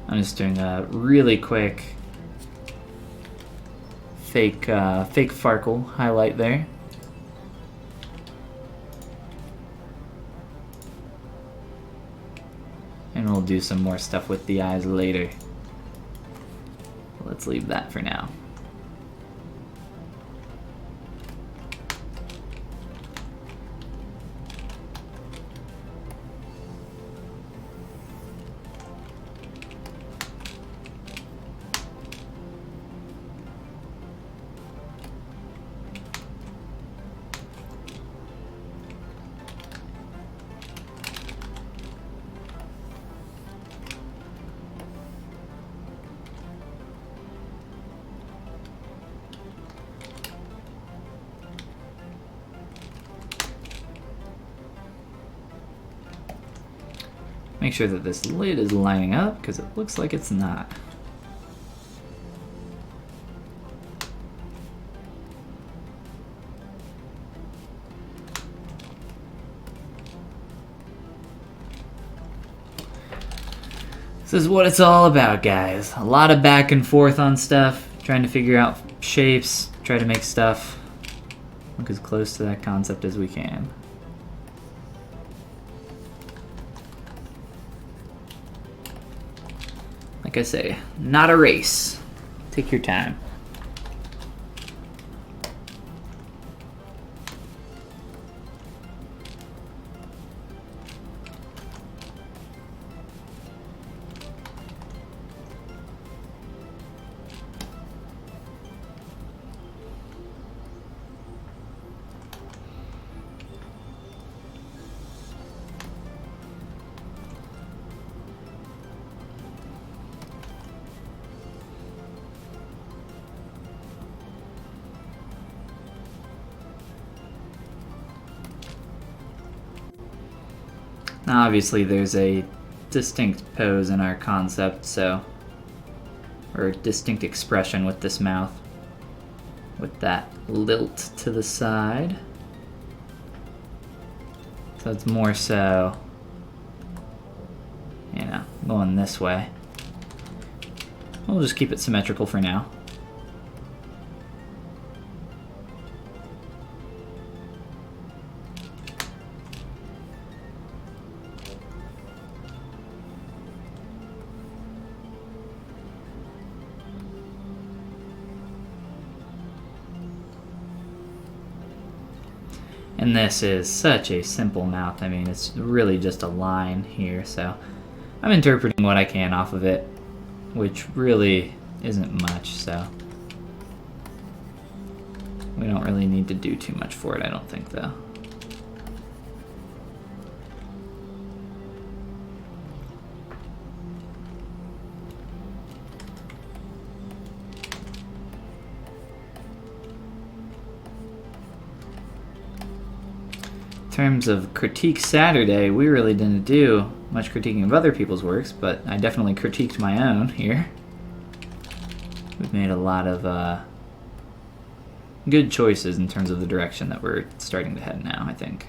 I'm just doing a really quick fake Farkle highlight there. And we'll do some more stuff with the eyes later. Let's leave that for now. Make sure that this lid is lining up, because it looks like it's not. This is what it's all about, guys. A lot of back and forth on stuff, trying to figure out shapes, try to make stuff look as close to that concept as we can. Like I say, not a race. Take your time. Now obviously there's a distinct pose in our concept, or a distinct expression with this mouth, with that lilt to the side. So it's more so, going this way. We'll just keep it symmetrical for now. And this is such a simple mouth. I mean, it's really just a line here, so I'm interpreting what I can off of it, which really isn't much, so we don't really need to do too much for it, I don't think, though. terms of Critique Saturday, we really didn't do much critiquing of other people's works, but I definitely critiqued my own here. We've made a lot of good choices in terms of the direction that we're starting to head now, I think.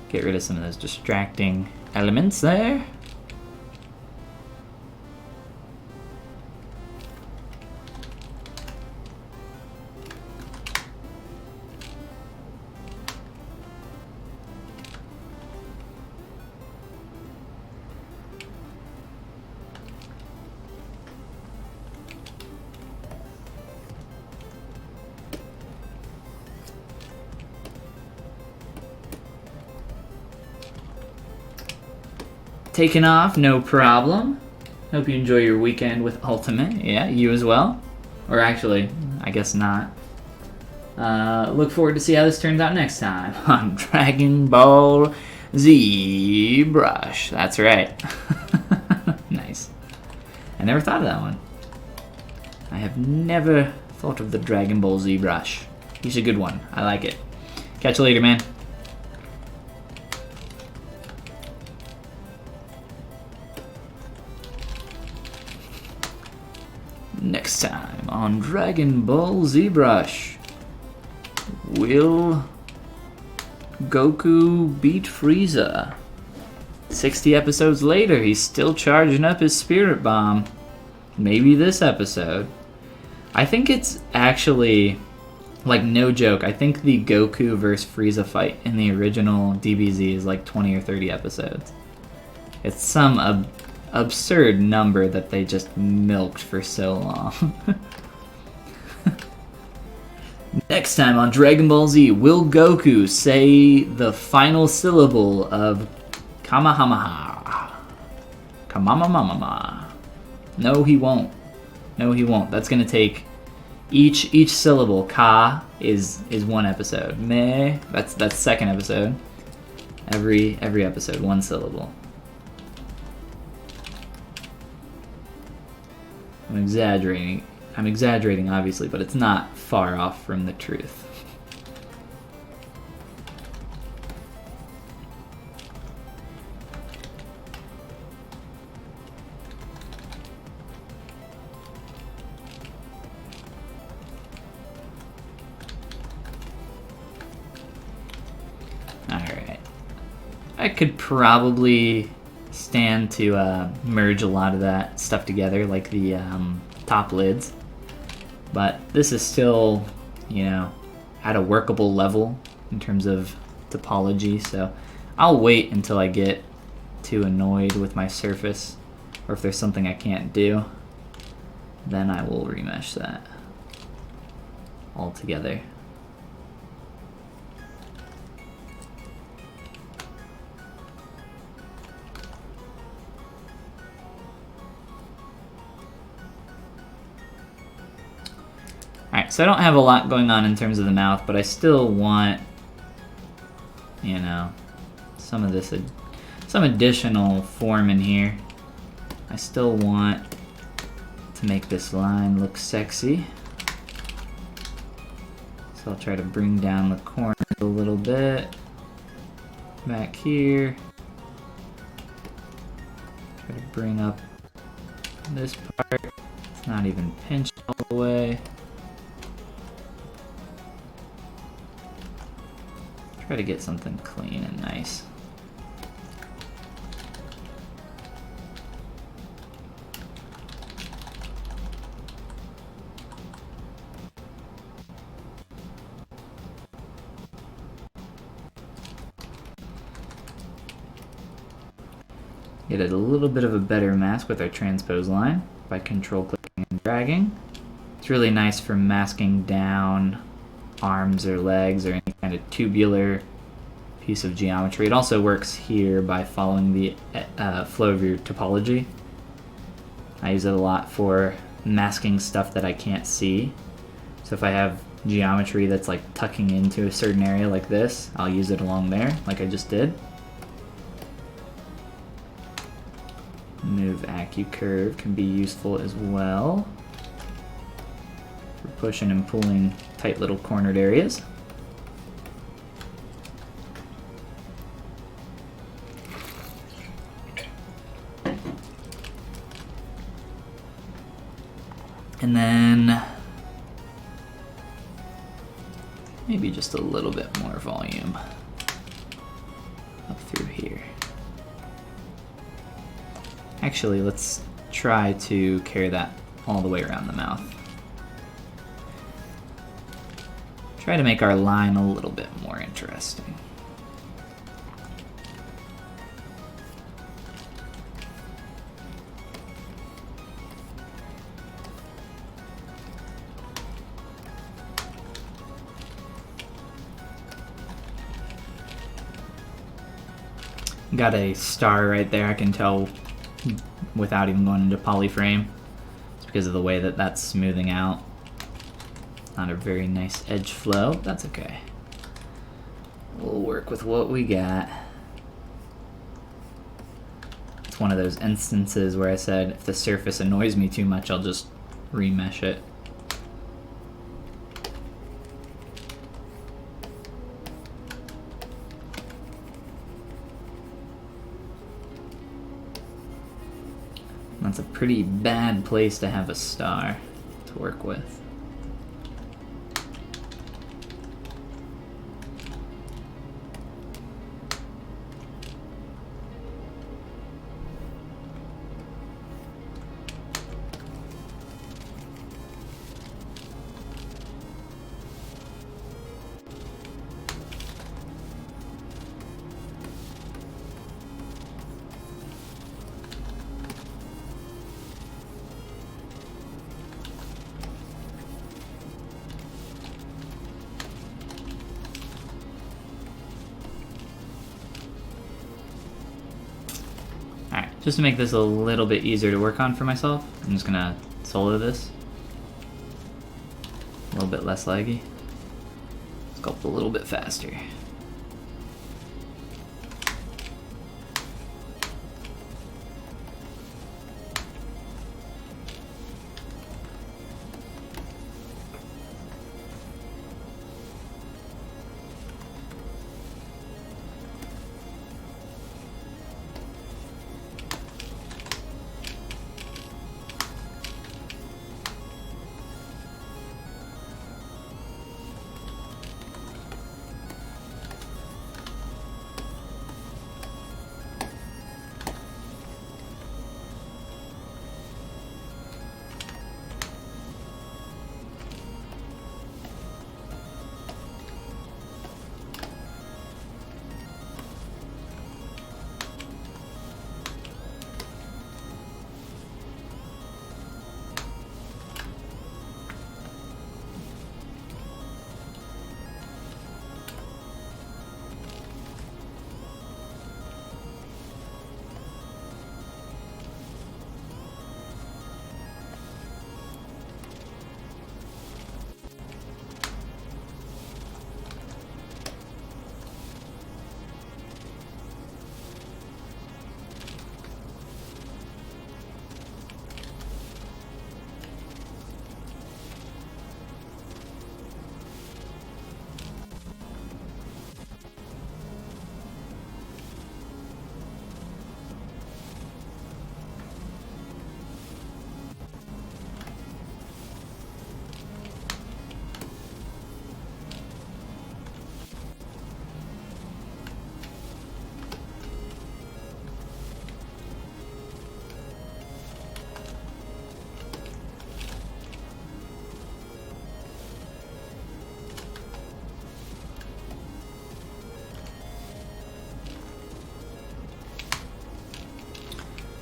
Get rid of some of those distracting elements there. Taking off, no problem. Hope you enjoy your weekend with Ultimate. Yeah, you as well. Or actually, I guess not. Look forward to see how this turns out next time on Dragon Ball ZBrush. That's right. Nice. I never thought of that one. I have never thought of the Dragon Ball ZBrush. He's a good one. I like it. Catch you later, man. Next time on Dragon Ball ZBrush, will Goku beat Frieza? 60 episodes later, he's still charging up his spirit bomb. Maybe this episode. I think it's actually, like, no joke, I think the Goku versus Frieza fight in the original DBZ is like 20 or 30 episodes. It's some absurd number that they just milked for so long. Next time on Dragon Ball Z, will Goku say the final syllable of Kamahamaha? Kamamamamama. No, he won't. No, he won't. That's gonna take each syllable. Ka is one episode. Me, that's second episode. Every episode, one syllable. I'm exaggerating obviously, but it's not far off from the truth. Alright. I could probably stand to merge a lot of that stuff together, like the top lids, but this is still, you know, at a workable level in terms of topology, so I'll wait until I get too annoyed with my surface, or if there's something I can't do, then I will remesh that all together. Alright, so I don't have a lot going on in terms of the mouth, but I still want, you know, some of this, some additional form in here. I still want to make this line look sexy. So I'll try to bring down the corners a little bit. Back here. Try to bring up this part. It's not even pinched all the way. Try to get something clean and nice. Get a little bit of a better mask with our transpose line by control clicking and dragging. It's really nice for masking down arms or legs or any kind of tubular piece of geometry. It also works here by following the flow of your topology. I use it a lot for masking stuff that I can't see. So if I have geometry that's like tucking into a certain area like this, I'll use it along there, like I just did. Move AccuCurve can be useful as well for pushing and pulling tight little cornered areas. And then maybe just a little bit more volume up through here. Actually, let's try to carry that all the way around the mouth. Try to make our line a little bit more interesting. Got a star right there, I can tell without even going into polyframe. It's because of the way that that's smoothing out. Not a very nice edge flow, that's okay. We'll work with what we got. It's one of those instances where I said if the surface annoys me too much, I'll just remesh it. That's a pretty bad place to have a star to work with. Just to make this a little bit easier to work on for myself, I'm just gonna solo this. A little bit less laggy. Sculpt a little bit faster.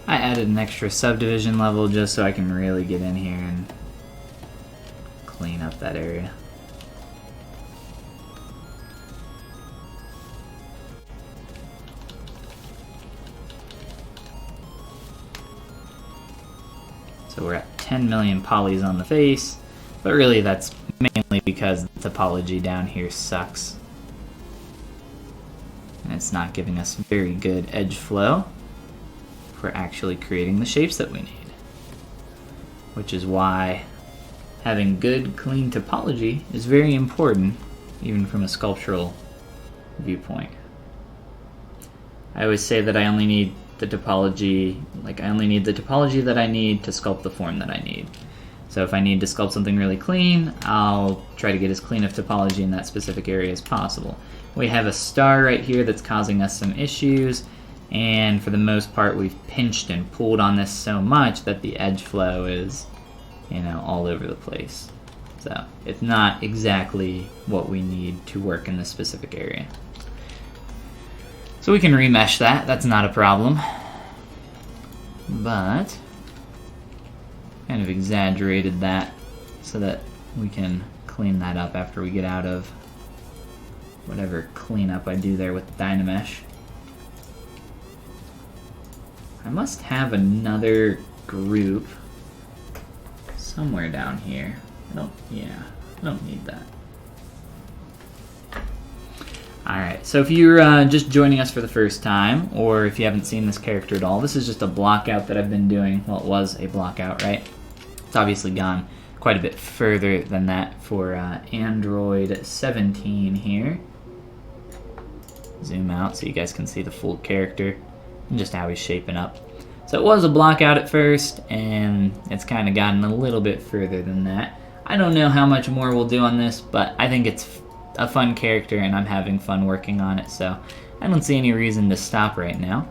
I added an extra subdivision level just so I can really get in here and clean up that area. So we're at 10 million polys on the face, but really that's mainly because the topology down here sucks. And it's not giving us very good edge flow. for actually creating the shapes that we need. Which is why having good, clean topology is very important, even from a sculptural viewpoint. I always say that I only need the topology, I only need the topology that I need to sculpt the form that I need. So if I need to sculpt something really clean, I'll try to get as clean of topology in that specific area as possible. We have a star right here that's causing us some issues, and for the most part we've pinched and pulled on this so much that the edge flow is, all over the place. So it's not exactly what we need to work in this specific area. So we can remesh that, that's not a problem. But kind of exaggerated that so that we can clean that up after we get out of whatever cleanup I do there with Dynamesh. I must have another group somewhere down here. I don't need that. Alright, so if you're just joining us for the first time, or if you haven't seen this character at all, this is just a blockout that I've been doing. Well, it was a blockout, right? It's obviously gone quite a bit further than that for Android 17 here. Zoom out so you guys can see the full character and just how he's shaping up. So it was a blockout at first, and it's kind of gotten a little bit further than that. I don't know how much more we'll do on this, but I think it's a fun character and I'm having fun working on it, so I don't see any reason to stop right now.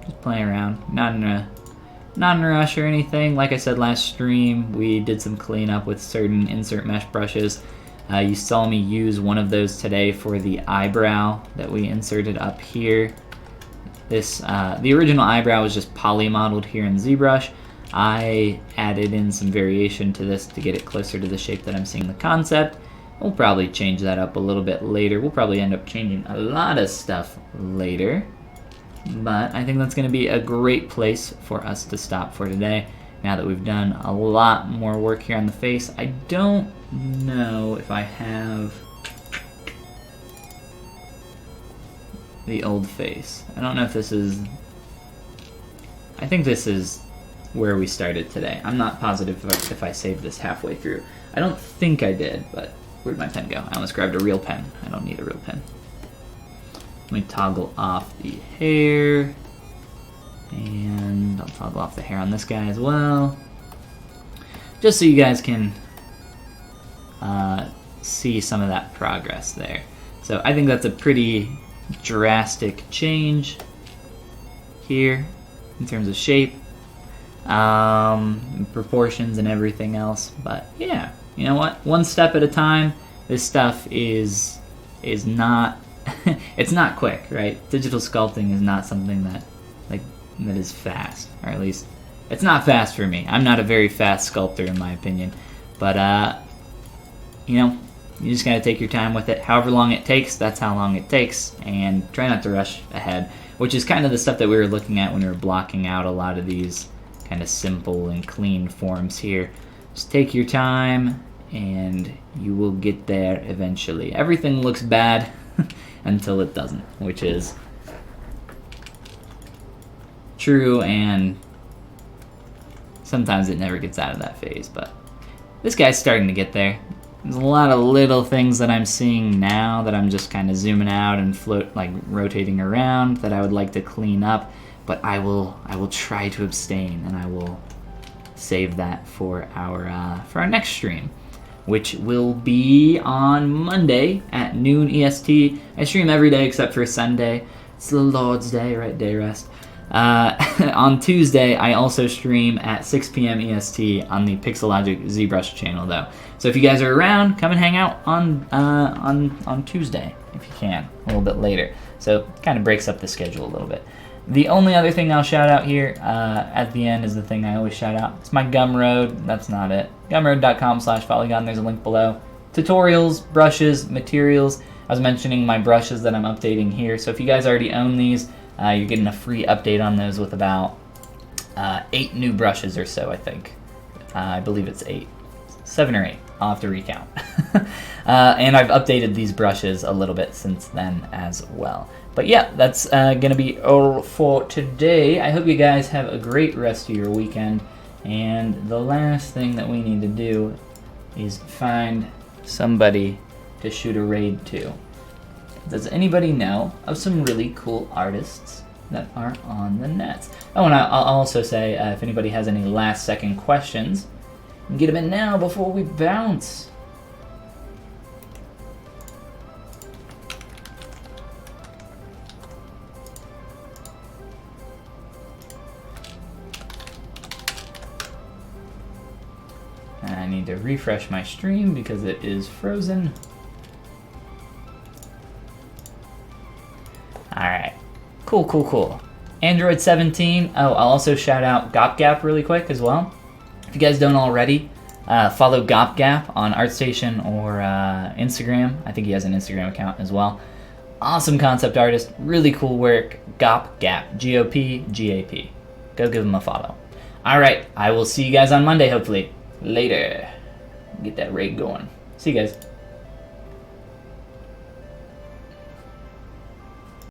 Just playing around, not in a rush or anything. Like I said last stream, we did some cleanup with certain insert mesh brushes. You saw me use one of those today for the eyebrow that we inserted up here. This the original eyebrow was just poly modeled here in ZBrush. I added in some variation to this to get it closer to the shape that I'm seeing the concept. We'll probably change that up a little bit later. We'll probably end up changing a lot of stuff later. But I think that's going to be a great place for us to stop for today. Now that we've done a lot more work here on the face, I don't know if I have the old face. I don't know if this is... I think this is where we started today. I'm not positive if I saved this halfway through. I don't think I did, but where'd my pen go? I almost grabbed a real pen. I don't need a real pen. Let me toggle off the hair, and I'll toggle off the hair on this guy as well, just so you guys can see some of that progress there. So I think that's a pretty drastic change here in terms of shape, proportions and everything else. But yeah, you know what? One step at a time. This stuff is not it's not quick, right? Digital sculpting is not something that is fast, or at least it's not fast for me. I'm not a very fast sculptor in my opinion, but you just gotta take your time with it. However long it takes, that's how long it takes, and try not to rush ahead, which is kind of the stuff that we were looking at when we were blocking out a lot of these kind of simple and clean forms here. Just take your time and you will get there eventually. Everything looks bad until it doesn't, which is true, and sometimes it never gets out of that phase, but this guy's starting to get there. There's a lot of little things that I'm seeing now that I'm just kind of zooming out and rotating around that I would like to clean up, but I will try to abstain, and I will save that for our next stream, which will be on Monday at noon EST. I stream every day except for Sunday. It's the Lord's Day, right? Day rest. On Tuesday, I also stream at 6 p.m. EST on the Pixelogic ZBrush channel, though. So if you guys are around, come and hang out on Tuesday if you can, a little bit later. So it kind of breaks up the schedule a little bit. The only other thing I'll shout out here at the end is the thing I always shout out. It's my Gumroad. That's not it. Gumroad.com/Follygon. There's a link below. Tutorials, brushes, materials. I was mentioning my brushes that I'm updating here. So if you guys already own these, you're getting a free update on those with about 8 new brushes or so, I think. I believe it's 8. 7 or 8. I'll have to recount. And I've updated these brushes a little bit since then as well. But yeah, that's gonna be all for today. I hope you guys have a great rest of your weekend. And the last thing that we need to do is find somebody to shoot a raid to. Does anybody know of some really cool artists that are on the nets? Oh, and I'll also say if anybody has any last second questions, get them in now before we bounce. I need to refresh my stream because it is frozen. Alright. Cool. Android 17. Oh, I'll also shout out GopGap really quick as well. If you guys don't already, follow GopGap on ArtStation or Instagram. I think he has an Instagram account as well. Awesome concept artist. Really cool work. GopGap. G-O-P-G-A-P. Go give him a follow. Alright. I will see you guys on Monday, hopefully. Later. Get that raid going. See you guys.